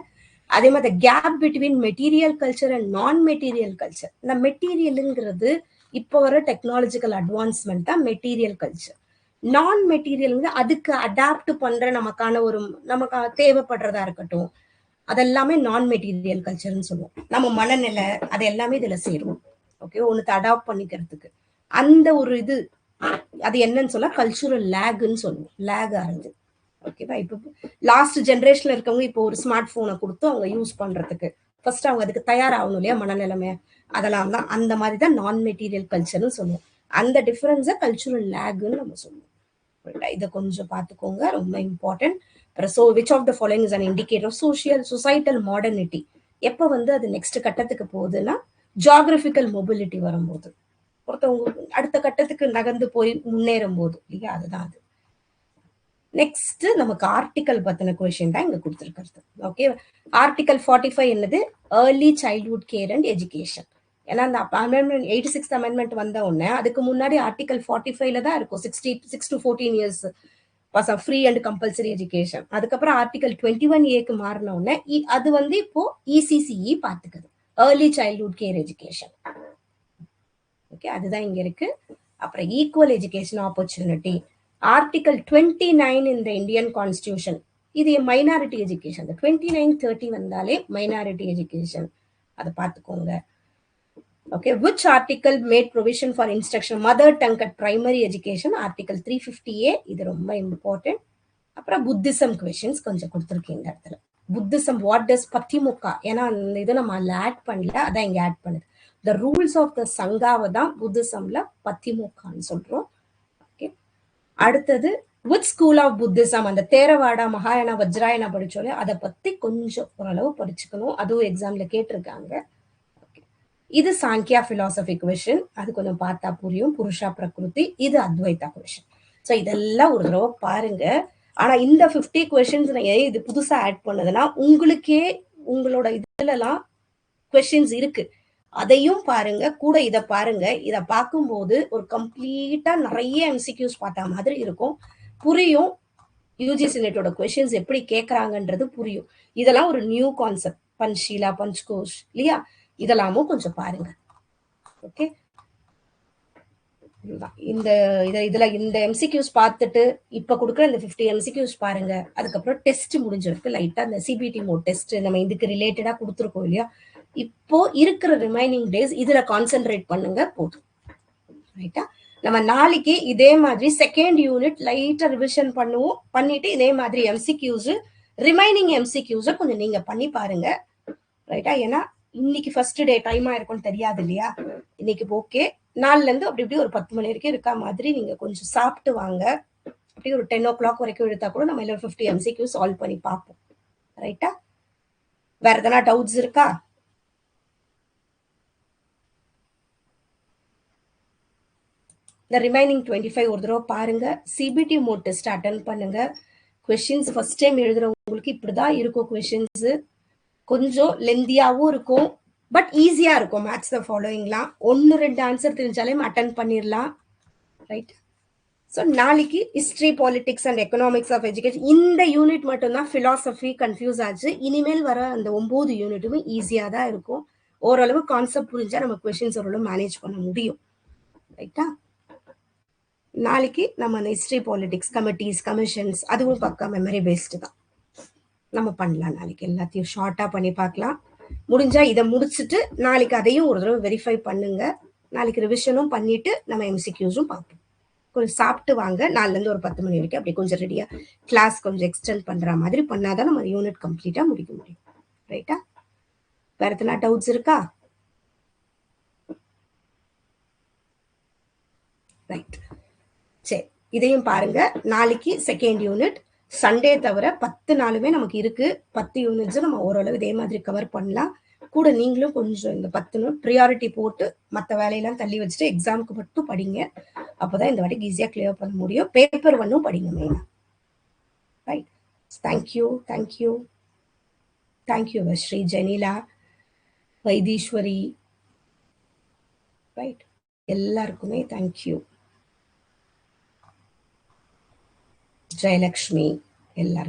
அதே மாதிரி gap between material culture and non material culture. இந்த மெட்டீரியலுங்கிறது இப்போ வர டெக்னாலஜிக்கல் அட்வான்ஸ்மெண்ட் தான் மெட்டீரியல் கல்ச்சர். நான் மெட்டீரியல் அதுக்கு அடாப்ட் பண்ற நமக்கான ஒரு நமக்கு தேவைப்படுறதா இருக்கட்டும், அதெல்லாமே நான் மெட்டீரியல் கல்ச்சர்னு சொல்லுவோம். நம்ம மனநிலை அது எல்லாமே இதுல சேரும். ஓகே, ஒன்னுத்தை அடாப்ட் பண்ணிக்கிறதுக்கு அந்த ஒரு இது, அது என்னன்னு சொல்ல கல்ச்சுரல் லேக்னு சொல்லுவோம். லேக் ஆகுது. ஓகேவா? இப்போ லாஸ்ட் ஜென்ரேஷன்ல இருக்கவங்க இப்போ ஒரு ஸ்மார்ட் போனை கொடுத்து அவங்க யூஸ் பண்றதுக்கு ஃபர்ஸ்ட் அவங்க அதுக்கு தயாராகணும் இல்லையா, மனநிலைமை அதெல்லாம் தான். அந்த மாதிரி தான் நான் மெட்டீரியல் கல்ச்சர்னு சொல்லுவோம். அந்த டிஃபரன்ஸை கல்ச்சுரல் லேக்னு நம்ம சொல்லுவோம். இதை கொஞ்சம் பார்த்துக்கோங்க, ரொம்ப important. So which of the following is an indicator of societal modernity. எப்போ வந்து அது நெக்ஸ்ட் கட்டத்துக்கு போகுதுன்னா ஜியாகிரபிக்கல் மொபிலிட்டி வரும்போது, ஒருத்தவங்க அடுத்த கட்டத்துக்கு நகர்ந்து போய் முன்னேறும் போது இல்லையா, அதுதான் அது. நெக்ஸ்ட் நமக்கு ஆர்டிகல் பத்தின கொஸ்டின் தான் இங்க கொடுத்துருக்கிறது. ஓகே, ஆர்டிகல் 45 என்னது? Early childhood care and education. ஏன்னா அந்த அமெண்ட்மெண்ட் 86th அமெண்ட்மெண்ட் வந்த உடனே அதுக்கு முன்னாடி ஆர்டிகல் 45ல தான் இருக்கும் 6 to 14 years free and compulsory education. அதுக்கப்புறம் ஆர்டிகல் 21A மாறின உடனே அது வந்து இப்போ இசிசிஇ பார்த்துக்குது, early childhood care education. Okay, அதுதான் இங்க இருக்கு. அப்புறம் ஈக்குவல் எஜுகேஷன் ஆப்பர்ச்சுனிட்டி, ஆர்டிகல் 29 இந்த இந்தியன் கான்ஸ்டிடியூஷன், இது மைனாரிட்டி எஜுகேஷன். 2930 வந்தாலே மைனாரிட்டி எஜுகேஷன், அதை பார்த்துக்கோங்க. Okay, which article made provision for instruction mother tongue at primary education? Article 350A, இது ரொம்ப இம்பார்ட்டன்ட். அப்புறம் புத்திசம் கொஸ்டின்ஸ் கொஞ்சம் கொடுத்துருக்கேன் இந்த இடத்துல. புத்திசம் வாட் டஸ் பத்திமுகா, ஏன்னா அந்த இதை நம்ம அதில் ஆட் பண்ணல, அதான் இங்க ஆட் பண்ணுது. த ரூல்ஸ் ஆஃப் த சங்காவை தான் புத்திசம்ல பத்திமுகான்னு சொல்றோம். ஓகே, அடுத்தது விச் ஸ்கூல் ஆஃப் புத்திசம், அந்த தேரவாடா மகாயானா வஜ்ராயனா படிச்சோலே அதை பத்தி கொஞ்சம் ஓரளவு படிச்சுக்கணும், அதுவும் எக்ஸாம்ல கேட்டிருக்காங்க. இது சாங்கியா பிலாசபி கொஸ்டின், அது கொஞ்சம் பார்த்தா புரியும். புருஷா பிரகிருதி, இது அத்வைதா கொஸ்டின். ஸோ இதெல்லாம் ஒரு தடவை பாருங்க. ஆனா இந்த 50 கொஸ்டின்ஸ் நான் ஏன் இது புதுசா ஆட் பண்ணதுன்னா, உங்களுக்கே உங்களோட இதுலலாம் கொஸ்டின்ஸ் இருக்கு. அதையும் பாருங்க, கூட இத பாருங்க. இத பார்க்கும்போது ஒரு கம்ப்ளீட்டா நெறைய எம்சிக்யூஸ் பார்த்த மாதிரி இருக்கும். புரியும். யுஜிசி நெட்டோட கொஸ்டின்ஸ் எப்படி கேட்கறாங்கன்றது புரியும். இதெல்லாம் ஒரு நியூ கான்செப்ட். பஞ்ச்ஷீலா, பஞ்ச்கோஷ் இல்லையா? இதெல்லாமும் கொஞ்சம் பாருங்க. ஓகே. இந்த இதுல இந்த எம்சிக்யூஸ் பார்த்துட்டு இப்ப கொடுக்குற இந்த 50 எம்சிக்யூஸ் பாருங்க. அதுக்கப்புறம் டெஸ்ட் முடிஞ்சிருக்கு. லைட்டா இந்த சிபிடி மோட் டெஸ்ட் நம்ம இதுக்கு ரிலேட்டடா கொடுத்துருக்கோம் இல்லையா? இப்போ இருக்கிற ரிமைனிங் டேஸ் இதுல கான்சென்ட்ரேட் பண்ணுங்க போதும். ரைட்டா? நம்ம நாளைக்கு இதே மாதிரி செகண்ட் யூனிட் லைட்டா ரிவிஷன் பண்ணுவோம். பண்ணிட்டு இதே மாதிரி எம்சிக்யூஸ் ரிமைனிங் எம்சிக்யூஸ கொஞ்சம் நீங்க பண்ணி பாருங்க. ரைட்டா? ஏன்னா இன்னைக்கு ஃபர்ஸ்ட் டே டைம் ஆயிருக்கும்னு தெரியாது இல்லையா? இன்னைக்கு ஓகே. நாள்ல இருந்து அப்படி இப்படி ஒரு 10 மணி வரைக்கும் இருக்கா மாதிரி நீங்க கொஞ்சம் சாப்பிட்டு வாங்க. அப்படி ஒரு 10 வரைக்கும் எடுத்தா கூட நம்ம 50 எம்சிக்யூ சால்வ் பண்ணி பார்ப்போம். ரைட்டா? வேற எதனா டவுட்ஸ் இருக்கா? இந்த ரிமைனிங் 25 ஒரு தடவை பாருங்க. சிபிடி மோட் டெஸ்ட் அட்டன் பண்ணுங்க. கொஸ்டின்ஸ் ஃபர்ஸ்ட் டைம் எழுதுறவங்களுக்கு இப்படிதான் இருக்கும் கொஸ்டின்ஸ். கொஞ்சம் லெந்தியாவும் இருக்கும். பட் ஈஸியா இருக்கும் மேத்ஸ் த ஃபாலோயிங்லாம். 1-2 ஆன்சர் தெரிஞ்சாலே அட்டன் பண்ணிடலாம். ரைட்? ஸோ நாளைக்கு history, politics and economics of education இந்த யூனிட் மட்டும்தான் ஃபிலாசபி கன்ஃபியூஸ் ஆச்சு. இனிமேல் வர அந்த 9 யூனிட்டுமே ஈஸியாக தான் இருக்கும். ஓரளவு கான்செப்ட் புரிஞ்சா நம்ம கொஸ்டின்ஸ் ஓரளவு மேனேஜ் பண்ண முடியும். ரைட்டா? நாளைக்கு நம்ம அந்த ஹிஸ்ட்ரி, பாலிடிக்ஸ், கமிட்டிஸ், கமிஷன்ஸ் அதுவும் பக்கா மெமரி பேஸ்டு தான். நம்ம பண்ணலாம் நாளைக்கு எல்லாத்தையும் ஷார்ட்டா பண்ணி பார்க்கலாம். முடிஞ்சா இதை முடிச்சுட்டு நாளைக்கு அதையும் ஒரு தடவை வெரிஃபை பண்ணுங்க. நாளைக்கு ரிவிஷனும் பண்ணிட்டு நம்ம எம்சிக்யூஸும் பார்ப்போம். கொஞ்சம் சாப்பிட்டு வாங்க. 4ல இருந்து ஒரு 10 மணி வரைக்கும் அப்படி கொஞ்சம் ரெடியா கிளாஸ் கொஞ்சம் எக்ஸ்டெண்ட் பண்ற மாதிரி பண்ணாதான் நம்ம யூனிட் கம்ப்ளீட்டா முடிக்க முடியும். ரைட்டா? வேற எத்தனை டவுட்ஸ் இருக்கா? ரைட். சரி, இதையும் பாருங்க. நாளைக்கு செகண்ட் யூனிட் சண்டே தவிர 10 நாளுமே நமக்கு இருக்கு. 10 யூனிட்ஸும் நம்ம ஓரளவு இதே மாதிரி கவர் பண்ணலாம். கூட நீங்களும் கொஞ்சம் இந்த 10 நாள் ப்ரியாரிட்டி போட்டு மற்ற வேலையெல்லாம் தள்ளி வச்சுட்டு எக்ஸாமுக்கு மட்டும் படிங்க. அப்போதான் இந்த வாட்டி ஈஸியா கிளியர் பண்ண முடியும். பேப்பர் 1 படிங்க மெயினா. Right? Thank you. Thank you. Thank you Sri Jenila, Vaitheeswari. Right? எல்லாருக்குமே தேங்க்யூ. ஜெயலக்ஷ்மி எல்லாருக்கும்.